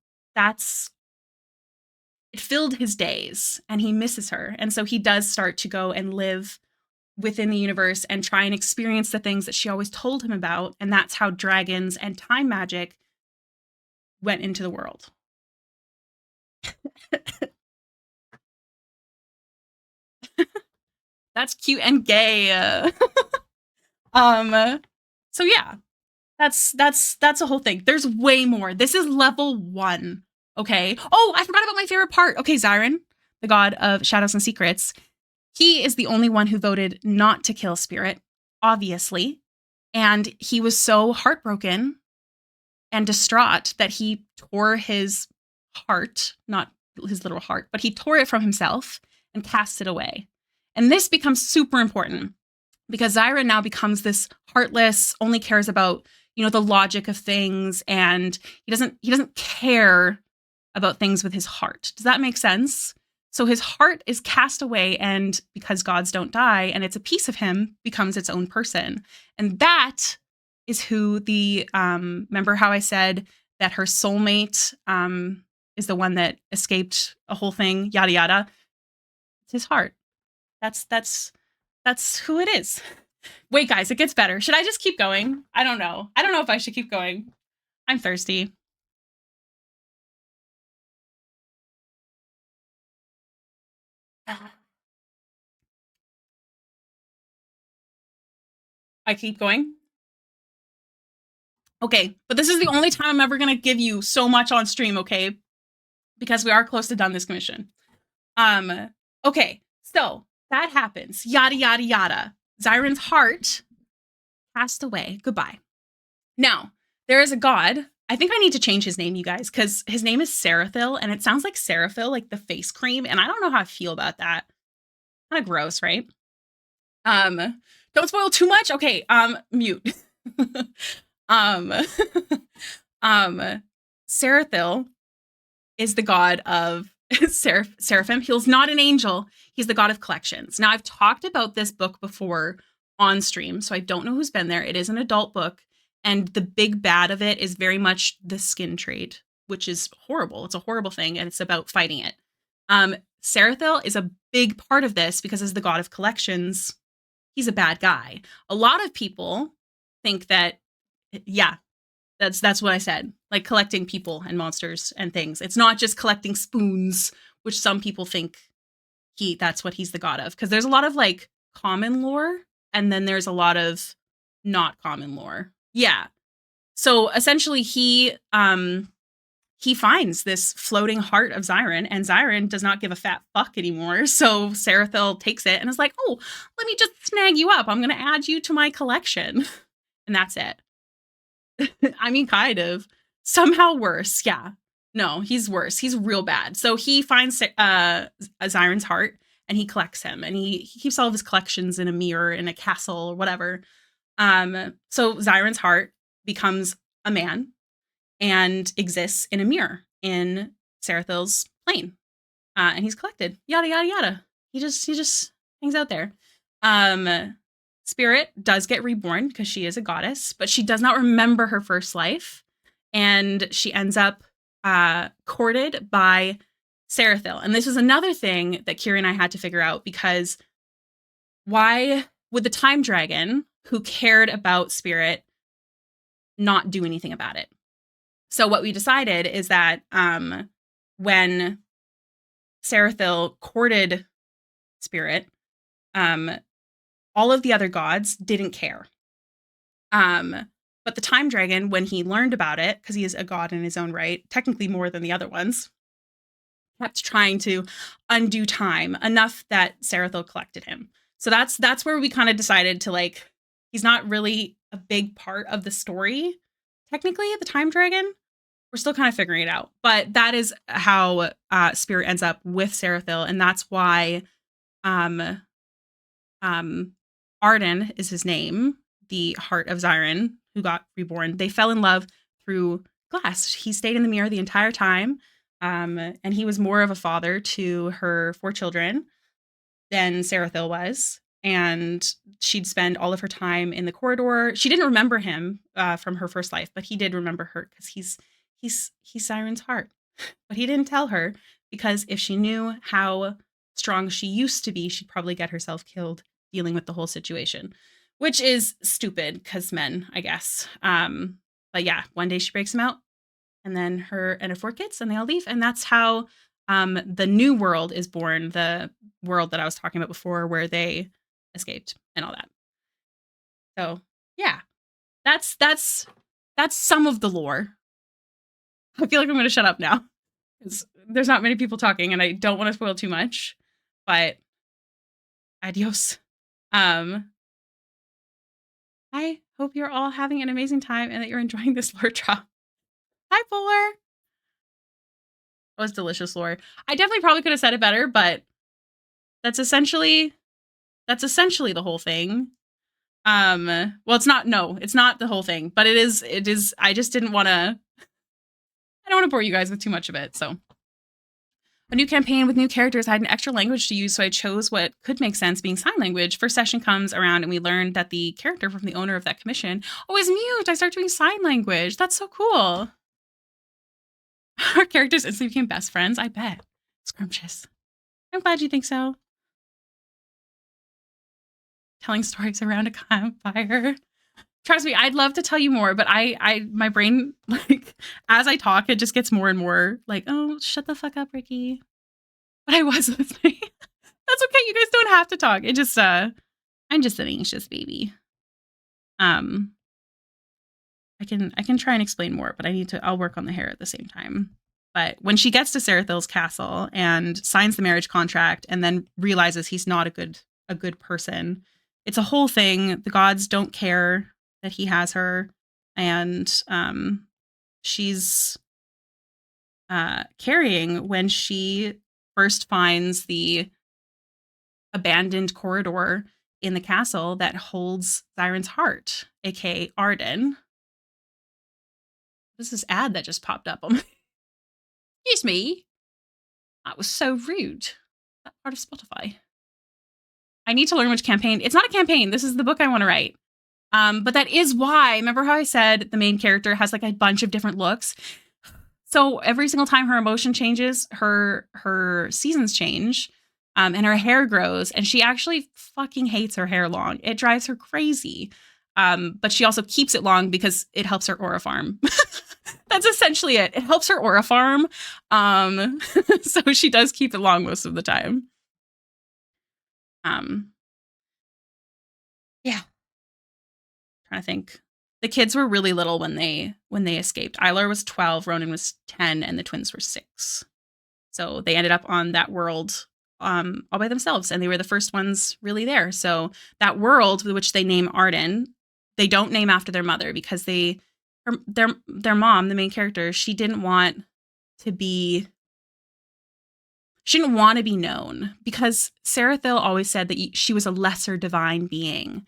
it filled his days, and he misses her. And so he does start to go and live within the universe and try and experience the things that she always told him about. And that's how dragons and time magic went into the world. That's cute and gay. So yeah, that's a whole thing. There's way more. This is level 1. Okay. Oh, I forgot about my favorite part. Okay, Xiron, the god of shadows and secrets, he is the only one who voted not to kill Spirit, obviously. And he was so heartbroken and distraught that he tore his heart, not his little heart, but he tore it from himself and cast it away. And this becomes super important because Xiron now becomes this heartless, only cares about, you know, the logic of things, and he doesn't care about things with his heart. Does that make sense? So his heart is cast away, and because gods don't die, and it's a piece of him, becomes its own person. And that is who the, remember how I said that her soulmate is the one that escaped a whole thing, yada, yada. It's his heart. That's who it is. Wait, guys, it gets better. Should I just keep going? I don't know. I don't know if I should keep going. I'm thirsty. I keep going. Okay, but this is the only time I'm ever going to give you so much on stream, okay? Because we are close to done this commission. Okay, so that happens. Yada, yada, yada. Xiron's heart passed away. Goodbye. Now, there is a god. I think I need to change his name, you guys, because his name is Seraphil, and it sounds like Seraphil, like the face cream, and I don't know how I feel about that. Kind of gross, right? Don't spoil too much. Okay, mute. Seraphil is the god of Seraphim. He's not an angel. He's the god of collections. Now, I've talked about this book before on stream, so I don't know who's been there. It is an adult book, and the big bad of it is very much the skin trade, which is horrible. It's a horrible thing, and it's about fighting it. Seraphil is a big part of this because as the god of collections, he's a bad guy. A lot of people think that, yeah, that's what I said. Like collecting people and monsters and things. It's not just collecting spoons, which some people think that's what he's the god of. Because there's a lot of like common lore, and then there's a lot of not common lore. Yeah. So essentially he finds this floating heart of Xiron, and Xiron does not give a fat fuck anymore. So Seraphil takes it and is like, oh, let me just snag you up. I'm going to add you to my collection. and that's it. I mean, kind of. Somehow worse, yeah. No, he's worse. He's real bad. So he finds Zyron's heart and he collects him, and he keeps all of his collections in a mirror in a castle or whatever. So Zyron's heart becomes a man and exists in a mirror in Seraphil's plane. And he's collected. Yada yada yada. He just hangs out there. Spirit does get reborn because she is a goddess, but she does not remember her first life, and she ends up courted by Seraphil. And this was another thing that Kira and I had to figure out, because why would the time dragon who cared about Spirit not do anything about it? So what we decided is that when Seraphil courted Spirit, all of the other gods didn't care. But the time dragon, when he learned about it, because he is a god in his own right, technically more than the other ones, kept trying to undo time enough that Seraphil collected him. So that's where we kind of decided to, like, he's not really a big part of the story. Technically, the time dragon, we're still kind of figuring it out. But that is how Spirit ends up with Seraphil, and that's why Arden is his name, the heart of Zyron, who got reborn. They fell in love through glass. He stayed in the mirror the entire time, and he was more of a father to her 4 children than Seraphil was. And she'd spend all of her time in the corridor. She didn't remember him from her first life, but he did remember her because he's Zyron's heart. But he didn't tell her, because if she knew how strong she used to be, she'd probably get herself killed dealing with the whole situation, which is stupid because men, I guess. But yeah, one day she breaks him out, and then her and her 4 kids, and they all leave. And that's how the new world is born, the world that I was talking about before, where they escaped and all that. So yeah, that's some of the lore. I feel like I'm going to shut up now, because there's not many people talking, and I don't want to spoil too much. But adios. I hope you're all having an amazing time and that you're enjoying this lore drop. Hi, Polar. That was delicious lore. I definitely probably could have said it better, but that's essentially the whole thing. Well, it's not the whole thing, but it is. I just didn't want to. I don't want to bore you guys with too much of it. So, a new campaign with new characters. I had an extra language to use, so I chose what could make sense, being sign language. First session comes around, and we learned that the character from the owner of that commission is mute. I start doing sign language. That's so cool. Our characters instantly became best friends. I bet. Scrumptious. I'm glad you think so. Telling stories around a campfire. Trust me, I'd love to tell you more, but my brain, like, as I talk, it just gets more and more like, oh, shut the fuck up, Ricky. But I was listening. That's okay. You guys don't have to talk. It just, I'm just an anxious baby. I can try and explain more, but I'll work on the hair at the same time. But when she gets to Seraphil's castle and signs the marriage contract and then realizes he's not a good person, it's a whole thing. The gods don't care that he has her, and she's carrying when she first finds the abandoned corridor in the castle that holds Zyron's heart, aka Arden. This is ad that just popped up on me. Excuse me. That was so rude. That part of Spotify. I need to learn which campaign. It's not a campaign. This is the book I want to write. But that is why, remember how I said the main character has like a bunch of different looks? So every single time her emotion changes, her seasons change, and her hair grows, and she actually fucking hates her hair long. It drives her crazy. But she also keeps it long because it helps her aura farm. That's essentially it. It helps her aura farm. So she does keep it long most of the time. Yeah. Trying to think. The kids were really little when they escaped. Ilar was 12, Ronan was 10, and the twins were 6. So they ended up on that world all by themselves, and they were the first ones really there. So that world, which they name Arden, they don't name after their mother because their mom, the main character, she didn't want to be known because Seraphil always said that she was a lesser divine being.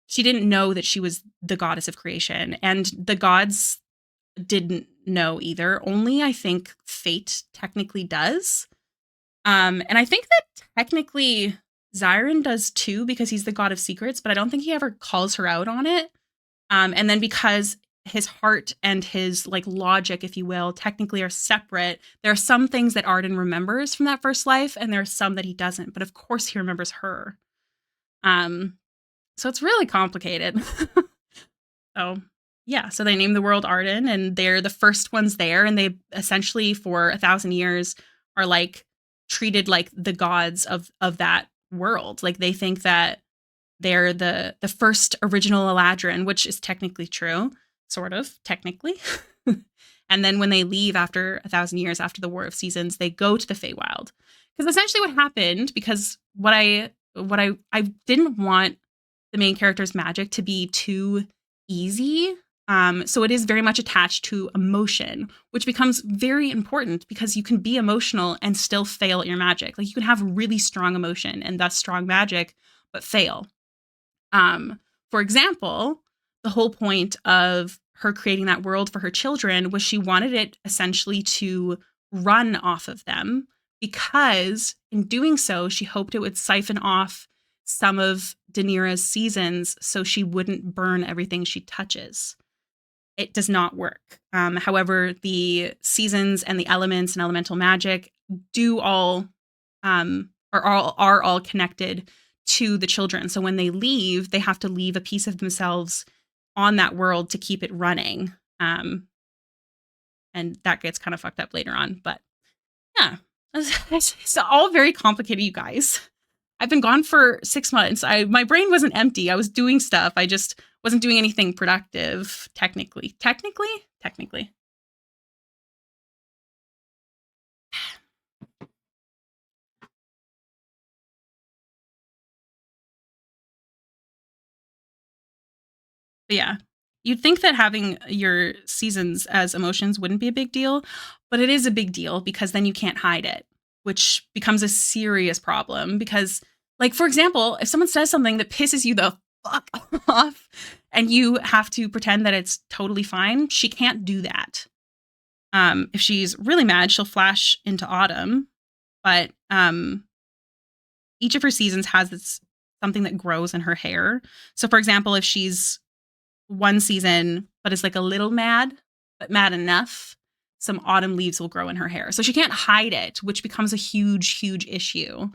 She didn't know that she was the goddess of creation, and the gods didn't know either. Only I think fate technically does. And I think that technically Zyron does too because he's the god of secrets, but I don't think he ever calls her out on it. And then because his heart and his like logic, if you will, technically are separate, there are some things that Arden remembers from that first life, and there are some that he doesn't. But of course, he remembers her. So it's really complicated. So yeah, so they name the world Arden, and they're the first ones there, and they essentially for 1,000 years are like treated like the gods of that world. Like they think that they're the first original Eladrin, which is technically true, sort of technically. And then when they leave after 1,000 years after the War of Seasons, they go to the Feywild. Because essentially what happened, because what I didn't want the main character's magic to be too easy. So it is very much attached to emotion, which becomes very important because you can be emotional and still fail at your magic. Like you can have really strong emotion and thus strong magic, but fail. For example, the whole point of her creating that world for her children was she wanted it essentially to run off of them because in doing so, she hoped it would siphon off some of Daenerys' seasons so she wouldn't burn everything she touches. It does not work. However, the seasons and the elements and elemental magic do all are all connected to the children. So when they leave, they have to leave a piece of themselves on that world to keep it running. And that gets kind of fucked up later on. But yeah, it's all very complicated, you guys. I've been gone for 6 months. My brain wasn't empty. I was doing stuff. I just wasn't doing anything productive, technically. But yeah, you'd think that having your seasons as emotions wouldn't be a big deal, but it is a big deal because then you can't hide it, which becomes a serious problem because, like, for example, if someone says something that pisses you the fuck off and you have to pretend that it's totally fine, she can't do that. If she's really mad, she'll flash into Autumn, but each of her seasons has this something that grows in her hair. So, for example, if she's one season, but is like a little mad, but mad enough, some autumn leaves will grow in her hair. So she can't hide it, which becomes a huge, huge issue.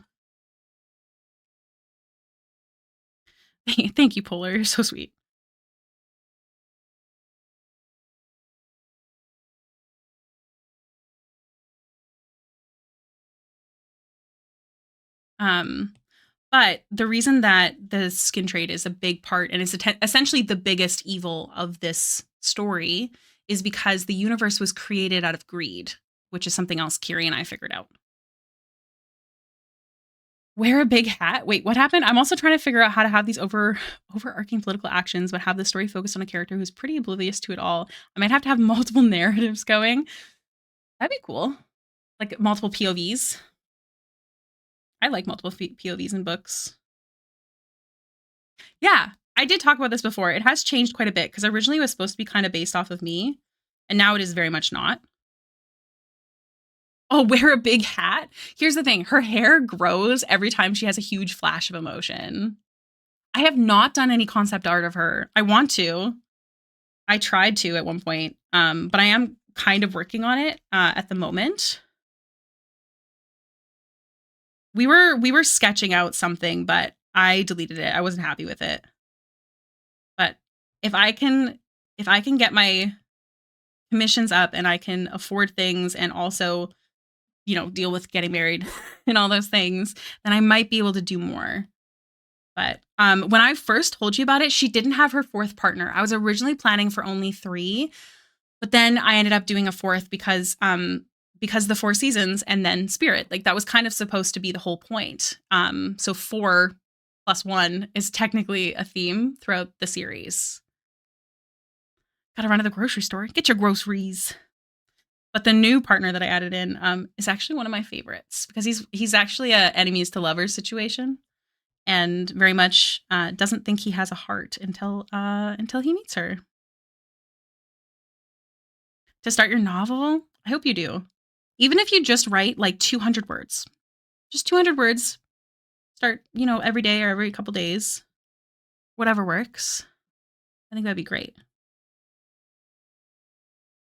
Thank you, Polar. You're so sweet. But the reason that the skin trade is a big part and is essentially the biggest evil of this story is because the universe was created out of greed, which is something else Kiri and I figured out. Wear a big hat. Wait, what happened? I'm also trying to figure out how to have these overarching political actions, but have the story focused on a character who's pretty oblivious to it all. I might have to have multiple narratives going. That'd be cool. Like multiple POVs. I like multiple POVs in books. Yeah, I did talk about this before. It has changed quite a bit because originally it was supposed to be kind of based off of me, and now it is very much not. Oh, wear a big hat? Here's the thing. Her hair grows every time she has a huge flash of emotion. I have not done any concept art of her. I want to. I tried to at one point, but I am kind of working on it at the moment. We were sketching out something, but I deleted it. I wasn't happy with it. But if I can get my commissions up and I can afford things and also, you know, deal with getting married and all those things, then I might be able to do more. But when I first told you about it, she didn't have her fourth partner. I was originally planning for only 3, but then I ended up doing a fourth because the 4 seasons and then Spirit. Like that was kind of supposed to be the whole point. So 4 + 1 is technically a theme throughout the series. Gotta run to the grocery store. Get your groceries. But the new partner that I added in is actually one of my favorites because he's actually a enemies to lovers situation, and very much doesn't think he has a heart until he meets her. To start your novel, I hope you do. Even if you just write like 200 words, just 200 words. Start, every day or every couple days, whatever works. I think that'd be great.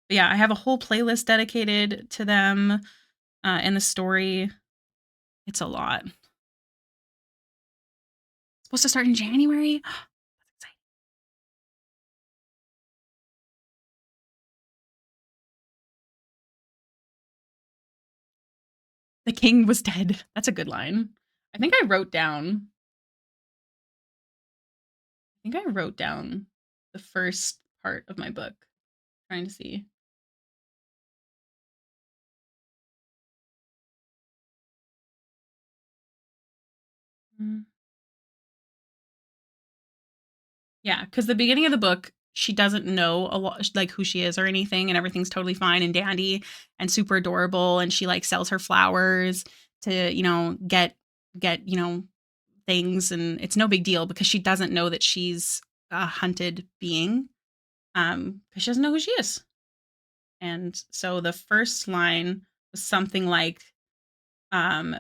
But yeah, I have a whole playlist dedicated to them and the story. It's a lot. It's supposed to start in January. That's exciting. The king was dead. That's a good line. I think I wrote down the first part of my book. Trying to see. Yeah, because the beginning of the book, she doesn't know a lot, like who she is or anything, and everything's totally fine and dandy and super adorable. And she like sells her flowers to, get things, and it's no big deal because she doesn't know that she's a hunted being, because she doesn't know who she is. And so the first line was something like,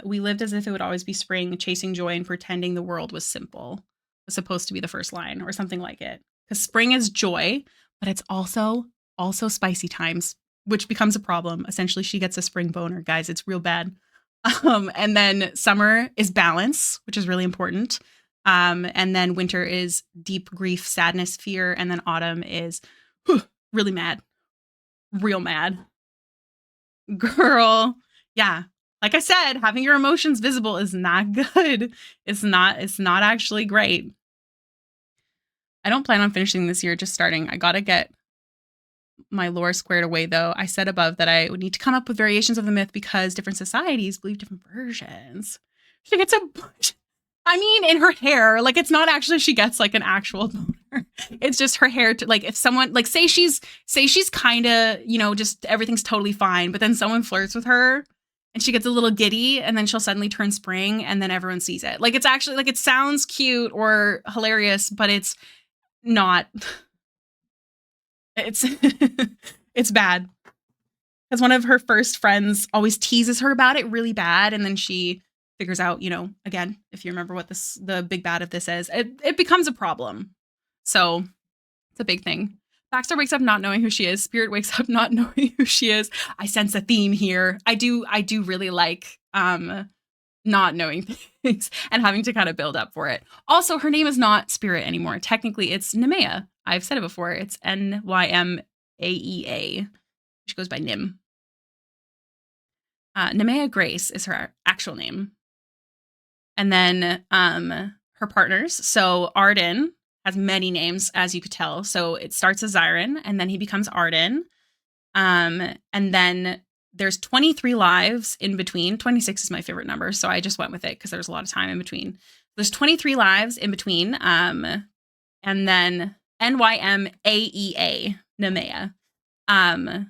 we lived as if it would always be spring, chasing joy and pretending the world was simple. Was supposed to be the first line or something like it. Because spring is joy, but it's also spicy times, which becomes a problem. Essentially, she gets a spring boner, guys. It's real bad. And then summer is balance, which is really important. And then winter is deep grief, sadness, fear, and then autumn is really mad, real mad. Girl, yeah. Like I said, having your emotions visible is not good. It's not actually great. I don't plan on finishing this year, just starting. I gotta get my lore squared away, though. I said above that I would need to come up with variations of the myth because different societies believe different versions. She gets in her hair, like it's not actually she gets like an actual boner. It's just her hair. Like if someone, like say she's kind of, just everything's totally fine, but then someone flirts with her and she gets a little giddy and then she'll suddenly turn spring and then everyone sees it. Like it's actually like it sounds cute or hilarious, but it's not. It's it's bad. Because one of her first friends always teases her about it really bad, and then she figures out, again, if you remember what the big bad of this is, it becomes a problem. So it's a big thing. Baxter wakes up not knowing who she is. Spirit wakes up not knowing who she is. I sense a theme here. I do really like not knowing things and having to kind of build up for it. Also, her name is not Spirit anymore. Technically, it's Nemea. I've said it before. It's Nymaea. She goes by Nim. Nemea Grace is her actual name. And then her partners. So Arden has many names, as you could tell. So it starts as Zyron, and then he becomes Arden. And then there's 23 lives in between. 26 is my favorite number, so I just went with it because there's a lot of time in between. There's 23 lives in between. And then Nymaea, Nemea. And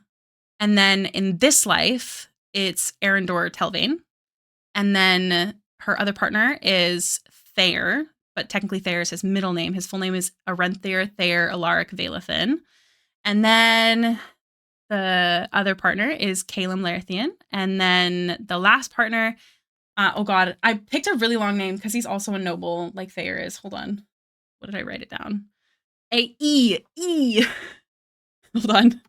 then in this life, it's Arendor Telvain. And then her other partner is Thayer, but technically Thayer is his middle name. His full name is Arenthaer Thayer Alaric Valathan. And then the other partner is Calum Laerthian. And then the last partner, oh God, I picked a really long name because he's also a noble like Thayer is. Hold on. What did I write it down? E. Hold on.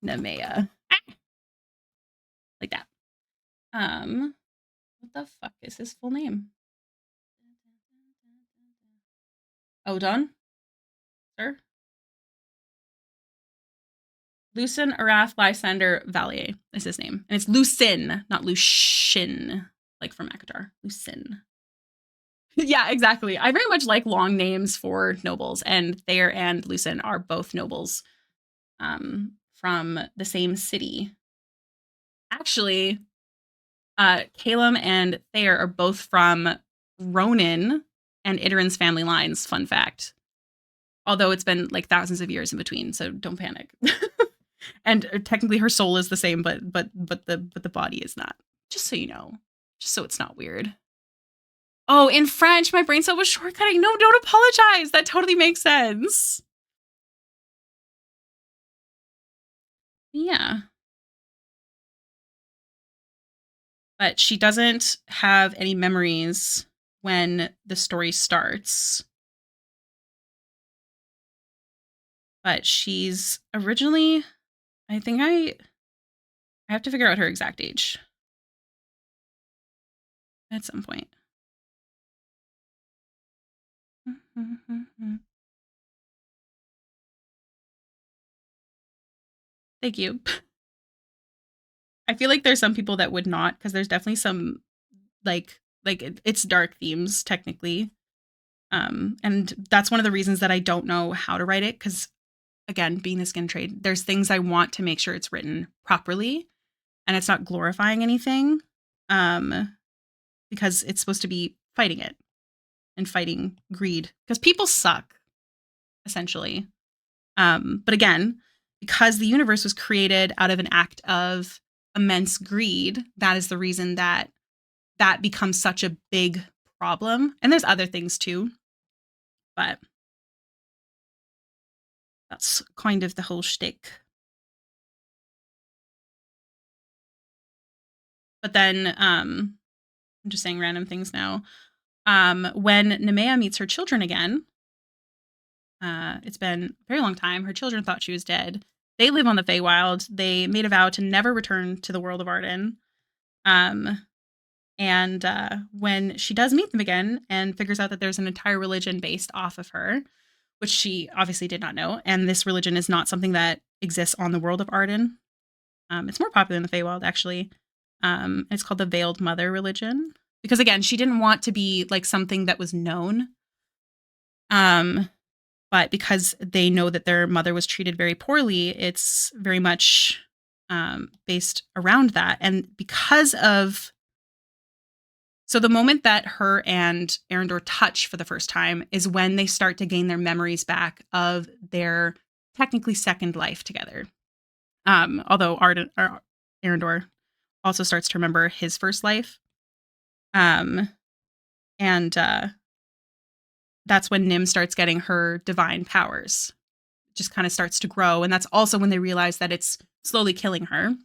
Nemea. Like that. What the fuck is his full name? Odon? Sir? Lucin Arath Lysander Valier is his name. And it's Lucin, not Lucin, like from Akatar. Lucin. Yeah, exactly. I very much like long names for nobles, and Thayer and Lucin are both nobles from the same city. Actually, Calum and Thayer are both from Ronan and Idarin's family lines. Fun fact. Although it's been like thousands of years in between, so don't panic. And technically her soul is the same, but the body is not. Just so you know. Just so it's not weird. Oh, in French, my brain cell was shortcutting. No, don't apologize. That totally makes sense. Yeah. But she doesn't have any memories when the story starts. But she's originally, I think I have to figure out her exact age at some point. Thank you. I feel like there's some people that would not, because there's definitely some it's dark themes technically. And that's one of the reasons that I don't know how to write it, because again, being the skin trade, there's things I want to make sure it's written properly and it's not glorifying anything. Because it's supposed to be fighting it and fighting greed, because people suck, essentially. But again, because the universe was created out of an act of immense greed, that is the reason that becomes such a big problem. And there's other things too, but that's kind of the whole shtick. But then, I'm just saying random things now. When Nemea meets her children again, it's been a very long time. Her children thought she was dead. They live on the Feywild. They made a vow to never return to the world of Arden. And when she does meet them again and figures out that there's an entire religion based off of her, which she obviously did not know, and this religion is not something that exists on the world of Arden. It's more popular in the Feywild, actually. It's called the Veiled Mother religion. Because again, she didn't want to be like something that was known. But because they know that their mother was treated very poorly, it's very much based around that. And because of... So the moment that her and Arendor touch for the first time is when they start to gain their memories back of their technically second life together. Although Arendor also starts to remember his first life. And that's when Nim starts getting her divine powers. It just kind of starts to grow. And that's also when they realize that it's slowly killing her.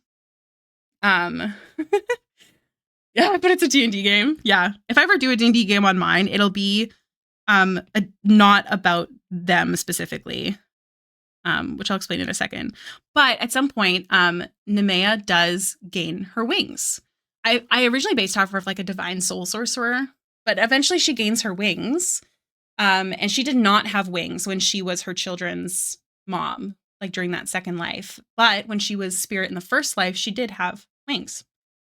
Yeah, but it's a D&D game. Yeah. If I ever do a D&D game on mine, it'll be not about them specifically, which I'll explain in a second. But at some point, Nemea does gain her wings. I originally based off of like a divine soul sorcerer, but eventually she gains her wings. And she did not have wings when she was her children's mom, like during that second life. But when she was spirit in the first life, she did have wings.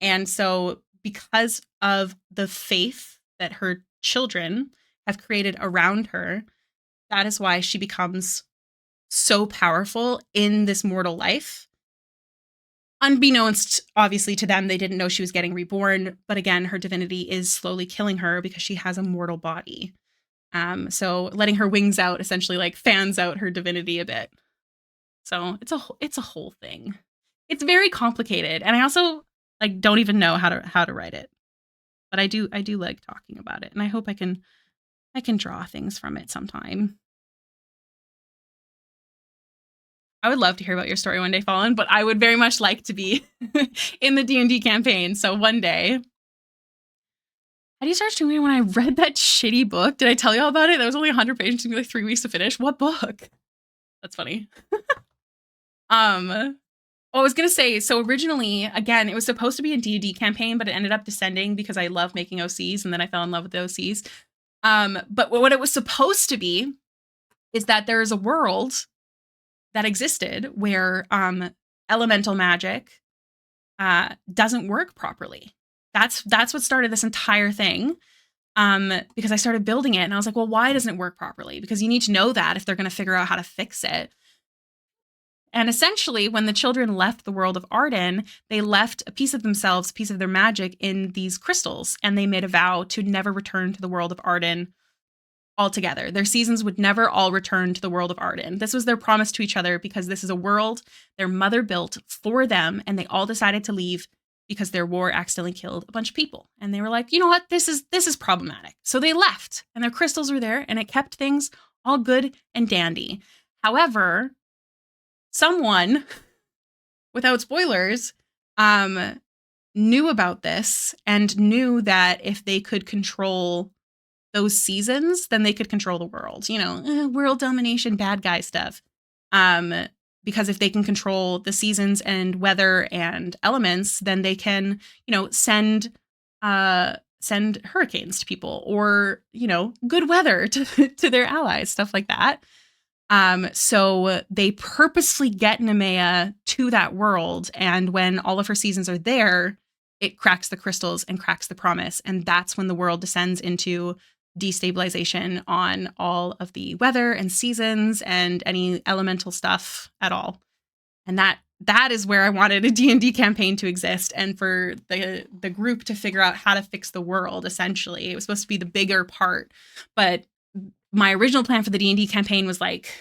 And so because of the faith that her children have created around her, that is why she becomes so powerful in this mortal life. Unbeknownst, obviously, to them, they didn't know she was getting reborn. But again, her divinity is slowly killing her because she has a mortal body. So letting her wings out essentially like fans out her divinity a bit. So it's a whole thing. It's very complicated, and I also like don't even know how to write it. But I do like talking about it, and I hope I can draw things from it sometime. I would love to hear about your story one day, Fallen, but I would very much like to be in the D&D campaign. So one day. How do you start streaming when I read that shitty book? Did I tell you all about it? That was only 100 pages. It took me like 3 weeks to finish. What book? That's funny. I was going to say, so originally, again, it was supposed to be a D&D campaign, but it ended up descending because I love making OCs, and then I fell in love with the OCs. But what it was supposed to be is that there is a world that existed where elemental magic doesn't work properly. That's what started this entire thing. Because I started building it and I was like, well, why doesn't it work properly? Because you need to know that if they're going to figure out how to fix it. And essentially, when the children left the world of Arden, they left a piece of themselves, a piece of their magic in these crystals. And they made a vow to never return to the world of Arden all together. Their seasons would never all return to the world of Arden. This was their promise to each other because this is a world their mother built for them, and they all decided to leave because their war accidentally killed a bunch of people. And they were like, you know what? This is problematic. So they left, and their crystals were there, and it kept things all good and dandy. However, someone, without spoilers, knew about this and knew that if they could control those seasons, then they could control the world. You know, world domination, bad guy stuff. Because if they can control the seasons and weather and elements, then they can, you know, send hurricanes to people, or, you know, good weather to their allies, stuff like that. So they purposely get Nemea to that world, and when all of her seasons are there, it cracks the crystals and cracks the promise, and that's when the world descends into destabilization on all of the weather and seasons and any elemental stuff at all. And that is where I wanted a D&D campaign to exist, and for the group to figure out how to fix the world. Essentially, it was supposed to be the bigger part, but my original plan for the D&D campaign was like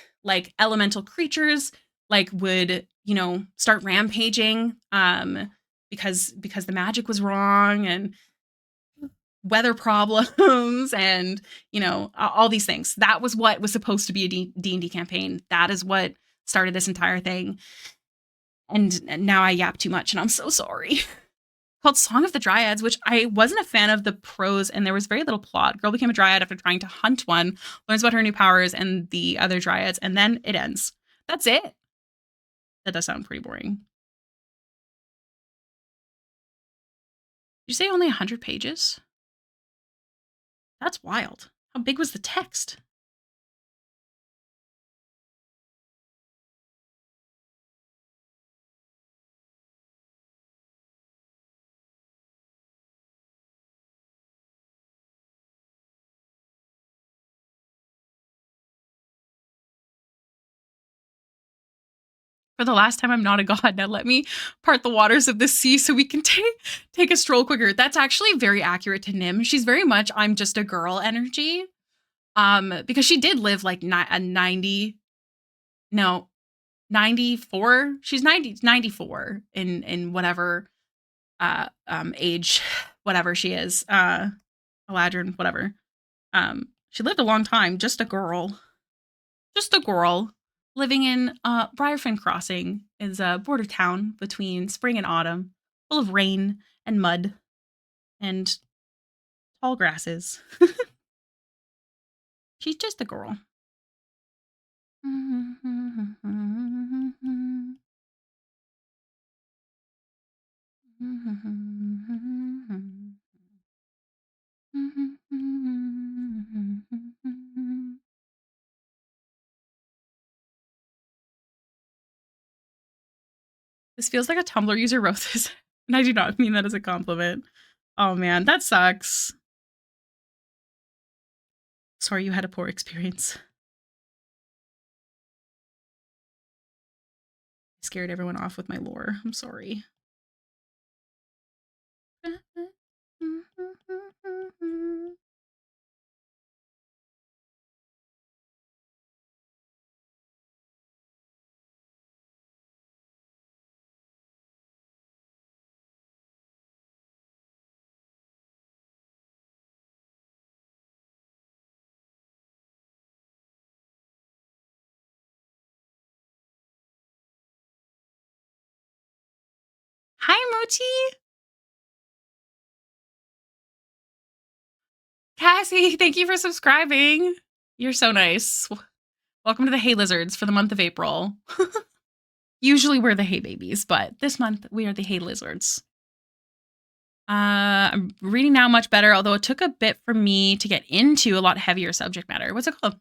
elemental creatures would, you know, start rampaging because the magic was wrong, and weather problems and, you know, all these things. That was what was supposed to be a D&D campaign. That is what started this entire thing. And now I yap too much, and I'm so sorry. Called Song of the Dryads, which I wasn't a fan of the prose, and there was very little plot. Girl became a dryad after trying to hunt one, learns about her new powers and the other dryads, and then it ends. That's it. That does sound pretty boring. Did you say only 100 pages? That's wild. How big was the text? For the last time, I'm not a god. Now let me part the waters of the sea so we can take a stroll quicker. That's actually very accurate to Nim. She's very much I'm just a girl energy. Because she did live like 94. She's 94 in whatever age, whatever she is. Eladrin, whatever. She lived a long time, just a girl. Just a girl. Living in Briarfen Crossing is a border town between spring and autumn, full of rain and mud and tall grasses. She's just a girl. This feels like a Tumblr user wrote this, and I do not mean that as a compliment. Oh man, that sucks. Sorry you had a poor experience. I scared everyone off with my lore. I'm sorry. Hi, Mochi. Cassie, thank you for subscribing. You're so nice. Welcome to the Hay Lizards for the month of April. Usually we're the Hay Babies, but this month we are the Hay Lizards. I'm reading now much better, although it took a bit for me to get into a lot heavier subject matter. What's it called?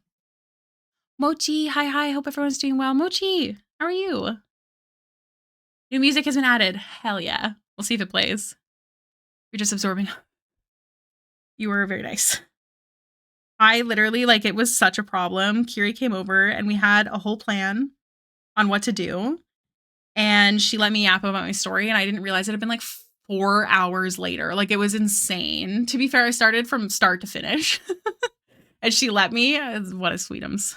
Mochi, hi. Hope everyone's doing well. Mochi, how are you? New music has been added. Hell yeah. We'll see if it plays. You're just absorbing. You were very nice. I literally, it was such a problem. Kiri came over and we had a whole plan on what to do. And she let me yap about my story, and I didn't realize it had been 4 hours later. It was insane. To be fair, I started from start to finish. And she let me. What a sweetums.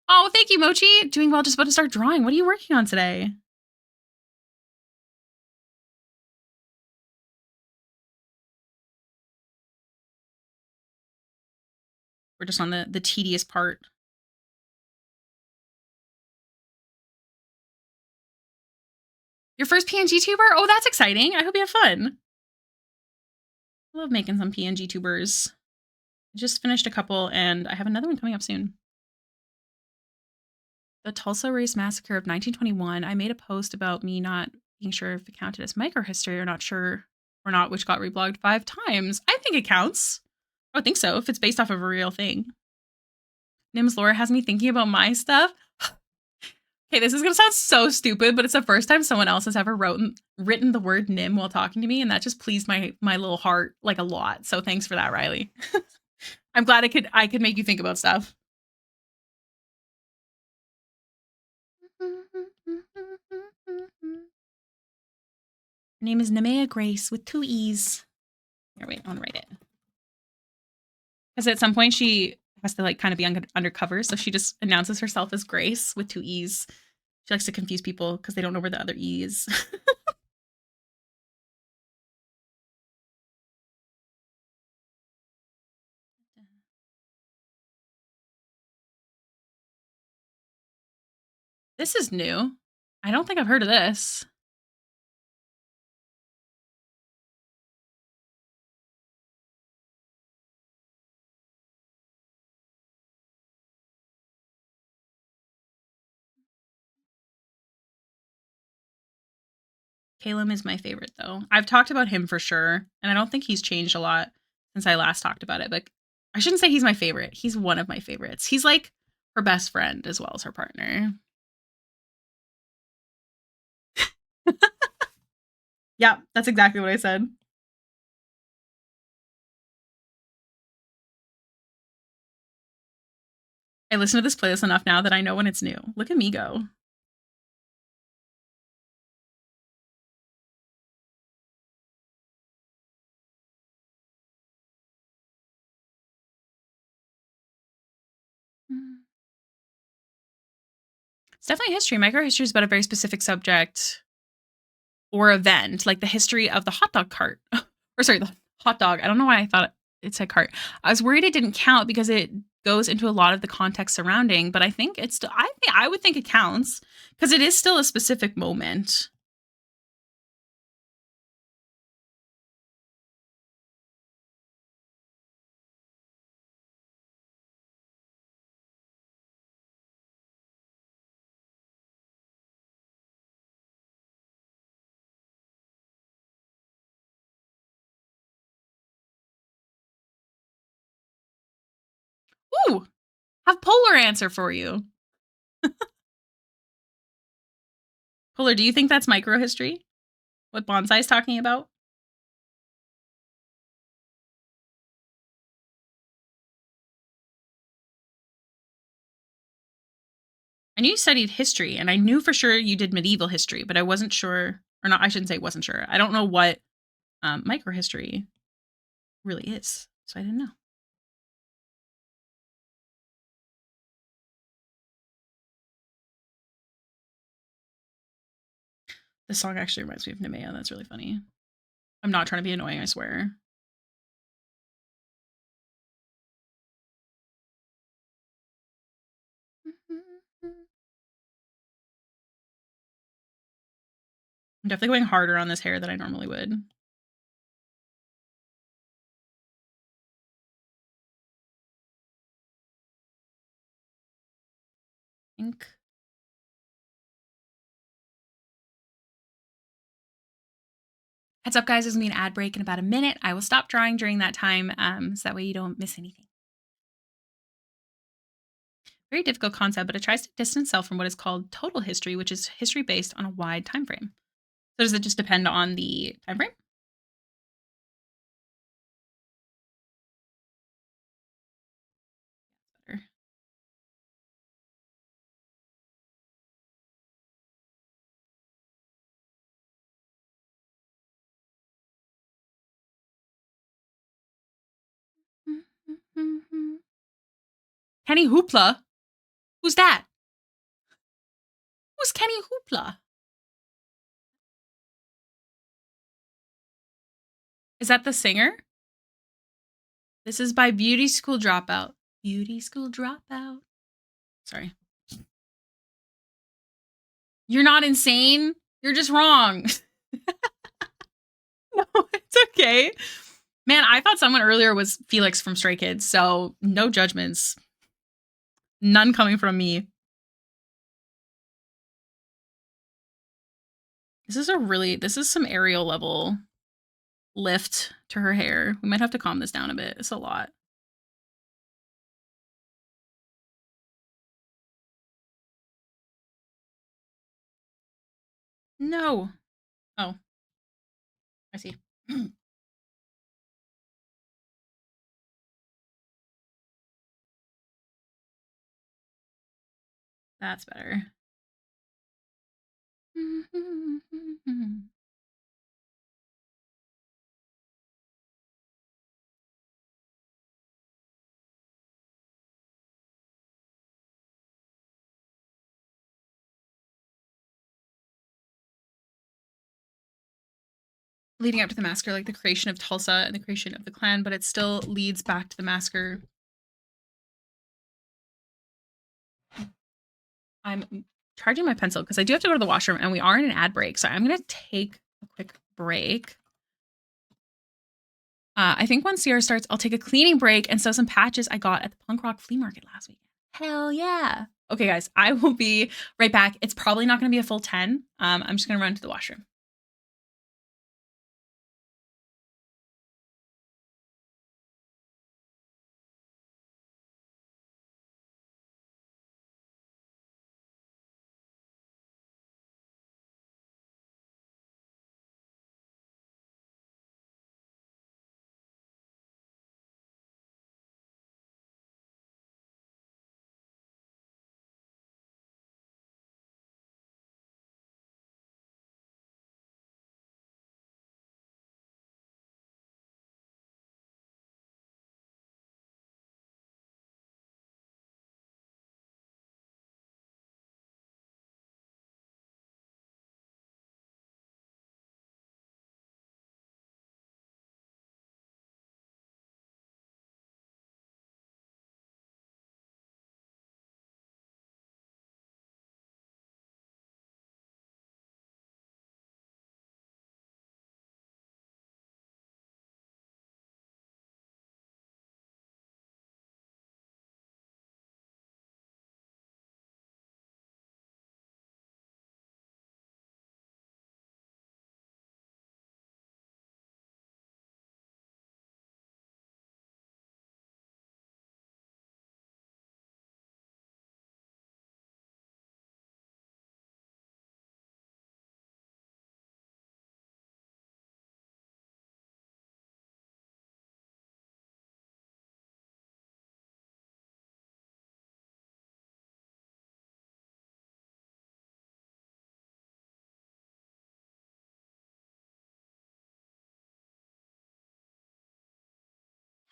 Oh, thank you, Mochi. Doing well, just about to start drawing. What are you working on today? We're just on the tedious part. Your first PNG tuber? Oh, that's exciting. I hope you have fun. I love making some PNG tubers. I just finished a couple, and I have another one coming up soon. The Tulsa Race Massacre of 1921. I made a post about me not being sure if it counted as microhistory or not sure or not, which got reblogged 5 times. I think it counts. I would think so, if it's based off of a real thing. Nim's lore has me thinking about my stuff. Okay, this is gonna sound so stupid, but it's the first time someone else has ever written the word Nim while talking to me, and that just pleased my little heart like a lot. So thanks for that, Riley. I'm glad I could make you think about stuff. Her name is Nemea Grace with 2 E's. Here, wait, I want to write it. Because at some point she has to like kind of be undercover, so she just announces herself as Grace with 2 E's. She likes to confuse people because they don't know where the other E is. This is new. I don't think I've heard of this. Caleb is my favorite, though. I've talked about him for sure, and I don't think he's changed a lot since I last talked about it, but I shouldn't say he's my favorite. He's one of my favorites. He's like her best friend as well as her partner. Yeah, that's exactly what I said. I listen to this playlist enough now that I know when it's new. Look at me go. It's definitely history. Microhistory is about a very specific subject or event, like the history of the hot dog cart. Or sorry, the hot dog. I don't know why I thought it said cart. I was worried it didn't count because it goes into a lot of the context surrounding, but I think it's still I would think it counts because it is still a specific moment. Ooh, have Polar answer for you. Polar, do you think that's microhistory? What Bonsai is talking about? I knew you studied history, and I knew for sure you did medieval history, but I wasn't sure, or not. I shouldn't say wasn't sure. I don't know what microhistory really is, so I didn't know. This song actually reminds me of Nemea. That's really funny. I'm not trying to be annoying, I swear. I'm definitely going harder on this hair than I normally would. I think. Heads up, guys, there's gonna be an ad break in about a minute. I will stop drawing during that time, so that way you don't miss anything. Very difficult concept, but it tries to distance itself from what is called total history, which is history based on a wide time frame. So does it just depend on the time frame? Better. Kenny Hoopla? Who's that? Who's Kenny Hoopla? Is that the singer? This is by Beauty School Dropout. Beauty School Dropout. Sorry. You're not insane. You're just wrong. No, it's okay. Man, I thought someone earlier was Felix from Stray Kids, so no judgments. None coming from me. This is some Ariel level lift to her hair. We might have to calm this down a bit. It's a lot. No. Oh. I see. That's better. Leading up to the massacre, like the creation of Tulsa and the creation of the Klan, but it still leads back to the massacre. I'm charging my pencil because I do have to go to the washroom and we are in an ad break. So I'm going to take a quick break. I think once CR starts, I'll take a cleaning break and sew some patches I got at the punk rock flea market last weekend. Hell yeah. Okay, guys, I will be right back. It's probably not going to be a full 10. I'm just going to run to the washroom.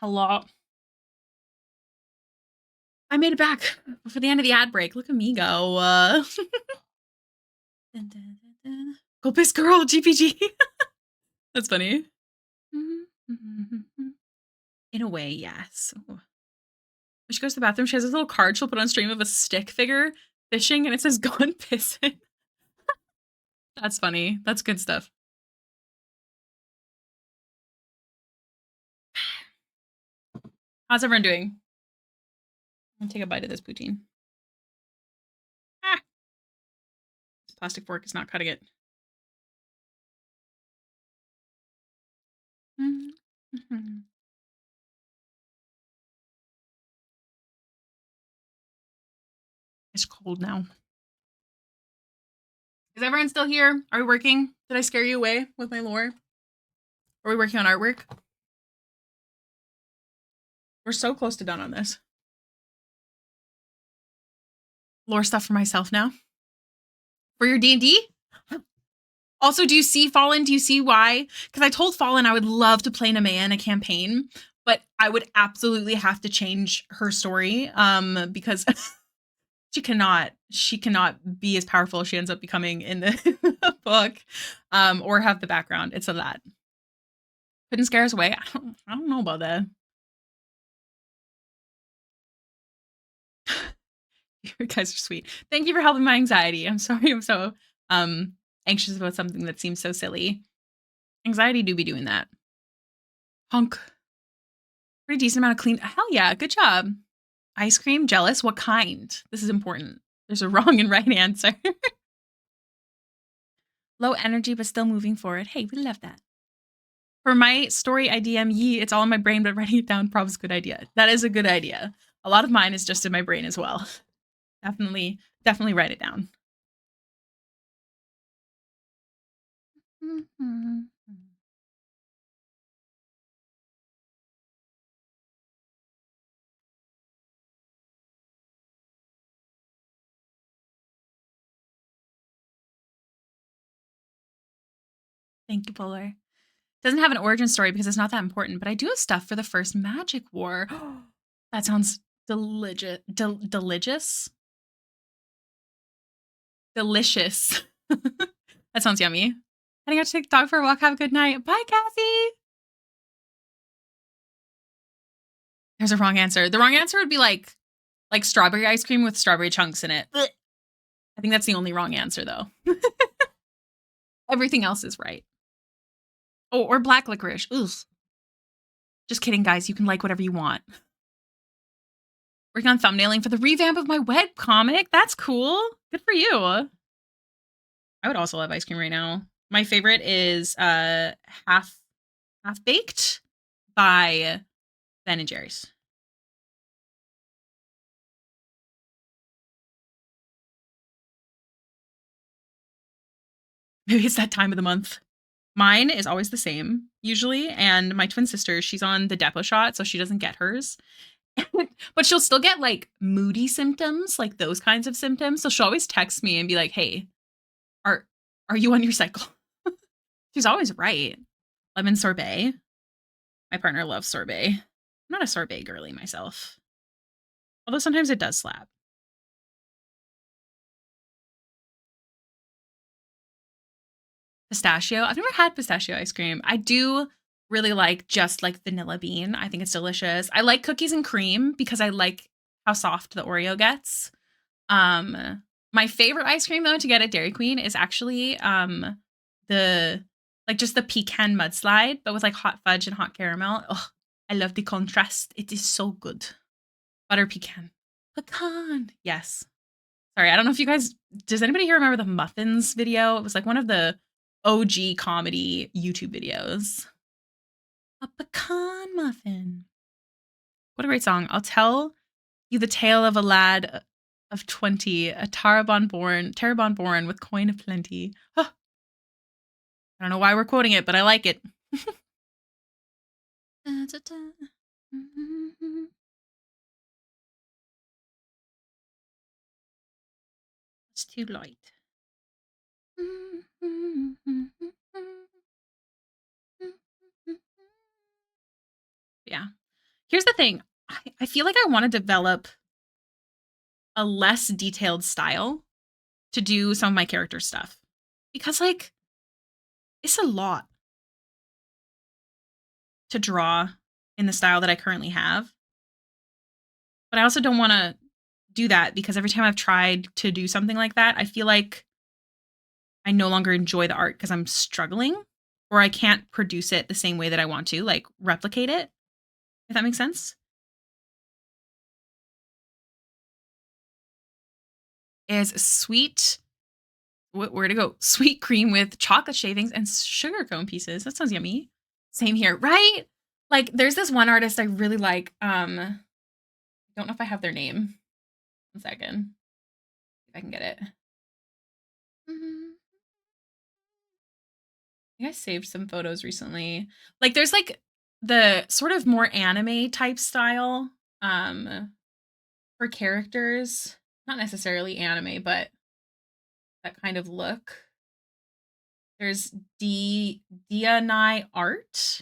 Hello. I made it back for the end of the ad break. Look at me go. Dun, dun, dun, dun. Go piss girl, GPG. That's funny. In a way, yes. Ooh. When she goes to the bathroom, she has this little card she'll put on stream of a stick figure fishing, and it says "Gone pissing." That's funny. That's good stuff. How's everyone doing? I'm gonna take a bite of this poutine. Ah! This plastic fork is not cutting it. It's cold now. Is everyone still here? Are we working? Did I scare you away with my lore? Are we working on artwork? We're so close to done on this. Lore stuff for myself now. For your D&D? Also, do you see Fallen? Do you see why? Because I told Fallen I would love to play Nemea in a campaign, but I would absolutely have to change her story because she cannot be as powerful as she ends up becoming in the book or have the background. It's a lot. Couldn't scare us away. I don't know about that. You guys are sweet. Thank you for helping my anxiety. I'm sorry I'm so um anxious about something that seems so silly. Anxiety do be doing that. Honk. Pretty decent amount of clean. Hell yeah, good job. Ice cream, jealous. What kind? This is important. There's a wrong and right answer. Low energy, but still moving forward. Hey, we love that. For my story IDM, it's all in my brain, but writing it down probably is a good idea. That is a good idea. A lot of mine is just in my brain as well. Definitely write it down. Thank you, Polar. Doesn't have an origin story because it's not that important, but I do have stuff for the first Magic War. That sounds delicious. Delicious. Delicious. That sounds yummy. Heading out to take the dog for a walk. Have a good night. Bye, Cassie. There's a wrong answer. The wrong answer would be like strawberry ice cream with strawberry chunks in it. I think that's the only wrong answer, though. Everything else is right. Oh, or black licorice. Ugh. Just kidding, guys. You can like whatever you want. Working on thumbnailing for the revamp of my web comic. That's cool. Good for you. I would also love ice cream right now. My favorite is half baked by Ben and Jerry's. Maybe it's that time of the month. Mine is always the same, usually. And my twin sister, she's on the depot shot, so she doesn't get hers. But she'll still get like moody symptoms, like those kinds of symptoms. So she'll always text me and be like, hey, are you on your cycle? She's always right. Lemon sorbet. My partner loves sorbet. I'm not a sorbet girly myself. Although sometimes it does slap. Pistachio. I've never had pistachio ice cream. I do really like just like vanilla bean. I think it's delicious. I like cookies and cream because I like how soft the Oreo gets. My favorite ice cream though to get at Dairy Queen is actually the like just the pecan mudslide, but with like hot fudge and hot caramel. Oh, I love the contrast. It is so good. Butter pecan. Pecan. Yes. Sorry, I don't know if you guys does anybody here remember the muffins video? It was like one of the OG comedy YouTube videos. A pecan muffin. What a great song. I'll tell you the tale of a lad of 20, a Tarabon born with coin of plenty. Oh, I don't know why we're quoting it, but I like it. It's too light. Yeah. Here's the thing. I feel like I want to develop a less detailed style to do some of my character stuff. Because, like, it's a lot to draw in the style that I currently have. But I also don't want to do that because every time I've tried to do something like that, I feel like I no longer enjoy the art because I'm struggling or I can't produce it the same way that I want to, like replicate it. If that makes sense. Is sweet. Where to go? Sweet cream with chocolate shavings and sugar cone pieces. That sounds yummy. Same here, right? Like, there's this one artist I really like. I don't know if I have their name. 1 second. If I can get it. I think I saved some photos recently. Like, there's like the sort of more anime type style for characters. Not necessarily anime, but that kind of look. There's DNI art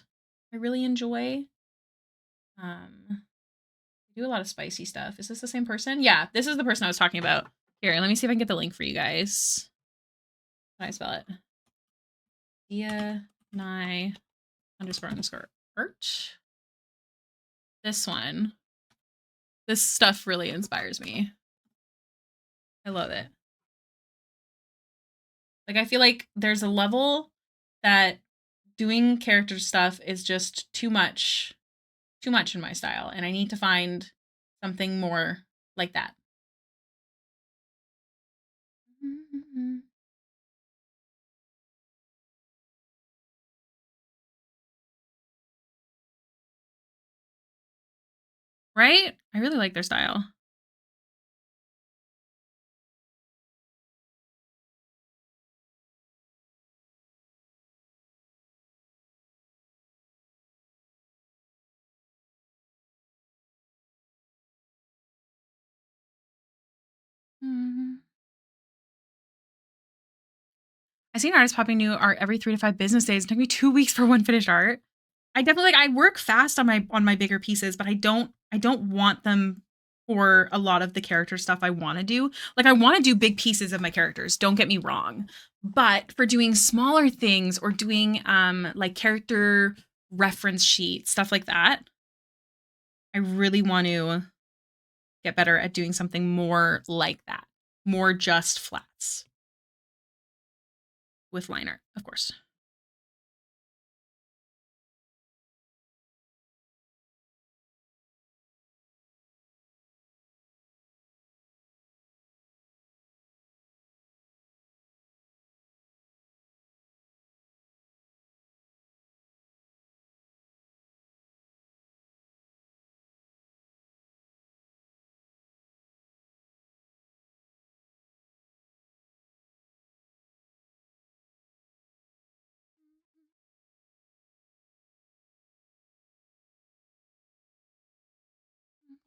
I really enjoy. I do a lot of spicy stuff. Is this the same person? Yeah, this is the person I was talking about. Here, let me see if I can get the link for you guys. How do I spell it? Dia___ art. This one. This stuff really inspires me. I love it. Like, I feel like there's a level that doing character stuff is just too much in my style, and I need to find something more like that. Right? I really like their style. I see an artist popping new art every 3 to 5 business days. It took me 2 weeks for one finished art. I definitely like, I work fast on my bigger pieces, but I don't want them for a lot of the character stuff I want to do. Like, I want to do big pieces of my characters, don't get me wrong. But for doing smaller things or doing like character reference sheets, stuff like that, I really want to get better at doing something more like that. More just flats. With line art, of course.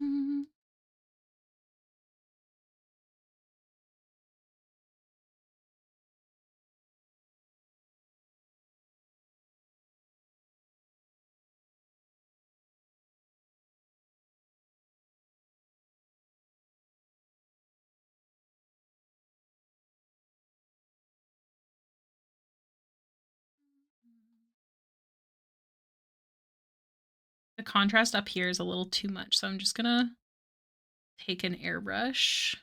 Mm-hmm. The contrast up here is a little too much, so I'm just gonna take an airbrush.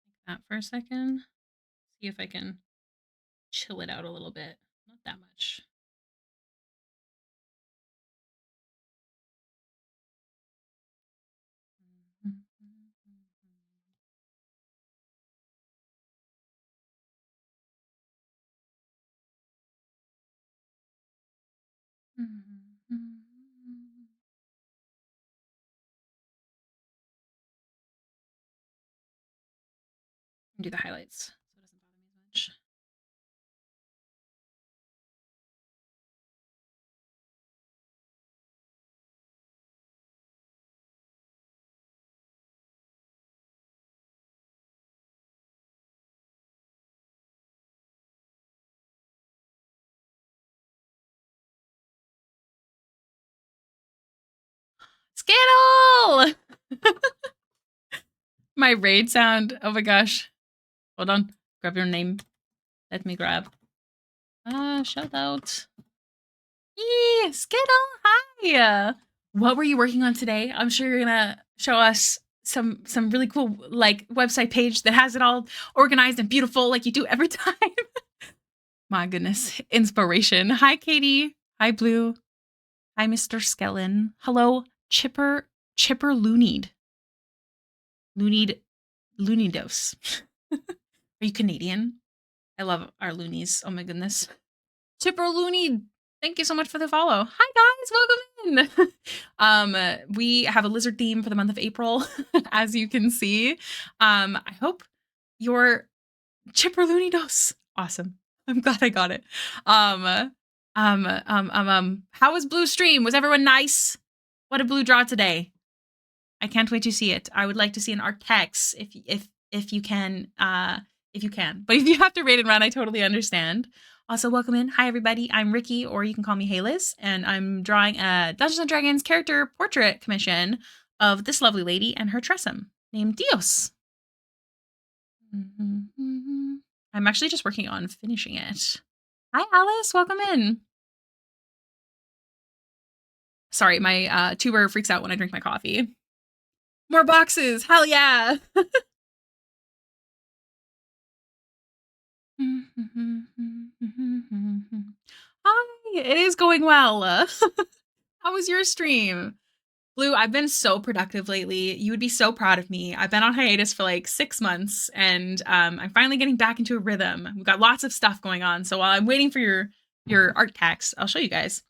Like that for a second. See if I can chill it out a little bit. Not that much. Do the highlights so it doesn't bother me as much. Skittle! My raid sound. Oh my gosh. Hold on. Grab your name. Let me grab. Shout out. Yee, Skittle, hi. What were you working on today? I'm sure you're gonna show us some really cool like website page that has it all organized and beautiful like you do every time. My goodness, inspiration. Hi, Katie. Hi, Blue. Hi, Mr. Skellen. Hello, Chipper Looneyed. Loonidos. Are you Canadian? I love our loonies. Oh my goodness. Chipper Looney, thank you so much for the follow. Hi guys, welcome in. We have a lizard theme for the month of April, as you can see. I hope your Chipper Loonidos. Awesome. I'm glad I got it. How was Blue Stream? Was everyone nice? What did Blue draw today? I can't wait to see it. I would like to see an art text if you can, if you can. But if you have to raid and run, I totally understand. Also, welcome in. Hi, everybody. I'm Ricky, or you can call me Hailiiz, and I'm drawing a Dungeons & Dragons character portrait commission of this lovely lady and her tressum named Dios. I'm actually just working on finishing it. Hi, Alice. Welcome in. Sorry, my tuber freaks out when I drink my coffee. More boxes. Hell yeah. Hi, it is going well. How was your stream? Blue, I've been so productive lately. You would be so proud of me. I've been on hiatus for like 6 months, and I'm finally getting back into a rhythm. We've got lots of stuff going on. So while I'm waiting for your art text, I'll show you guys.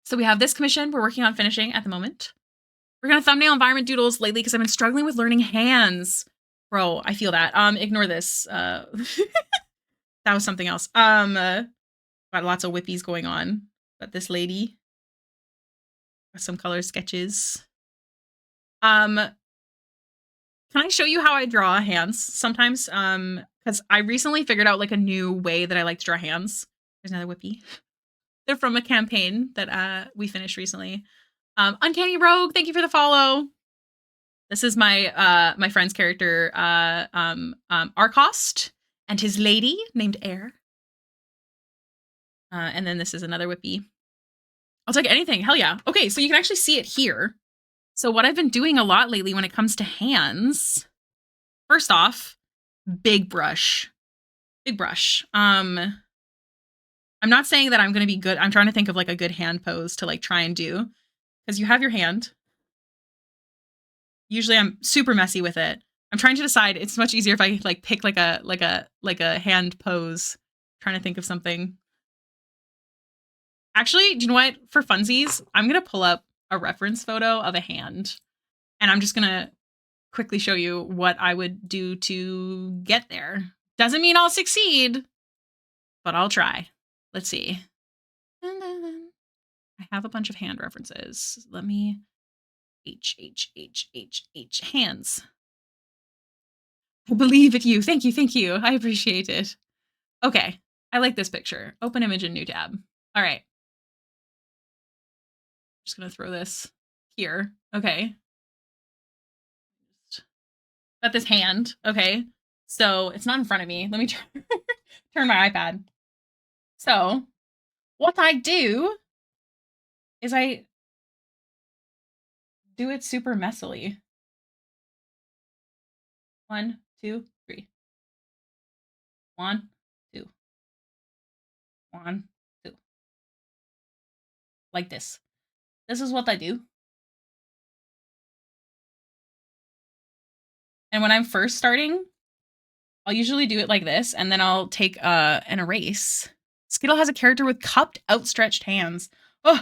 So we have this commission we're working on finishing at the moment. We're gonna thumbnail environment doodles lately because I've been struggling with learning hands. Bro, I feel that. Ignore this. That was something else. Got lots of whippies going on. But this lady. Some color sketches. Can I show you how I draw hands sometimes? Because I recently figured out like a new way that I like to draw hands. There's another whippy. They're from a campaign that we finished recently. Uncanny Rogue, thank you for the follow. This is my my friend's character, Arcost, and his lady named Air. And then this is another whippy. I'll take anything. Hell yeah. Okay, so you can actually see it here. So what I've been doing a lot lately when it comes to hands, first off, big brush. Big brush. I'm not saying that I'm going to be good. I'm trying to think of like a good hand pose to like try and do, because you have your hand. Usually I'm super messy with it. I'm trying to decide. It's much easier if I like pick like a hand pose. I'm trying to think of something. Actually, do you know what? For funsies, I'm going to pull up a reference photo of a hand, and I'm just going to quickly show you what I would do to get there. Doesn't mean I'll succeed, but I'll try. Let's see. I have a bunch of hand references. Let me H, hands. I believe in you. Thank you. Thank you. I appreciate it. Okay. I like this picture. Open image in new tab. All right. Just going to throw this here. Okay. Got this hand. Okay. So it's not in front of me. Let me turn my iPad. So what I do is I do it super messily. 1, 2, 3. 1, 2. 1, 2. Like this. This is what I do. And when I'm first starting, I'll usually do it like this, and then I'll take an erase. Skittle has a character with cupped, outstretched hands. Oh,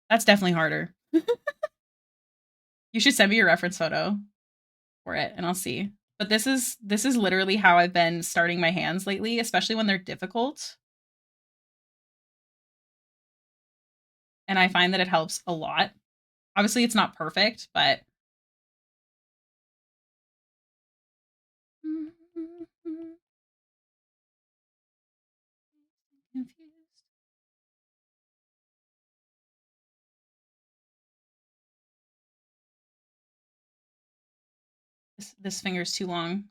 that's definitely harder. You should send me your reference photo for it, and I'll see. But this is literally how I've been starting my hands lately, especially when they're difficult. And I find that it helps a lot. Obviously, it's not perfect, but confused. This finger's too long.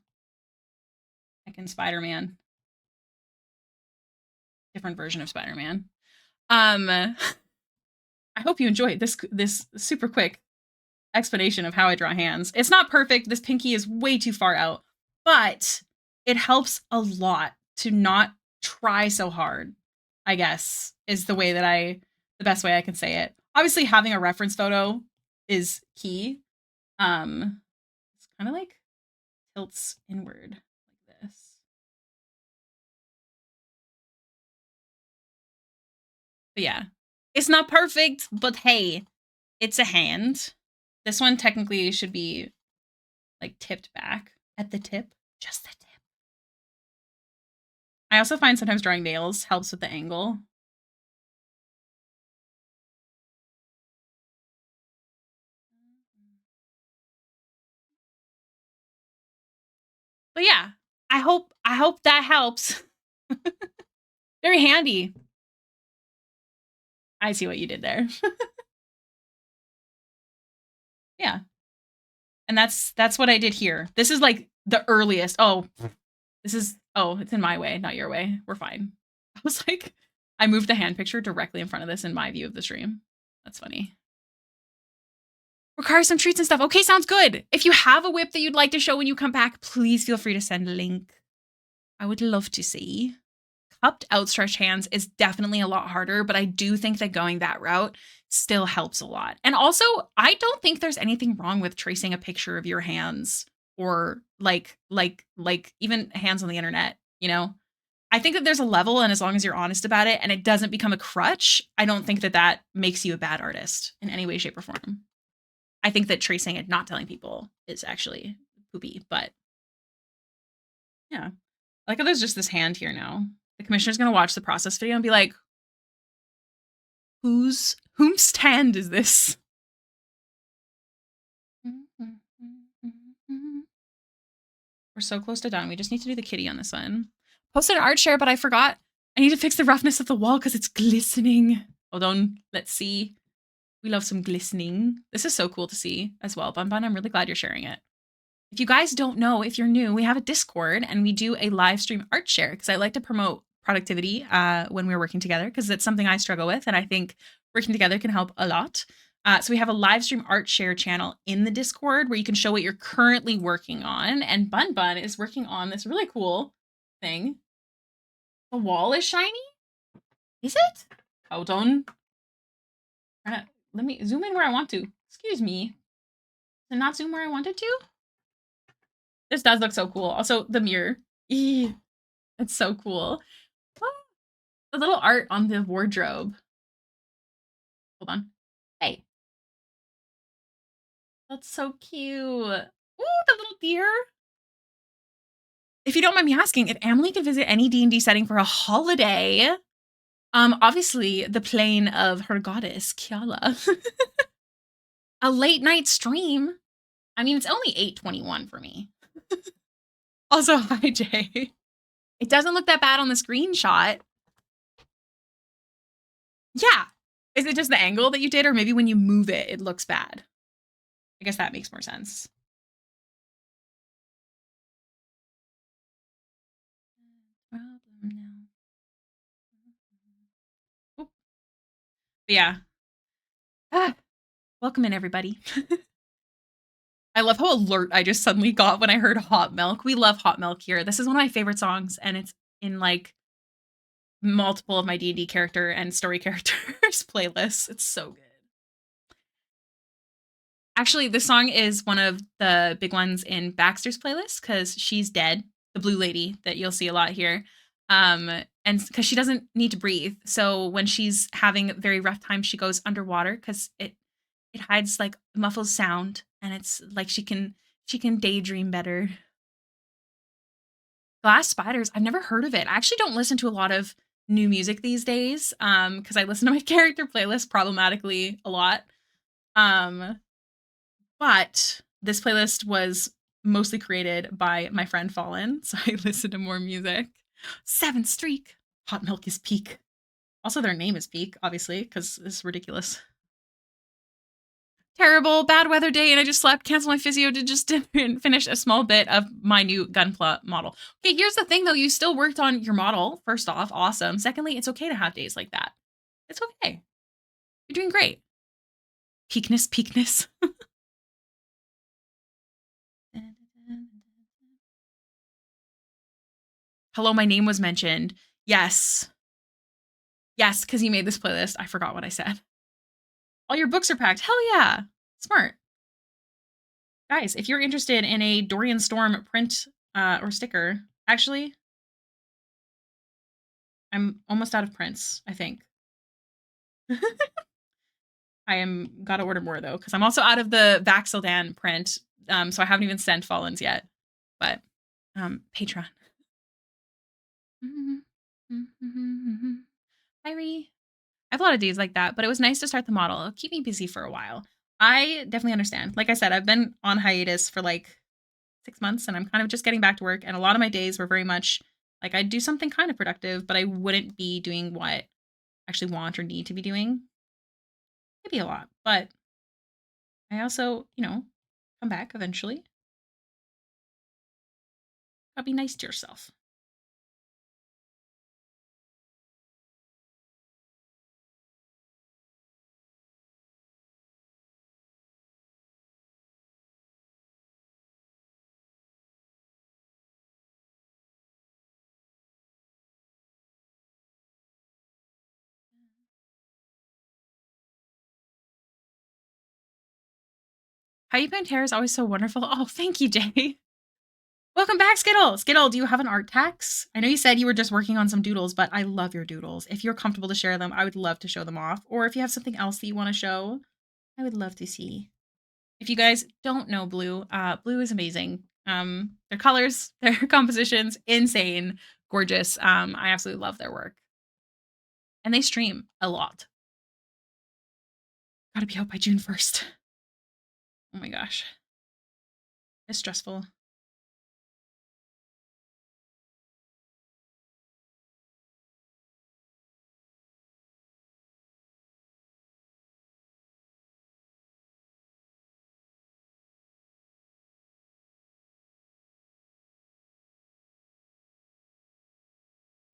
Like in Spider-Man. Different version of Spider-Man. I hope you enjoyed this super quick explanation of how I draw hands. It's not perfect. This pinky is way too far out, but it helps a lot to not try so hard, I guess, is the best way I can say it. Obviously, having a reference photo is key. It's kind of like tilts inward like this. But yeah, it's not perfect, but hey, it's a hand. This one technically should be like tipped back at the tip, just the tip. I also find sometimes drawing nails helps with the angle. But yeah, I hope that helps. Very handy. I see what you did there. Yeah. And that's what I did here. This is like the earliest. Oh, it's in my way, not your way. We're fine. I was like, I moved the hand picture directly in front of this in my view of the stream. That's funny. Requires some treats and stuff. Okay, sounds good. If you have a whip that you'd like to show when you come back, please feel free to send a link. I would love to see. Cupped outstretched hands is definitely a lot harder, but I do think that going that route still helps a lot. And also, I don't think there's anything wrong with tracing a picture of your hands or like even hands on the internet, you know? I think that there's a level, and as long as you're honest about it and it doesn't become a crutch, I don't think that that makes you a bad artist in any way, shape, or form. I think that tracing and not telling people is actually poopy, but yeah. I like how there's just this hand here now. The commissioner's gonna watch the process video and be like, whose hand is this? We're so close to done. We just need to do the kitty on this one. Posted an art share, but I forgot. I need to fix the roughness of the wall because it's glistening. Hold on. Let's see. We love some glistening. This is so cool to see as well. Bun Bun, I'm really glad you're sharing it. If you guys don't know, if you're new, we have a Discord and we do a live stream art share because I like to promote productivity when we're working together because it's something I struggle with and I think working together can help a lot. So we have a live stream art share channel in the Discord where you can show what you're currently working on. And Bun Bun is working on this really cool thing. The wall is shiny? Is it? Hold on. Let me zoom in where I want to. Excuse me. Did not zoom where I wanted to? This does look so cool. Also, the mirror. Eee, it's so cool. Oh, the little art on the wardrobe. Hold on. Hey. That's so cute. Ooh, the little deer. If you don't mind me asking, if Emily could visit any D&D setting for a holiday, obviously the plane of her goddess, Kiala. A late night stream. I mean, it's only 8:21 for me. Also, hi, Jay. It doesn't look that bad on the screenshot. Yeah. Is it just the angle that you did, or maybe when you move it, it looks bad? I guess that makes more sense. But yeah. Welcome in, everybody. I love how alert I just suddenly got when I heard Hot Milk. We love Hot Milk here. This is one of my favorite songs, and it's in like multiple of my D&D character and story characters playlists. It's so good. Actually, this song is one of the big ones in Baxter's playlist because she's dead, the blue lady that you'll see a lot here. And because she doesn't need to breathe. So when she's having a very rough time, she goes underwater because it hides like muffles sound and it's like she can daydream better. Glass Spiders, I've never heard of it. I actually don't listen to a lot of new music these days because I listen to my character playlist problematically a lot. But this playlist was mostly created by my friend Fallen, so I listen to more music. 7th Streak. Hot Milk is peak. Also, their name is peak, obviously, because it's ridiculous. Terrible, bad weather day, and I just slept, canceled my physio to just finish a small bit of my new Gunpla model. Okay, here's the thing, though. You still worked on your model, first off. Awesome. Secondly, it's okay to have days like that. It's okay. You're doing great. Peakness. Hello, my name was mentioned. Yes. Yes, because you made this playlist. I forgot what I said. All your books are packed. Hell yeah. Smart. Guys, if you're interested in a Dorian Storm print or sticker, actually, I'm almost out of prints, I think. Gotta order more though, because I'm also out of the Vaxildan print. So I haven't even sent Fallens yet. But Patreon. Irie. I have a lot of days like that, but it was nice to start the model. It'll keep me busy for a while. I definitely understand. Like I said, I've been on hiatus for like 6 months and I'm kind of just getting back to work. And a lot of my days were very much Like, I'd do something kind of productive, but I wouldn't be doing what I actually want or need to be doing. Maybe a lot, but I also, come back eventually. Gotta be nice to yourself. How you paint hair is always so wonderful. Oh, thank you, Jay. Welcome back, Skittle. Skittle, do you have an art text? I know you said you were just working on some doodles, but I love your doodles. If you're comfortable to share them, I would love to show them off. Or if you have something else that you want to show, I would love to see. If you guys don't know Blue, Blue is amazing. Their colors, their compositions, insane, gorgeous. I absolutely love their work. And they stream a lot. Gotta be out by June 1st. Oh my gosh. It's stressful.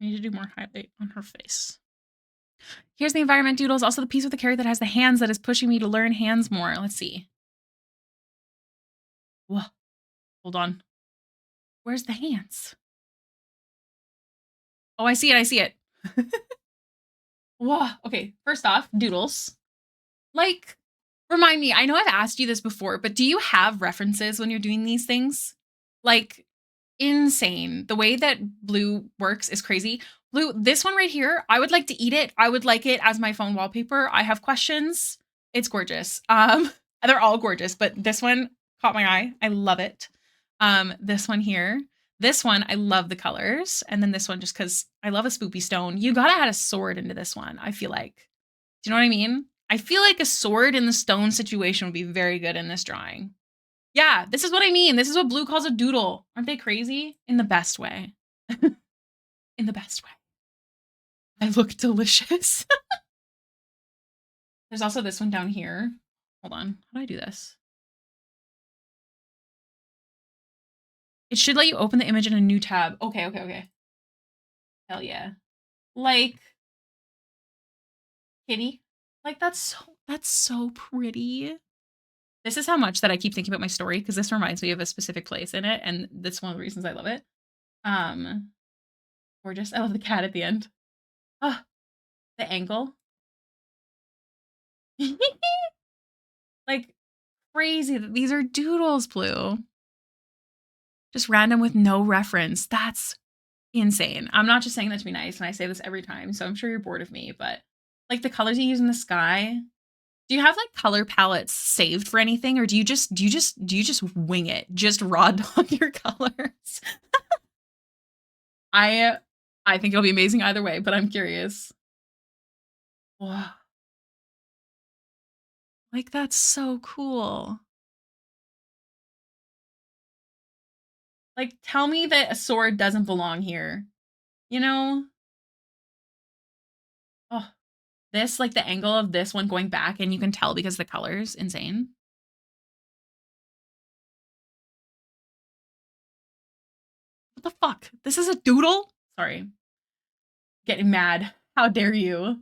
I need to do more highlight on her face. Here's the environment doodles. Also the piece with the carrot that has the hands that is pushing me to learn hands more. Let's see. Whoa. Hold on. Where's the hands? Oh, I see it. I see it. Whoa. Okay. First off, doodles. Like, remind me, I know I've asked you this before, but do you have references when you're doing these things? Like, insane. The way that Blue works is crazy. Blue, this one right here, I would like to eat it. I would like it as my phone wallpaper. I have questions. It's gorgeous. They're all gorgeous, but this one caught my eye. I love it. This one here. This one, I love the colors. And then this one, just because I love a spoopy stone. You gotta add a sword into this one, I feel like. Do you know what I mean? I feel like a sword in the stone situation would be very good in this drawing. Yeah, this is what I mean. This is what Blue calls a doodle. Aren't they crazy? In the best way. In the best way. I look delicious. There's also this one down here. Hold on. How do I do this? It should let you open the image in a new tab. Okay. Hell yeah. Like, kitty. Like, that's so pretty. This is how much that I keep thinking about my story, because this reminds me of a specific place in it, and that's one of the reasons I love it. Gorgeous. I love the cat at the end. Oh, the angle. Like, crazy that these are doodles, Blue. Just random with no reference. That's insane. I'm not just saying that to be nice, and I say this every time, so I'm sure you're bored of me, but like the colors you use in the sky. Do you have like color palettes saved for anything, or do you just wing it? Just raw dog your colors? I think it'll be amazing either way, but I'm curious. Wow. Like, that's so cool. Like, tell me that a sword doesn't belong here. You know? Oh, this, like the angle of this one going back, and you can tell because the colors, insane. What the fuck? This is a doodle? Sorry. Getting mad. How dare you?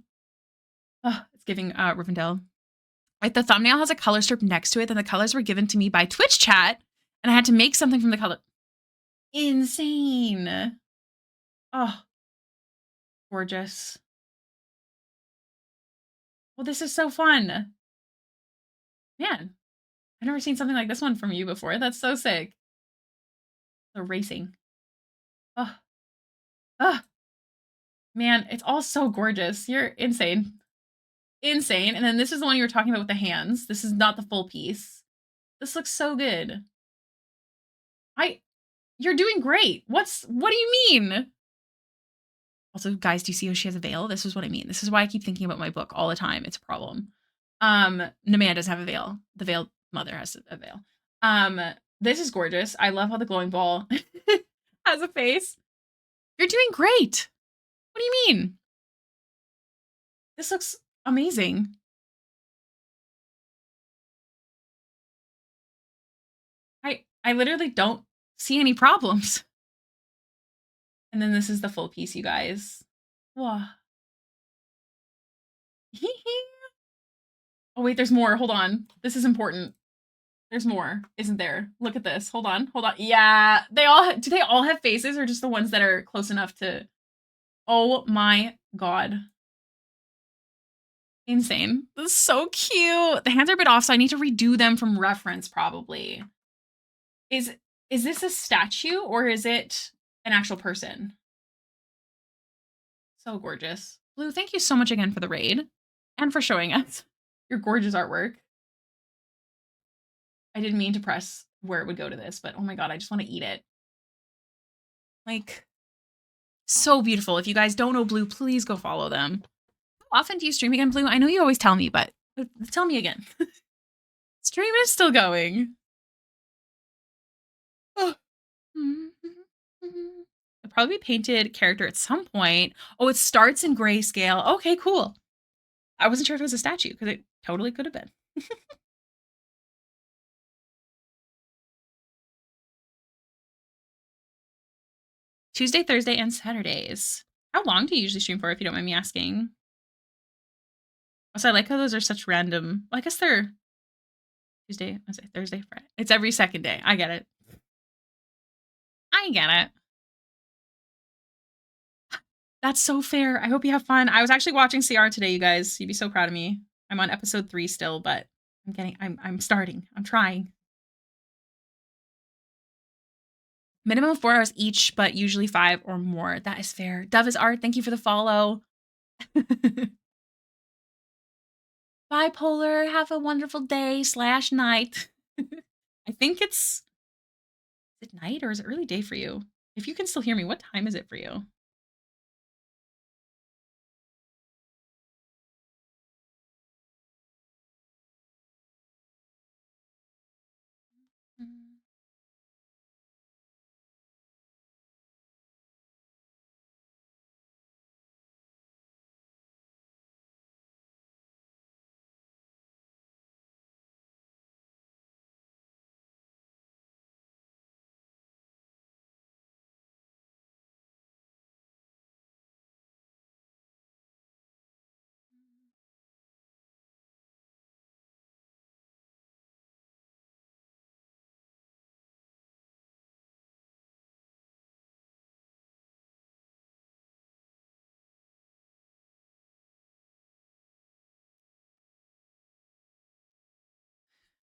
Oh, it's giving Rivendell. Like, the thumbnail has a color strip next to it, and the colors were given to me by Twitch chat, and I had to make something from the color. Insane. Oh, gorgeous. Well, this is so fun. Man, I've never seen something like this one from you before. That's so sick. The racing. Oh, oh, man, it's all so gorgeous. You're insane. Insane. And then this is the one you were talking about with the hands. This is not the full piece. This looks so good. You're doing great. What do you mean? Also, guys, do you see how she has a veil? This is what I mean. This is why I keep thinking about my book all the time. It's a problem. Naman doesn't have a veil. The veiled mother has a veil. This is gorgeous. I love how the glowing ball has a face. You're doing great. What do you mean? This looks amazing. I literally don't see any problems. And then this is the full piece, you guys. Wow. Oh wait, there's more. Hold on. This is important. There's more, isn't there? Look at this. Hold on. Hold on. Yeah, do they all have faces or just the ones that are close enough to? Oh my god. Insane. This is so cute. The hands are a bit off, so I need to redo them from reference probably. Is this a statue or is it an actual person? So gorgeous. Blue, thank you so much again for the raid and for showing us your gorgeous artwork. I didn't mean to press where it would go to this, but oh my god, I just want to eat it. Like, so beautiful. If you guys don't know Blue, please go follow them. How often do you stream again, Blue? I know you always tell me, but tell me again. Stream is still going. Oh. It'll probably be painted character at some point. Oh, it starts in grayscale. Okay, cool. I wasn't sure if it was a statue because it totally could have been. Tuesday, Thursday, and Saturdays. How long do you usually stream for, if you don't mind me asking? Also, I like how those are such random. Well, I guess they're Tuesday, Wednesday, Thursday, Friday. It's every second day. I get it. I get it. That's so fair. I hope you have fun. I was actually watching CR today, you guys. You'd be so proud of me. I'm on episode 3 still, but I'm starting. I'm trying. Minimum of 4 hours each, but usually 5 or more. That is fair. Dove is art. Thank you for the follow. Bipolar. Have a wonderful day / night. I think is it night or is it early day for you? If you can still hear me, what time is it for you?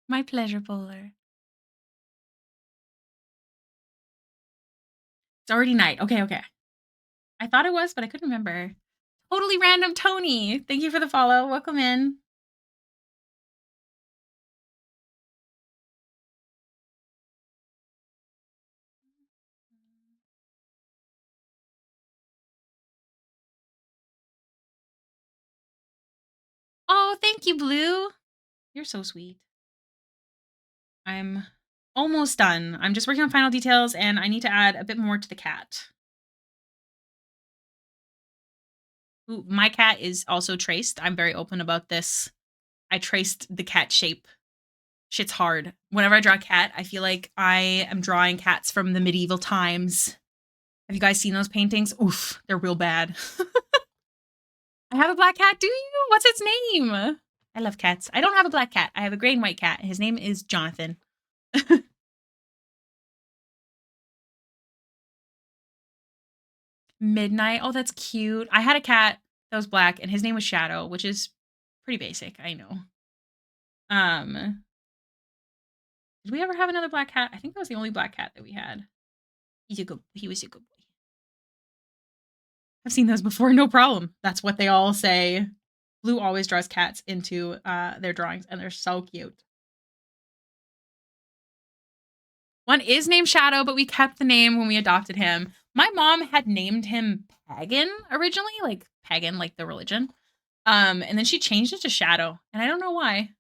My pleasure, Polar. It's already night. Okay, okay. I thought it was, but I couldn't remember. Totally random Tony. Thank you for the follow. Welcome in. Oh, thank you, Blue. You're so sweet. I'm almost done. I'm just working on final details and I need to add a bit more to the cat. Ooh, my cat is also traced. I'm very open about this. I traced the cat shape. Shit's hard. Whenever I draw a cat, I feel like I am drawing cats from the medieval times. Have you guys seen those paintings? Oof, they're real bad. I have a black cat, do you? What's its name? I love cats. I don't have a black cat. I have a gray and white cat. His name is Jonathan. Midnight. Oh, that's cute. I had a cat that was black and his name was Shadow, which is pretty basic, I know. Did we ever have another black cat? I think that was the only black cat that we had. He was a good boy. I've seen those before, no problem. That's what they all say. Blue always draws cats into their drawings, and they're so cute. One is named Shadow, but we kept the name when we adopted him. My mom had named him Pagan originally, like pagan, like the religion. And then she changed it to Shadow, and I don't know why.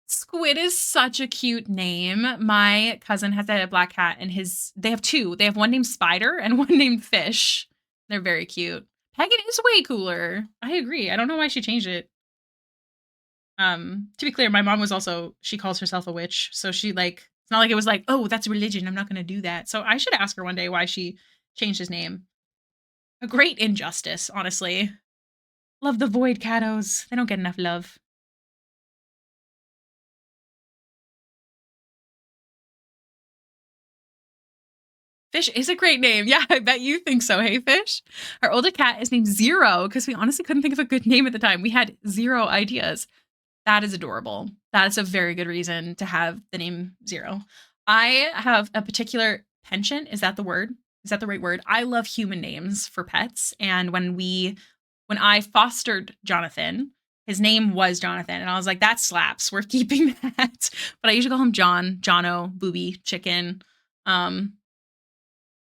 Squid is such a cute name. My cousin has a black cat, and they have two. They have one named Spider and one named Fish. They're very cute. Pagan is way cooler. I agree. I don't know why she changed it. To be clear, my mom was also, she calls herself a witch. So she like, it's not like it was like, oh, that's religion. I'm not going to do that. So I should ask her one day why she changed his name. A great injustice, honestly. Love the Void Catos. They don't get enough love. Fish is a great name. Yeah, I bet you think so. Hey, Fish. Our older cat is named Zero because we honestly couldn't think of a good name at the time. We had zero ideas. That is adorable. That is a very good reason to have the name Zero. I have a particular penchant. Is that the word? Is that the right word? I love human names for pets. And when I fostered Jonathan, his name was Jonathan. And I was like, that slaps. We're keeping that. But I usually call him John, Jono, Booby, Chicken.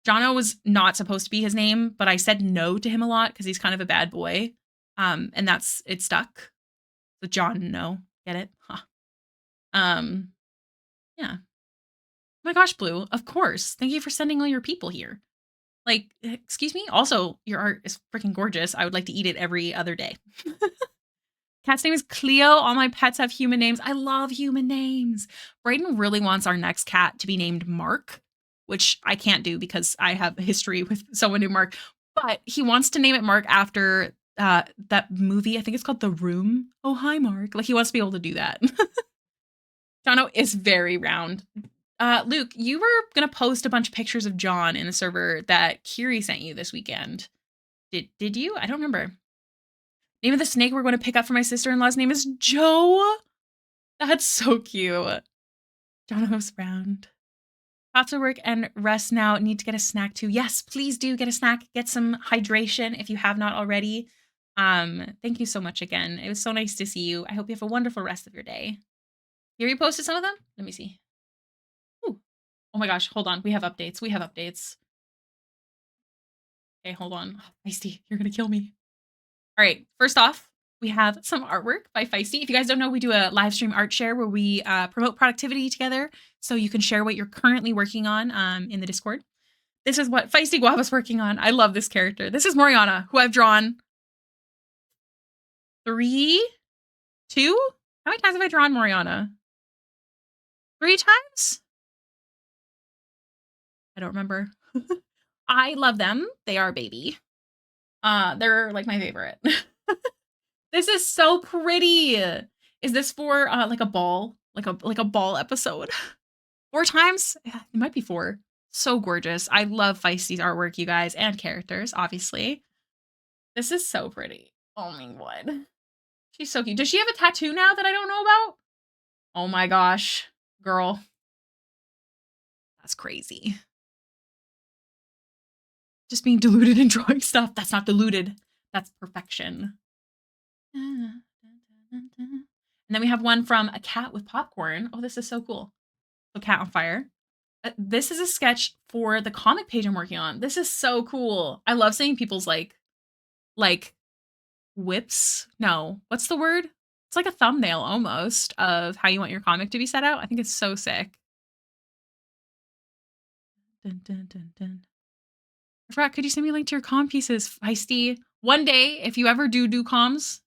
Jono was not supposed to be his name, but I said no to him a lot because he's kind of a bad boy. And it stuck. So John, no. Get it? Huh. Yeah. Oh my gosh, Blue. Of course. Thank you for sending all your people here. Like, excuse me? Also, your art is freaking gorgeous. I would like to eat it every other day. Cat's name is Cleo. All my pets have human names. I love human names. Brayden really wants our next cat to be named Mark, which I can't do because I have a history with someone named Mark. But he wants to name it Mark after that movie. I think it's called The Room. Oh, hi, Mark. Like, he wants to be able to do that. Jono is very round. Luke, you were going to post a bunch of pictures of John in the server that Kiri sent you this weekend. Did you? I don't remember. Name of the snake we're going to pick up for my sister-in-law's name is Joe. That's so cute. Jono's round. Have to work and rest now. Need to get a snack too. Yes, please do get a snack. Get some hydration if you have not already. Thank you so much again. It was so nice to see you. I hope you have a wonderful rest of your day. You reposted some of them? Let me see. Ooh. Oh my gosh, hold on. We have updates. We have updates. Okay, hold on. Oh, Feisty, you're gonna kill me. All right, first off, we have some artwork by Feisty. If you guys don't know, we do a live stream art share where we promote productivity together. So you can share what you're currently working on in the Discord. This is what Feisty Guava's working on. I love this character. This is Moriana, who I've drawn 3, 2? How many times have I drawn Moriana? 3 times? I don't remember. I love them. They are baby. They're like my favorite. This is so pretty. Is this for like a ball? Like a ball episode? 4 times? Yeah, it might be 4. So gorgeous. I love Feisty's artwork, you guys, and characters, obviously. This is so pretty. Oh my god. She's so cute. Does she have a tattoo now that I don't know about? Oh my gosh. Girl. That's crazy. Just being deluded and drawing stuff. That's not deluded. That's perfection. And then we have one from a cat with popcorn. Oh, this is so cool. So Cat on Fire. This is a sketch for the comic page I'm working on. This is so cool. I love seeing people's like whips. No, what's the word? It's like a thumbnail almost of how you want your comic to be set out. I think it's so sick. Dun, dun, dun, dun. I forgot, could you send me a link to your comm pieces, Feisty? One day, if you ever do comms,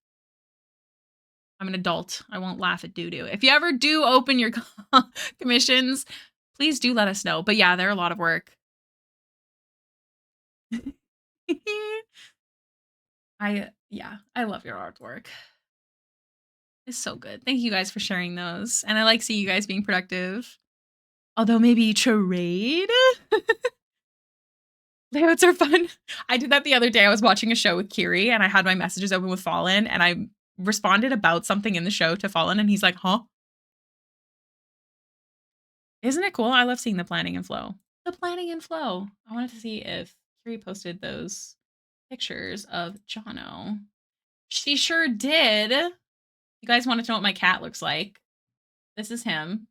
I'm an adult. I won't laugh at doo-doo. If you ever do open your commissions, please do let us know. But yeah, they're a lot of work. I love your artwork. It's so good. Thank you guys for sharing those. And I like seeing you guys being productive. Although maybe trade? Layouts are fun. I did that the other day. I was watching a show with Kiri and I had my messages open with Fallen and I responded about something in the show to Fallen and he's like, huh? Isn't it cool? I love seeing the planning and flow. The planning and flow. I wanted to see if Kiri posted those pictures of Jono. She sure did. You guys wanted to know what my cat looks like. This is him.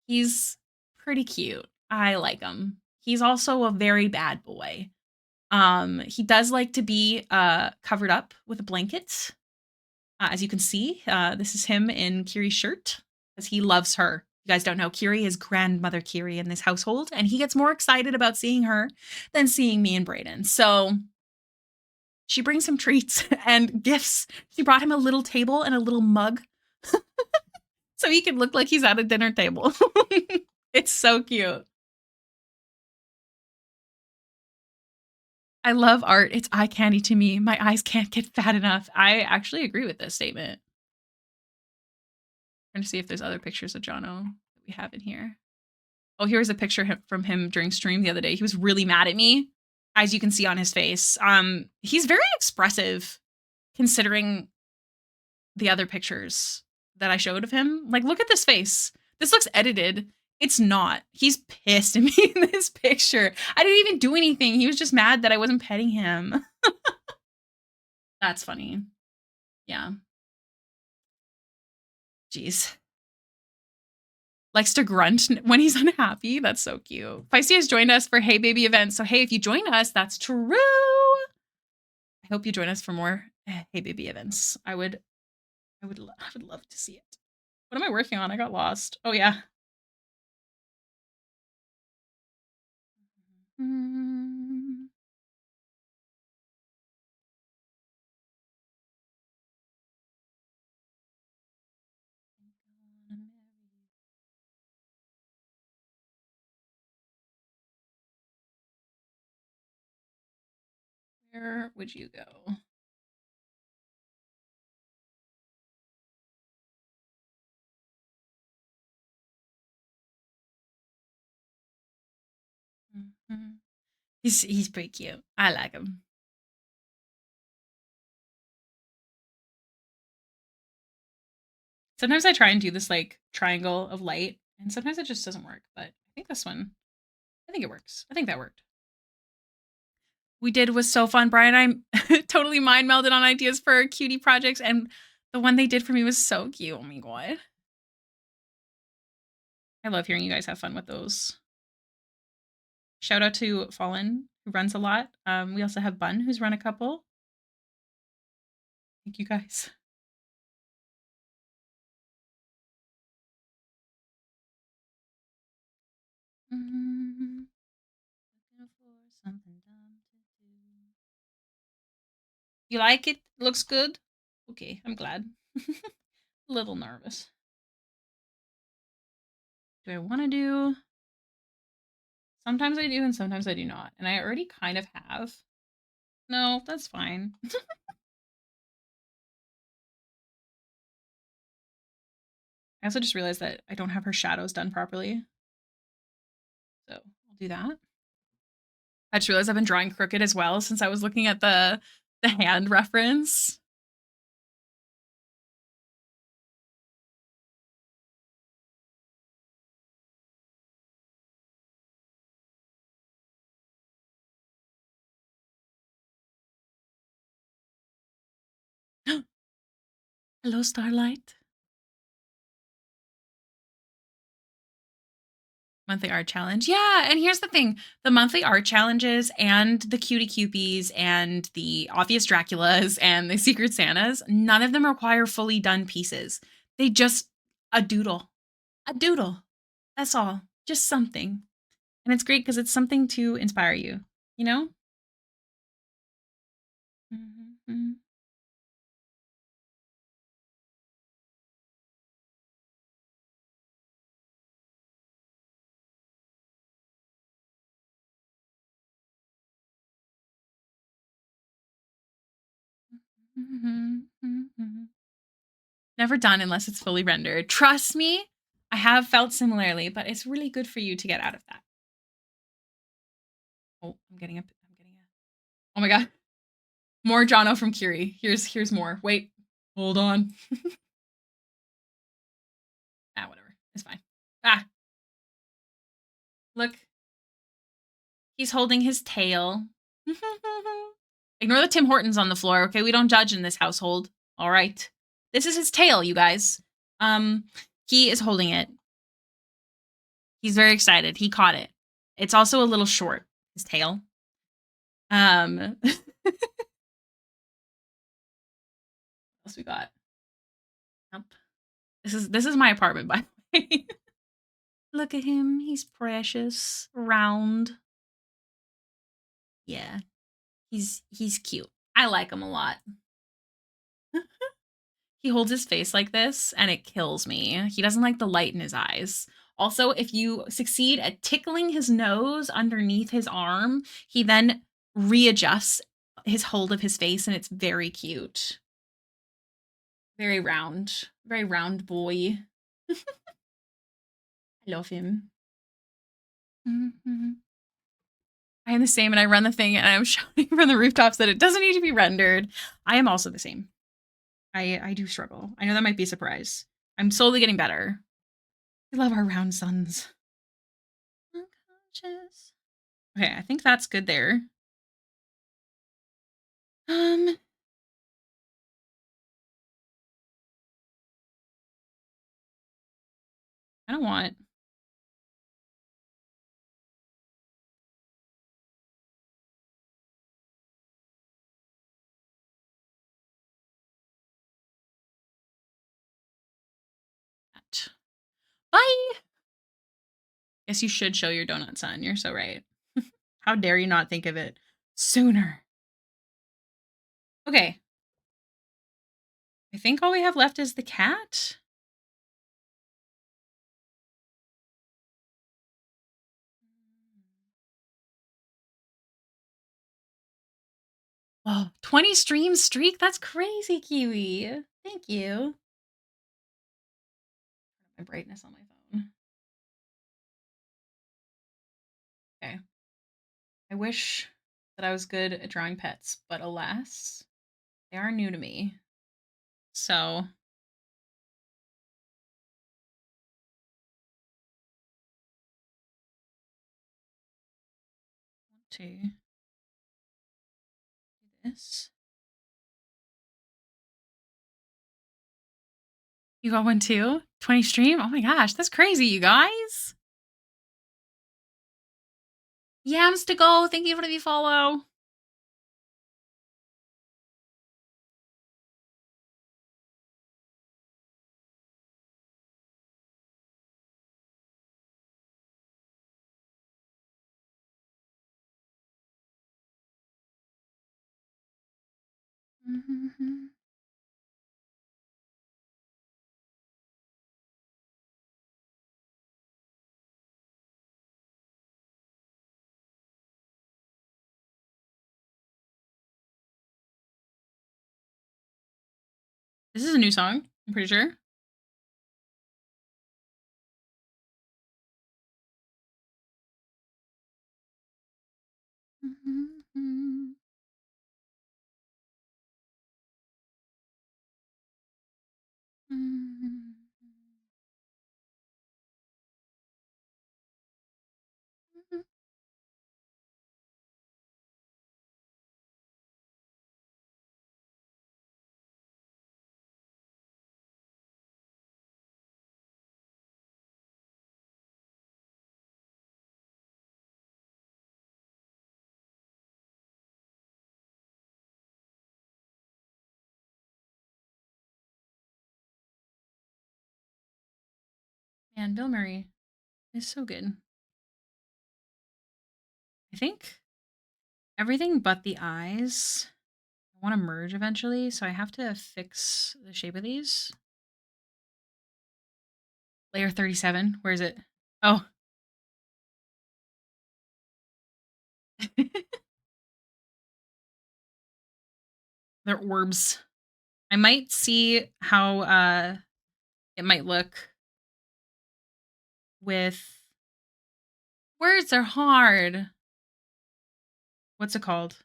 He's pretty cute. I like him. He's also a very bad boy. He does like to be covered up with a blanket. As you can see, this is him in Kiri's shirt because he loves her. You guys don't know, Kiri is grandmother Kiri in this household, and he gets more excited about seeing her than seeing me and Brayden. So she brings him treats and gifts. She brought him a little table and a little mug so he can look like he's at a dinner table. It's so cute. I love art. It's eye candy to me. My eyes can't get fat enough. I actually agree with this statement. I'm trying to see if there's other pictures of Jono that we have in here. Oh, here's a picture from him during stream the other day. He was really mad at me, as you can see on his face. He's very expressive considering the other pictures that I showed of him. Like, look at this face. This looks edited. It's not. He's pissed at me in this picture. I didn't even do anything. He was just mad that I wasn't petting him. That's funny. Yeah. Jeez. Likes to grunt when he's unhappy. That's so cute. Feisty has joined us for Hey Baby events. So, hey, if you join us, that's true. I hope you join us for more Hey Baby events. I would love to see it. What am I working on? I got lost. Oh, yeah. Where would you go? He's pretty cute. I like him. Sometimes I try and do this like triangle of light, and sometimes it just doesn't work. But I think this one, I think it works. I think that worked. We did was so fun. Brian and I totally mind melded on ideas for cutie projects, and the one they did for me was so cute. Oh my god. I love hearing you guys have fun with those. Shout out to Fallen, who runs a lot. We also have Bun, who's run a couple. Thank you guys. You like it? Looks good? Okay, I'm glad. A little nervous. Do I want to do? Sometimes I do and sometimes I do not. And I already kind of have. No, that's fine. I also just realized that I don't have her shadows done properly. So I'll do that. I just realized I've been drawing crooked as well since I was looking at the hand reference. Hello, Starlight. Monthly art challenge. Yeah, and here's the thing. The monthly art challenges and the cutie cupies and the obvious Draculas and the secret Santas, none of them require fully done pieces. They just a doodle. A doodle. That's all. Just something. And it's great because it's something to inspire you, you know? Mm-hmm. Never done unless it's fully rendered. Trust me, I have felt similarly, but it's really good for you to get out of that. Oh, I'm getting a. Oh my god. More Jono from Kiri. Here's more. Wait. Hold on. Whatever. It's fine. Ah. Look. He's holding his tail. Ignore the Tim Hortons on the floor, okay? We don't judge in this household. All right. This is his tail, you guys. He is holding it. He's very excited. He caught it. It's also a little short, his tail. What else we got? Yep. This is my apartment, by the way. Look at him. He's precious. Round. Yeah. He's cute. I like him a lot. He holds his face like this and it kills me. He doesn't like the light in his eyes. Also, if you succeed at tickling his nose underneath his arm, he then readjusts his hold of his face and it's very cute. Very round boy. I love him. Mm-hmm. I am the same and I run the thing and I'm shouting from the rooftops that it doesn't need to be rendered. I am also the same. I do struggle. I know that might be a surprise. I'm slowly getting better. We love our round sons. Unconscious. Okay, I think that's good there. I don't want. That. Bye. Guess you should show your donut son. You're so right. How dare you not think of it sooner? Okay. I think all we have left is the cat. Oh, 20 stream streak? That's crazy, Kiwi. Thank you. My brightness on my phone. Okay. I wish that I was good at drawing pets, but alas, they are new to me. So. To this. You got one too? 20 stream? Oh my gosh, that's crazy, you guys. Yams to go. Thank you for the follow. Mm-hmm. This is a new song, I'm pretty sure. Mm-hmm. Mm-hmm. Man, Bill Murray is so good. I think everything but the eyes I want to merge eventually, so I have to fix the shape of these. Layer 37, where is it? Oh. They're orbs. I might see how it might look with words are hard. What's it called?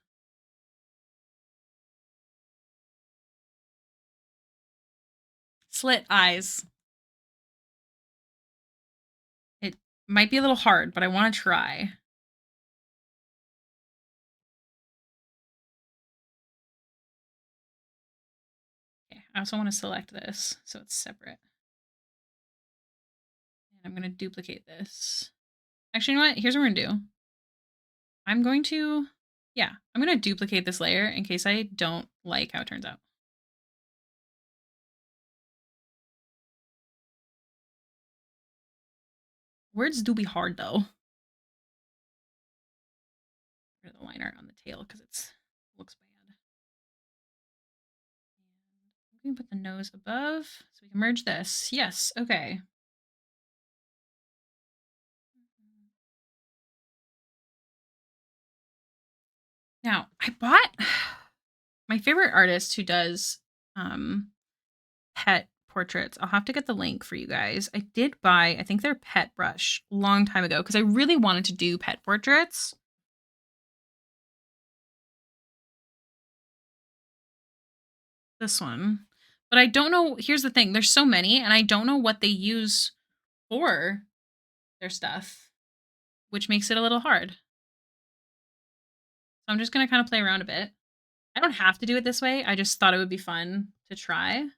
Slit eyes. It might be a little hard, but I want to try. Okay, I also want to select this so it's separate. And I'm going to duplicate this. Actually, you know what? Here's what we're going to do. I'm going to duplicate this layer in case I don't like how it turns out. Words do be hard though. Put the liner on the tail because it looks bad. We can put the nose above so we can merge this. Yes, okay. Now, I bought my favorite artist who does pet portraits. I'll have to get the link for you guys. I did buy, I think their pet brush a long time ago because I really wanted to do pet portraits. This one. But I don't know, here's the thing, there's so many and I don't know what they use for their stuff, which makes it a little hard. So I'm just going to kind of play around a bit. I don't have to do it this way. I just thought it would be fun to try.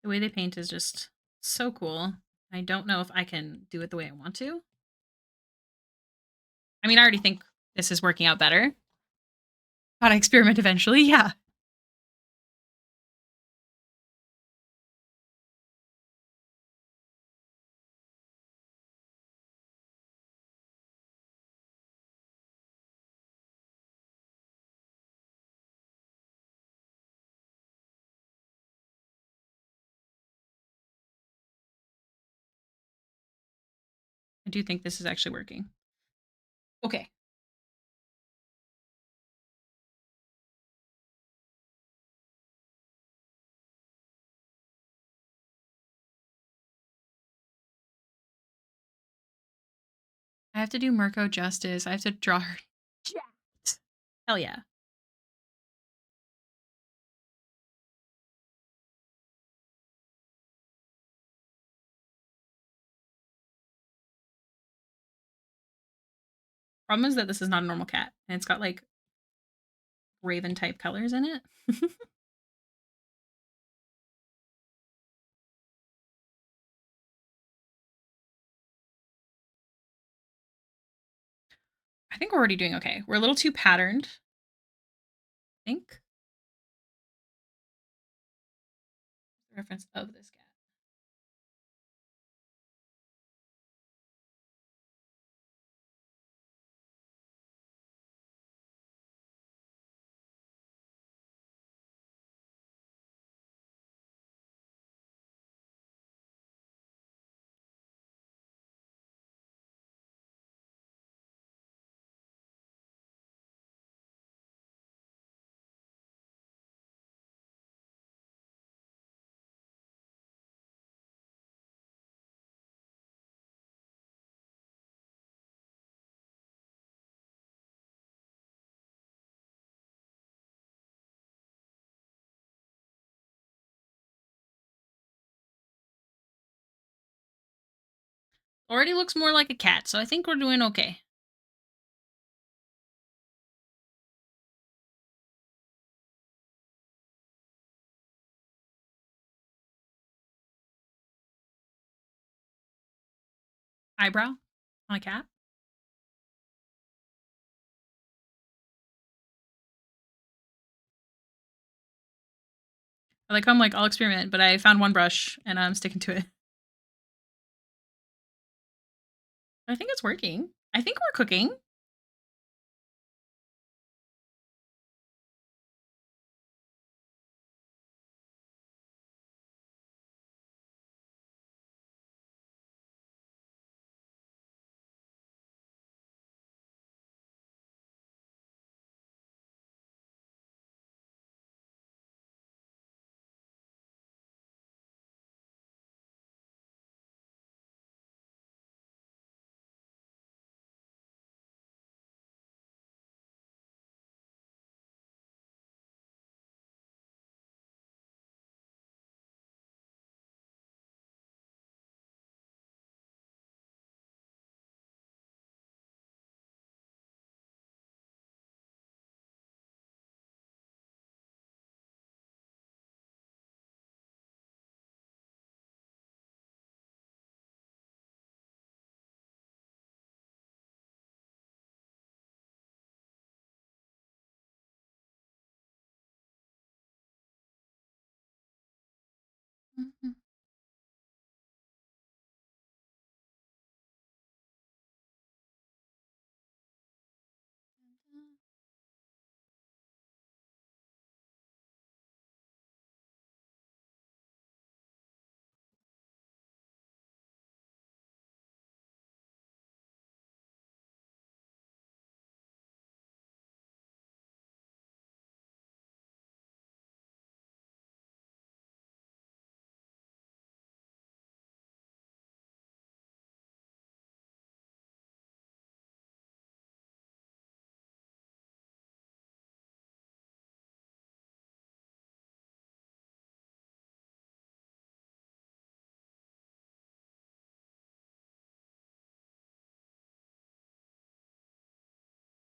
The way they paint is just so cool. I don't know if I can do it the way I want to. I mean, I already think this is working out better. Gotta experiment eventually, yeah. I do think this is actually working. Okay. I have to do Mirko justice. I have to draw her jacked. Hell yeah. Problem is that this is not a normal cat, and it's got like raven type colors in it. I think we're already doing okay. We're a little too patterned, I think. The reference of this cat. Already looks more like a cat, so I think we're doing okay. Eyebrow on a cat. I like how I'm like, I'll experiment, but I found one brush and I'm sticking to it. I think it's working. I think we're cooking. Mhm.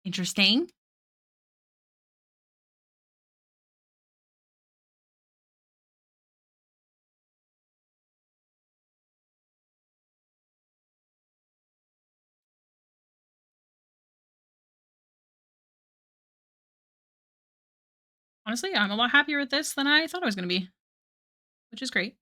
Interesting. Honestly, I'm a lot happier with this than I thought I was gonna be, which is great.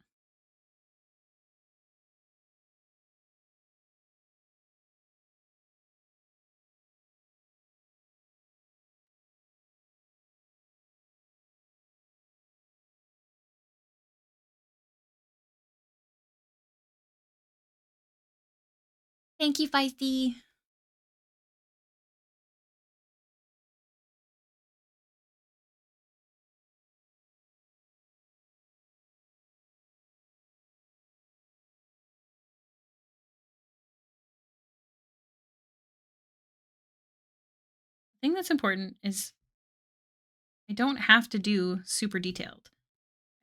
Thank you, Feisty. The thing that's important is I don't have to do super detailed.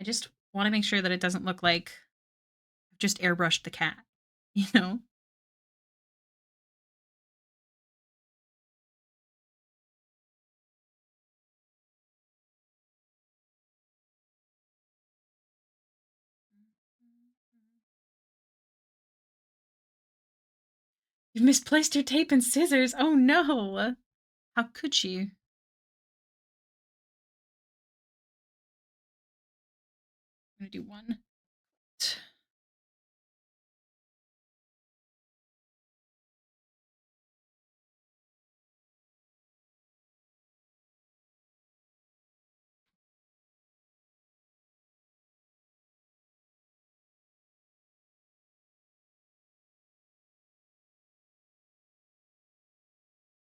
I just wanna make sure that it doesn't look like I've just airbrushed the cat, you know? You've misplaced your tape and scissors. Oh, no. How could you? I'm gonna do one.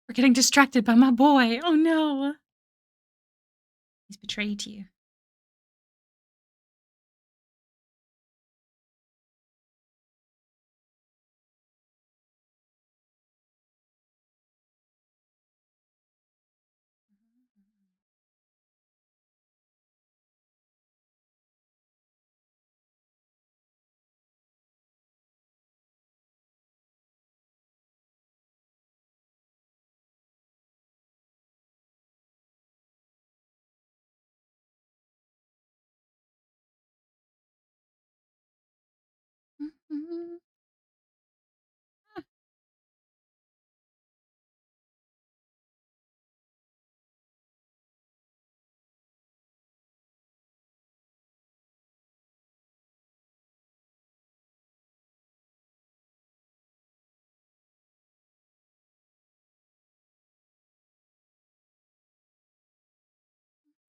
We're getting distracted by my boy. Oh, no. He's betrayed you. Mhm.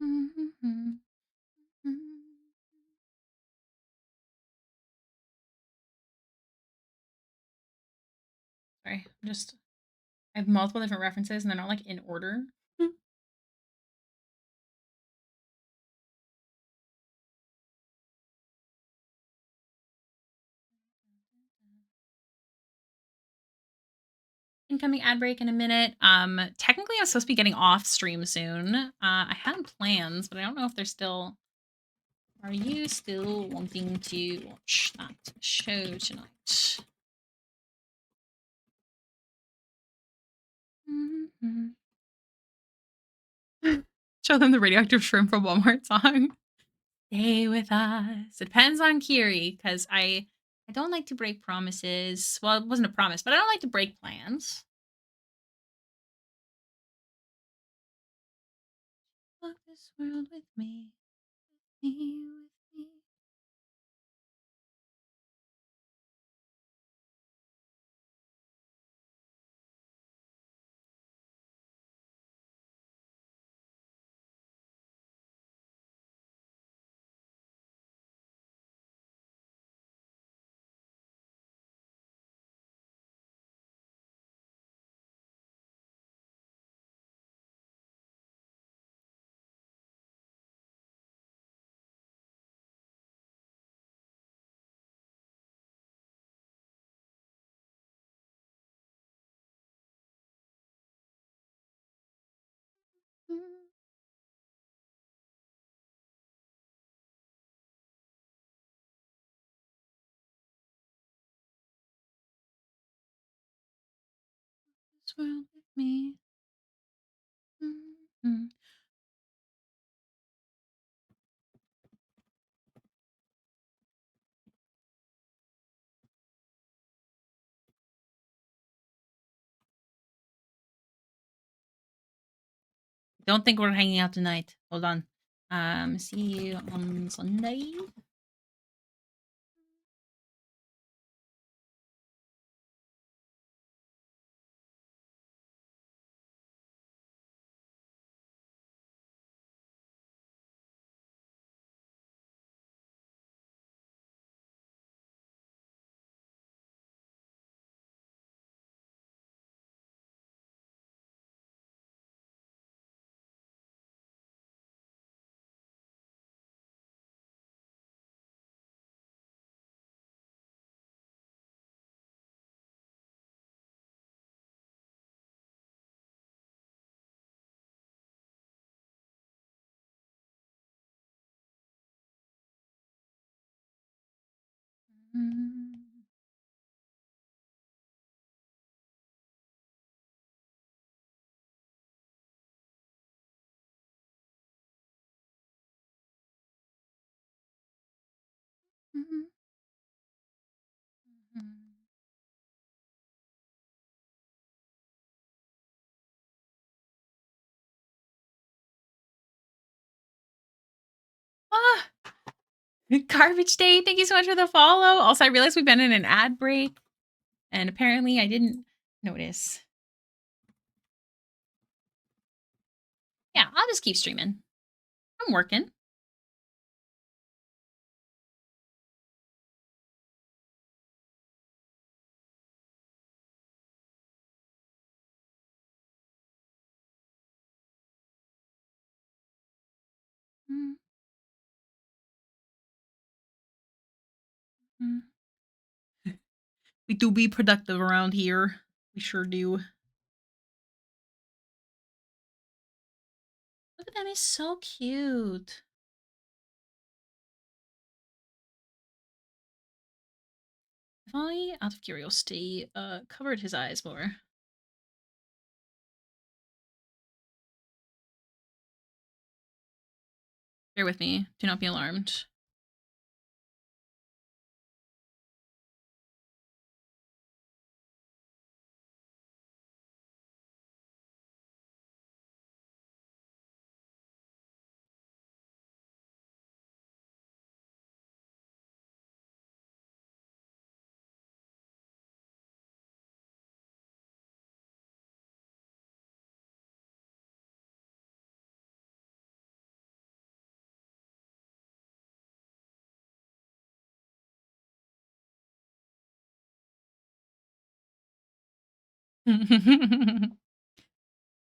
Mhm. Mhm. Sorry, I have multiple different references and they're not like in order. Incoming ad break in a minute. Technically, I'm supposed to be getting off stream soon. I had plans, but I don't know if they're still. Are you still wanting to watch that show tonight? Mhm. Show them the radioactive shrimp from Walmart song. Stay with us. It depends on Kiri because I don't like to break promises. Well, it wasn't a promise, but I don't like to break plans. Walk this world with me, with me. world with me. Mm-hmm. Don't think we're hanging out tonight. Hold on. See you on Sunday. Ah, Garbage Day, thank you so much for the follow. Also, I realized we've been in an ad break, and apparently I didn't notice. Yeah, I'll just keep streaming. I'm working. We do be productive around here. We sure do. Look at them, he's so cute. If I, out of curiosity, covered his eyes more. Bear with me. Do not be alarmed.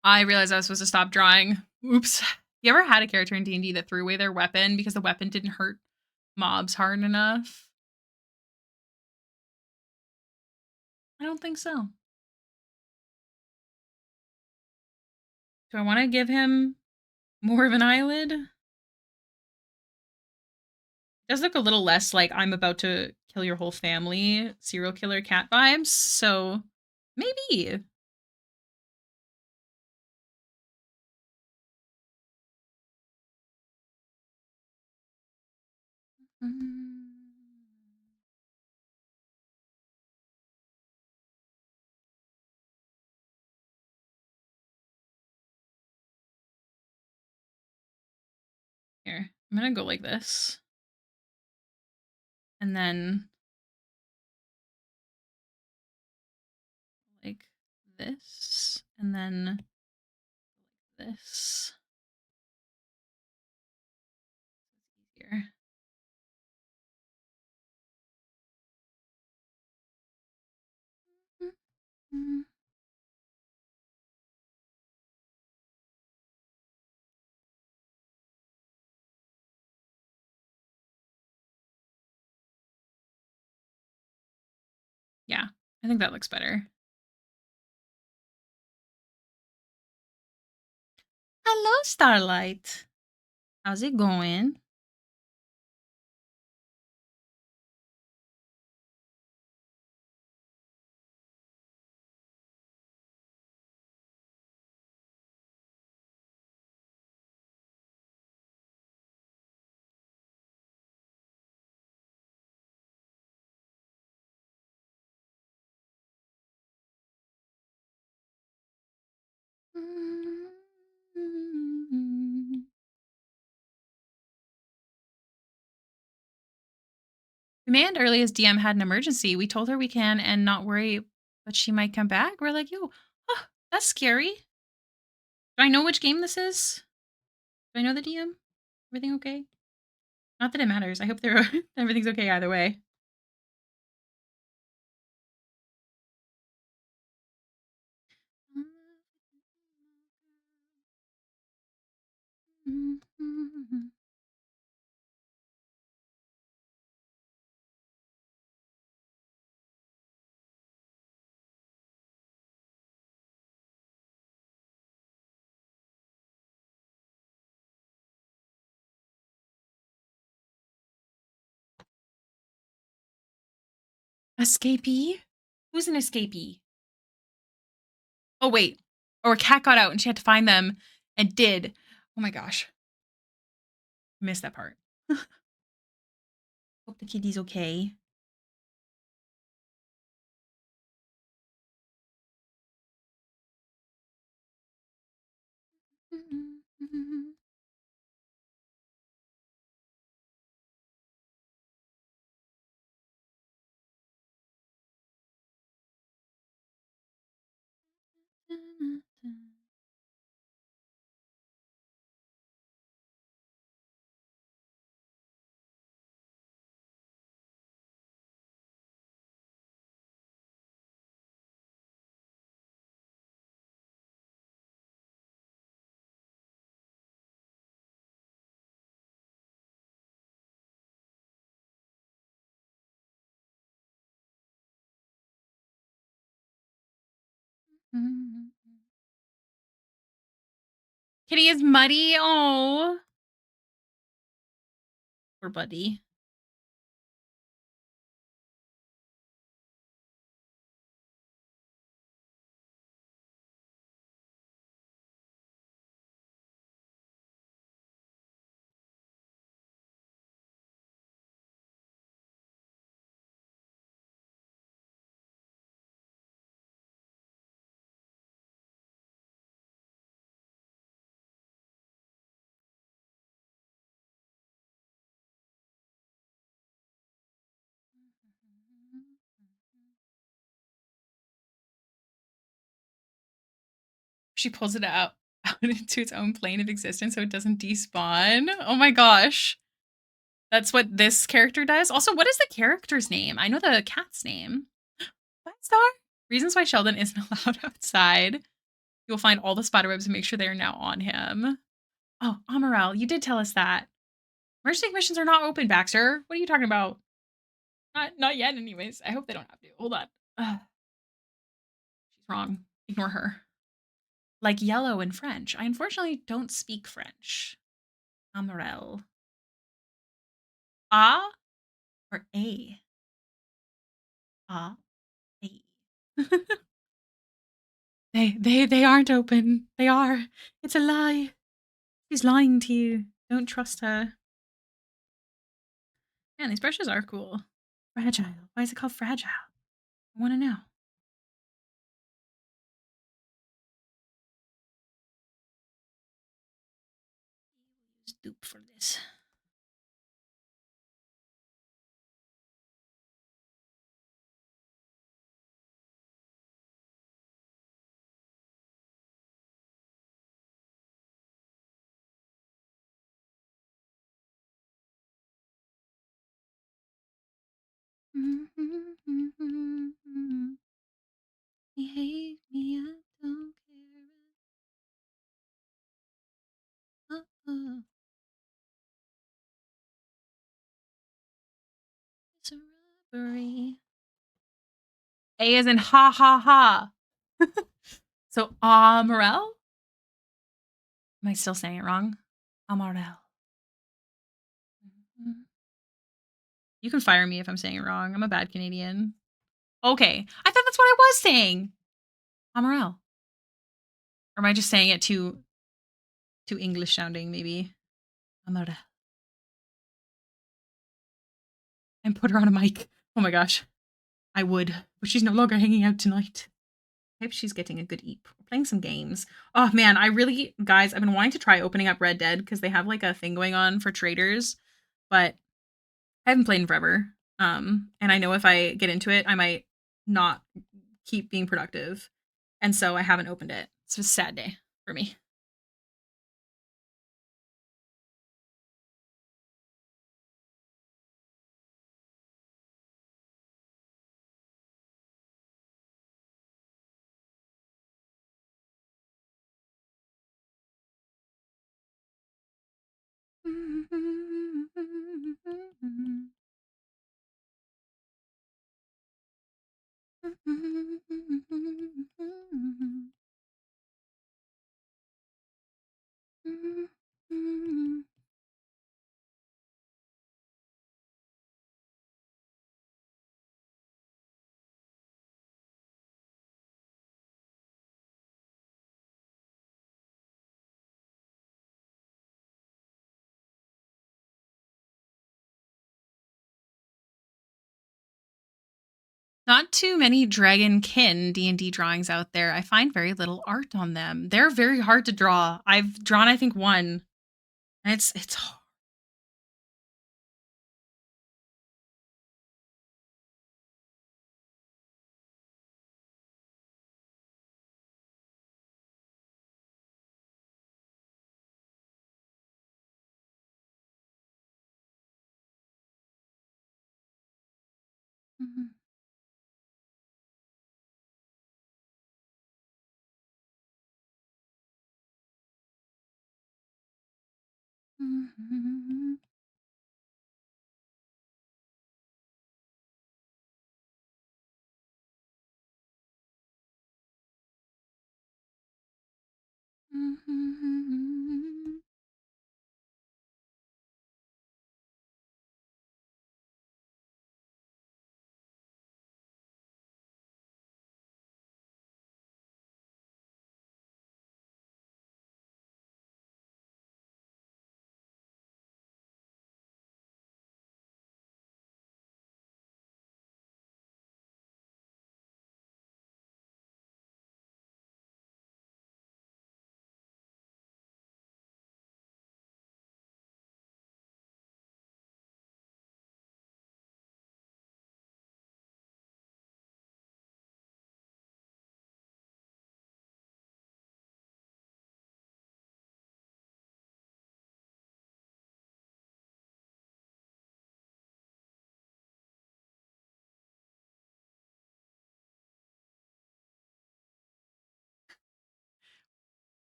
I realized I was supposed to stop drawing. Oops. You ever had a character in D&D that threw away their weapon because the weapon didn't hurt mobs hard enough? I don't think so. Do I want to give him more of an eyelid? It does look a little less like I'm about to kill your whole family, serial killer cat vibes, so maybe. Here, I'm gonna go like this. And then like this. And then this. Here. Yeah, I think that looks better. Hello, Starlight. How's it going? Command earliest DM had an emergency. We told her we can and not worry, but she might come back. We're like, yo, oh, that's scary. Do I know which game this is? Do I know the DM? Everything okay? Not that it matters. I hope they're everything's okay either way. Escapee? Who's an escapee? Oh, wait. Or a cat got out and she had to find them and did. Oh my gosh. Missed that part. Hope the kitty's okay. Kitty is muddy. Oh. Poor buddy. She pulls it out into its own plane of existence so it doesn't despawn. Oh my gosh. That's what this character does. Also, what is the character's name? I know the cat's name. 5-star? Reasons why Sheldon isn't allowed outside. You'll find all the spiderwebs and make sure they are now on him. Oh, Amarel, you did tell us that. Emergency missions are not open, Baxter. What are you talking about? Not yet, anyways. I hope they don't have to. Hold on. Ugh. She's wrong. Ignore her. Like yellow in French. I unfortunately don't speak French. Amarel. Ah or A? Ah, A. They aren't open. They are. It's a lie. She's lying to you. Don't trust her. Man, these brushes are cool. Fragile. Why is it called fragile? I want to know. Use dupe for this. You hate me, I don't care. It's a robbery. A is in ha ha ha. So Amarel? Am I still saying it wrong? Amarel. You can fire me if I'm saying it wrong. I'm a bad Canadian. Okay. I thought that's what I was saying. Amarel. Or am I just saying it too English sounding, maybe? Amarel. And put her on a mic. Oh my gosh. I would. But she's no longer hanging out tonight. I hope she's getting a good eat. We're playing some games. Oh man, guys, I've been wanting to try opening up Red Dead because they have like a thing going on for traders, but I haven't played in forever. And I know if I get into it, I might not keep being productive. And so I haven't opened it. It's a sad day for me. Not too many dragonkin D&D drawings out there. I find very little art on them. They're very hard to draw. I've drawn, I think, one, and it's hard. Mhm. Mhm. Mhm.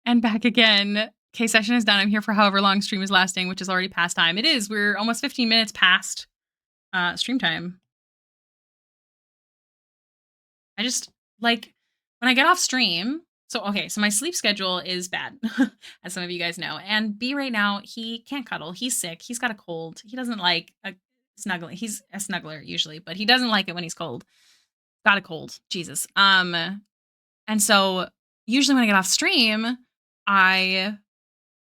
And back again. K session is done. I'm here for however long stream is lasting, which is already past time. It is. We're almost 15 minutes past stream time. I just like when I get off stream. So okay, so my sleep schedule is bad, as some of you guys know. And B right now, he can't cuddle. He's sick. He's got a cold. He doesn't like a snuggling. He's a snuggler usually, but he doesn't like it when he's cold. Got a cold. Jesus. And so usually when I get off stream, I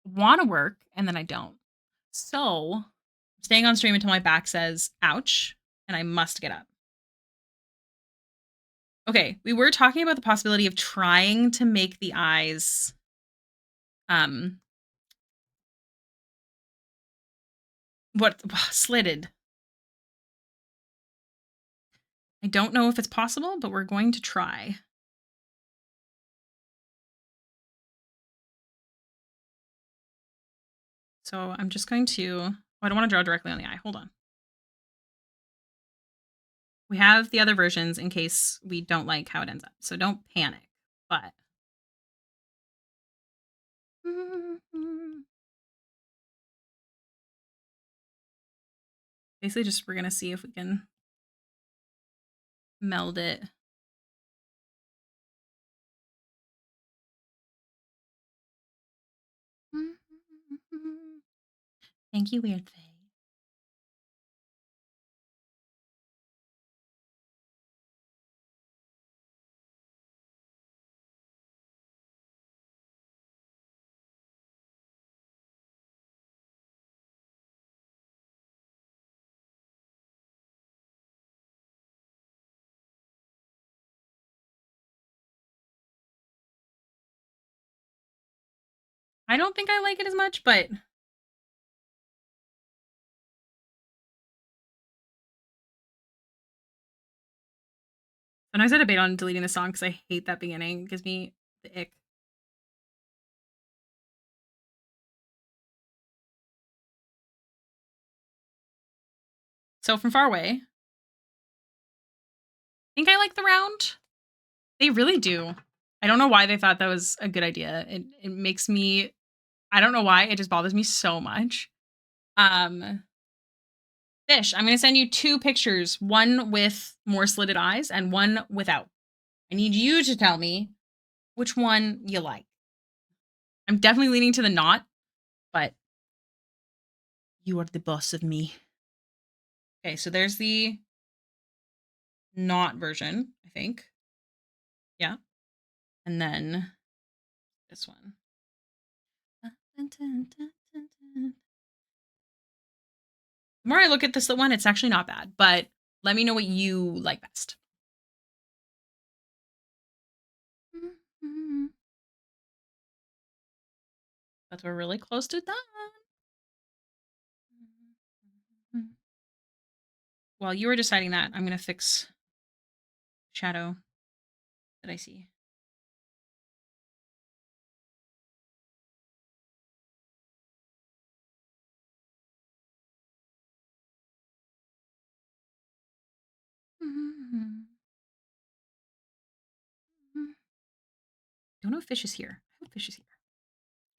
want to work and then I don't. So I'm staying on stream until my back says ouch and I must get up. Okay, we were talking about the possibility of trying to make the eyes um what slitted. I don't know if it's possible, but we're going to try. So I'm just going to I don't want to draw directly on the eye. Hold on. We have the other versions in case we don't like how it ends up. So don't panic. But basically just we're going to see if we can meld it. Thank you, Weird Faye. I don't think I like it as much, but Sometimes I debate on deleting the song because I hate that beginning. It gives me the ick. So from far away, I think I like the round. They really do. I don't know why they thought that was a good idea. It makes me, I don't know why, it just bothers me so much. Fish, I'm going to send you 2 pictures, one with more slitted eyes and one without. I need you to tell me which one you like. I'm definitely leaning to the not, but you are the boss of me. Okay, so there's the not version, I think. Yeah. And then this one. The more I look at this one, it's actually not bad, but let me know what you like best. But we're really close to done. While you were deciding that, I'm going to fix shadow that I see. Don't know if Fish is here. I hope Fish is here.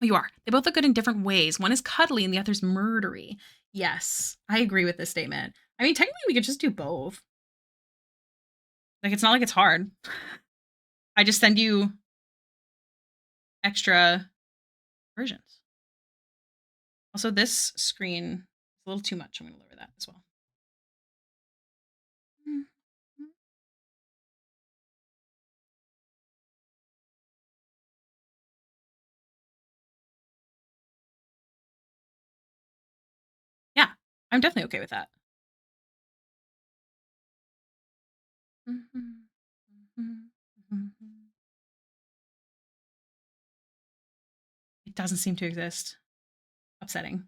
Oh, you are. They both look good in different ways. One is cuddly and the other's murdery. Yes, I agree with this statement. I mean, technically, we could just do both. Like, it's not like it's hard. I just send you extra versions. Also, this screen is a little too much. I'm going to lower that as well. Yeah, I'm definitely okay with that. It doesn't seem to exist. Upsetting.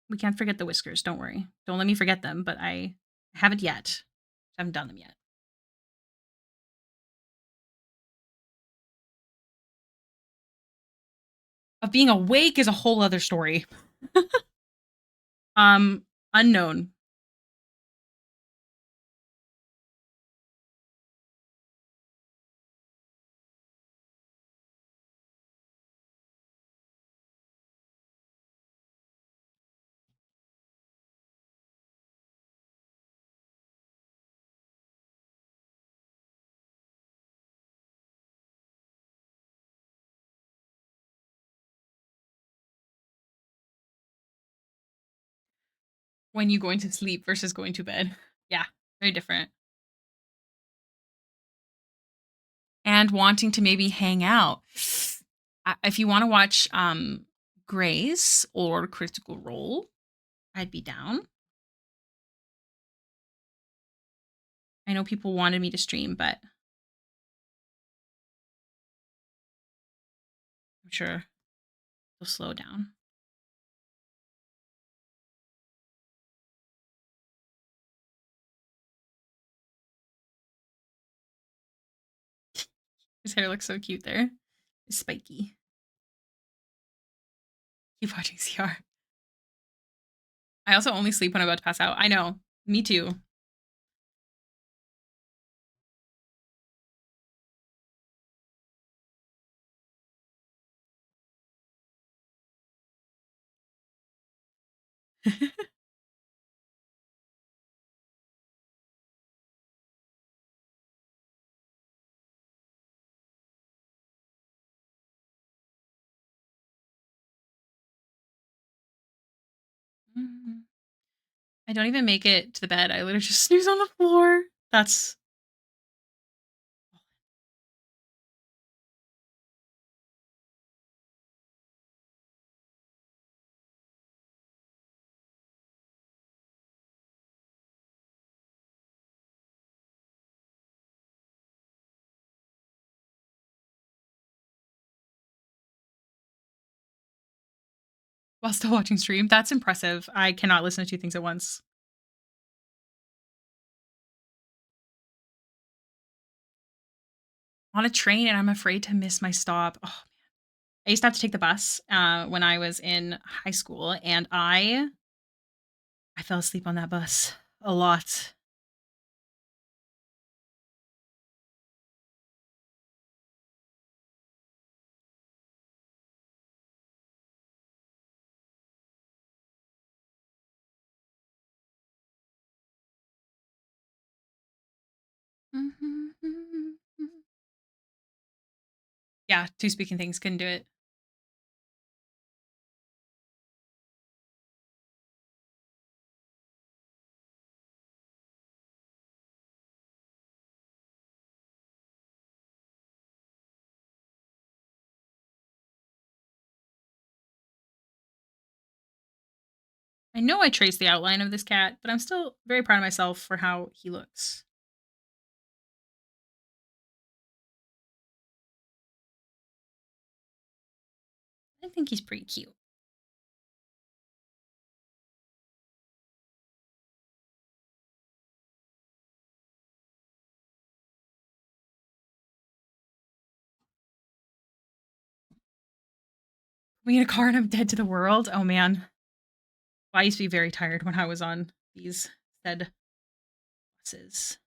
We can't forget the whiskers. Don't worry. Don't let me forget them, but I haven't yet. I haven't done them yet. Of being awake is a whole other story. Unknown. When you going to sleep versus going to bed. Yeah, very different. And wanting to maybe hang out. If you want to watch Grace or Critical Role, I'd be down. I know people wanted me to stream, but I'm sure they'll slow down. His hair looks so cute there. It's spiky. Keep watching CR. I also only sleep when I'm about to pass out. I know. Me too. Mhm. I don't even make it to the bed. I literally just snooze on the floor. That's while still watching stream. That's impressive. I cannot listen to 2 things at once. On a train and I'm afraid to miss my stop. Oh, I used to have to take the bus, when I was in high school, and I fell asleep on that bus a lot. Yeah, 2 speaking things, couldn't do it. I know I traced the outline of this cat, but I'm still very proud of myself for how he looks. I think he's pretty cute. We in a car and I'm dead to the world? Oh, man. Well, I used to be very tired when I was on these said buses.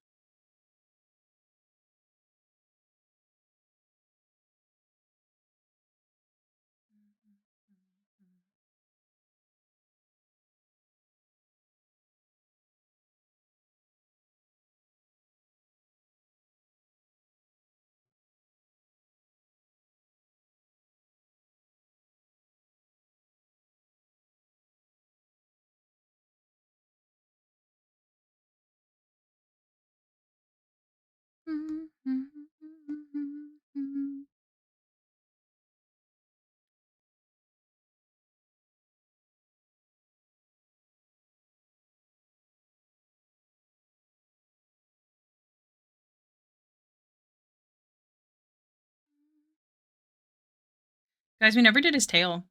Guys, we never did his tail.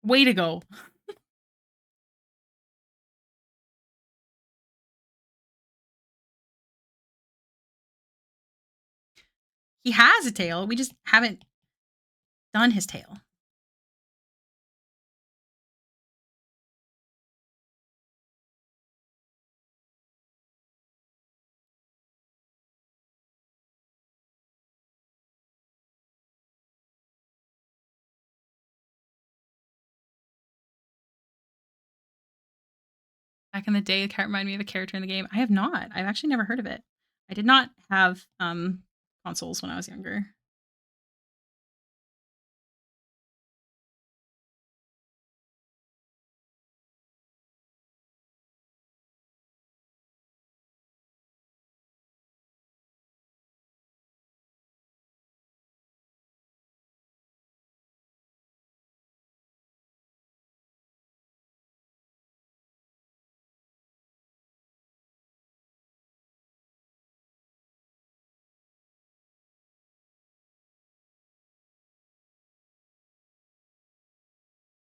Way to go. He has a tail, we just haven't done his tail. Back in the day, the cat reminded me of a character in the game. I have not. I've actually never heard of it. I did not have, consoles when I was younger.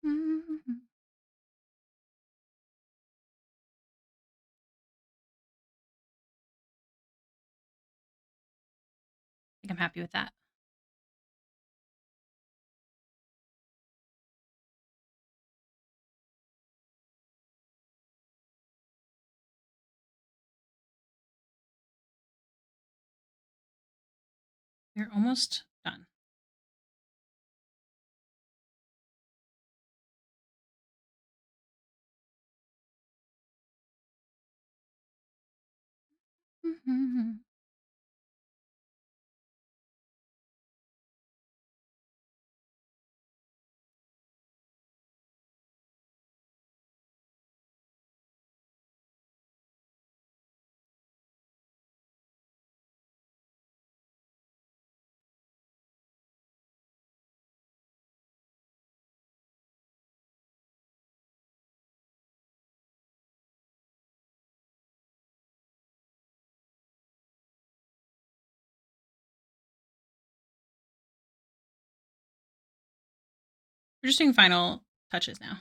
I think I'm happy with that. We're almost done. We're just doing final touches now.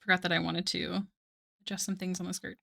Forgot that I wanted to adjust some things on the skirt.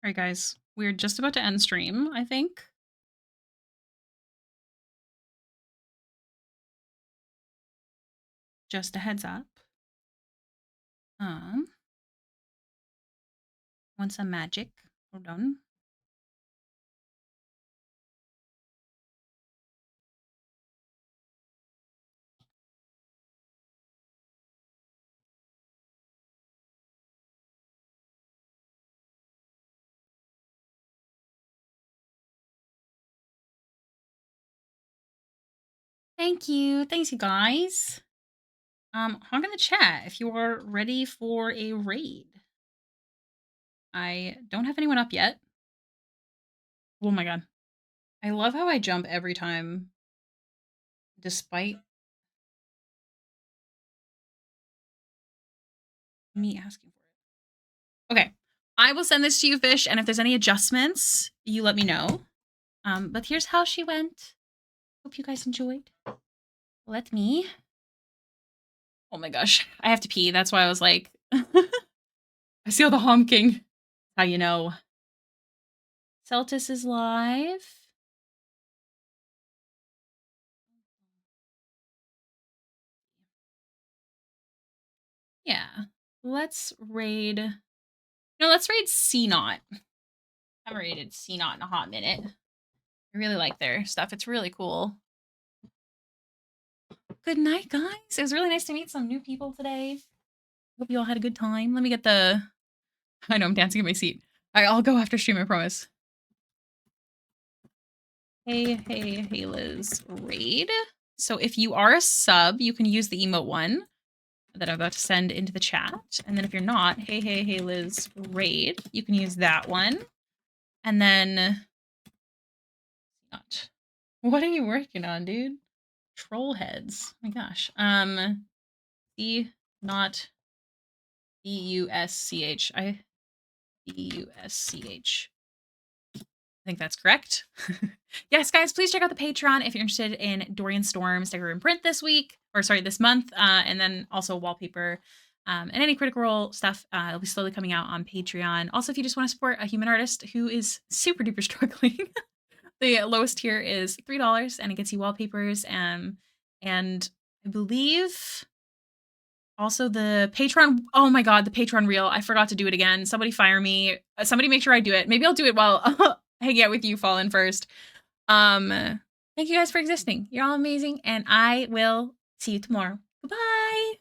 All right, guys, we're just about to end stream, I think. Just a heads up. Want some magic? Hold on. Thank you. Thanks, you guys. Honk in the chat if you are ready for a raid. I don't have anyone up yet. Oh my god. I love how I jump every time, despite me asking for it. Okay. I will send this to you, Fish, and if there's any adjustments, you let me know. But here's how she went. Hope you guys enjoyed. Let me. Oh my gosh. I have to pee. That's why I was like, I see all the honking. How you know. Celtis is live. Yeah. Let's raid. No, let's raid C Not. I haven't raided C Not in a hot minute. I really like their stuff. It's really cool. good night, guys. It was really nice to meet some new people today. Hope you all had a good time. Let me get the... I know, I'm dancing in my seat. I'll go after stream, I promise. Hey, Hailiiz raid. So if you are a sub, you can use the emote one that I'm about to send into the chat. And then if you're not, hey, Hailiiz raid, you can use that one. And then... Not. What are you working on, dude? Troll heads. Oh my gosh. C not B-U-S-C-H. B-U-S-C-H. I think that's correct. Yes, guys, please check out the Patreon if you're interested in Dorian Storm sticker and print this week, or sorry, this month, and then also wallpaper and any Critical Role stuff. It'll be slowly coming out on Patreon. Also, if you just want to support a human artist who is super duper struggling, the lowest tier is $3, and it gets you wallpapers. And I believe also the Patreon. Oh my God, the Patreon reel. I forgot to do it again. Somebody fire me. Somebody make sure I do it. Maybe I'll do it while hanging out with you, Fallen, first. Thank you guys for existing. You're all amazing, and I will see you tomorrow. Goodbye.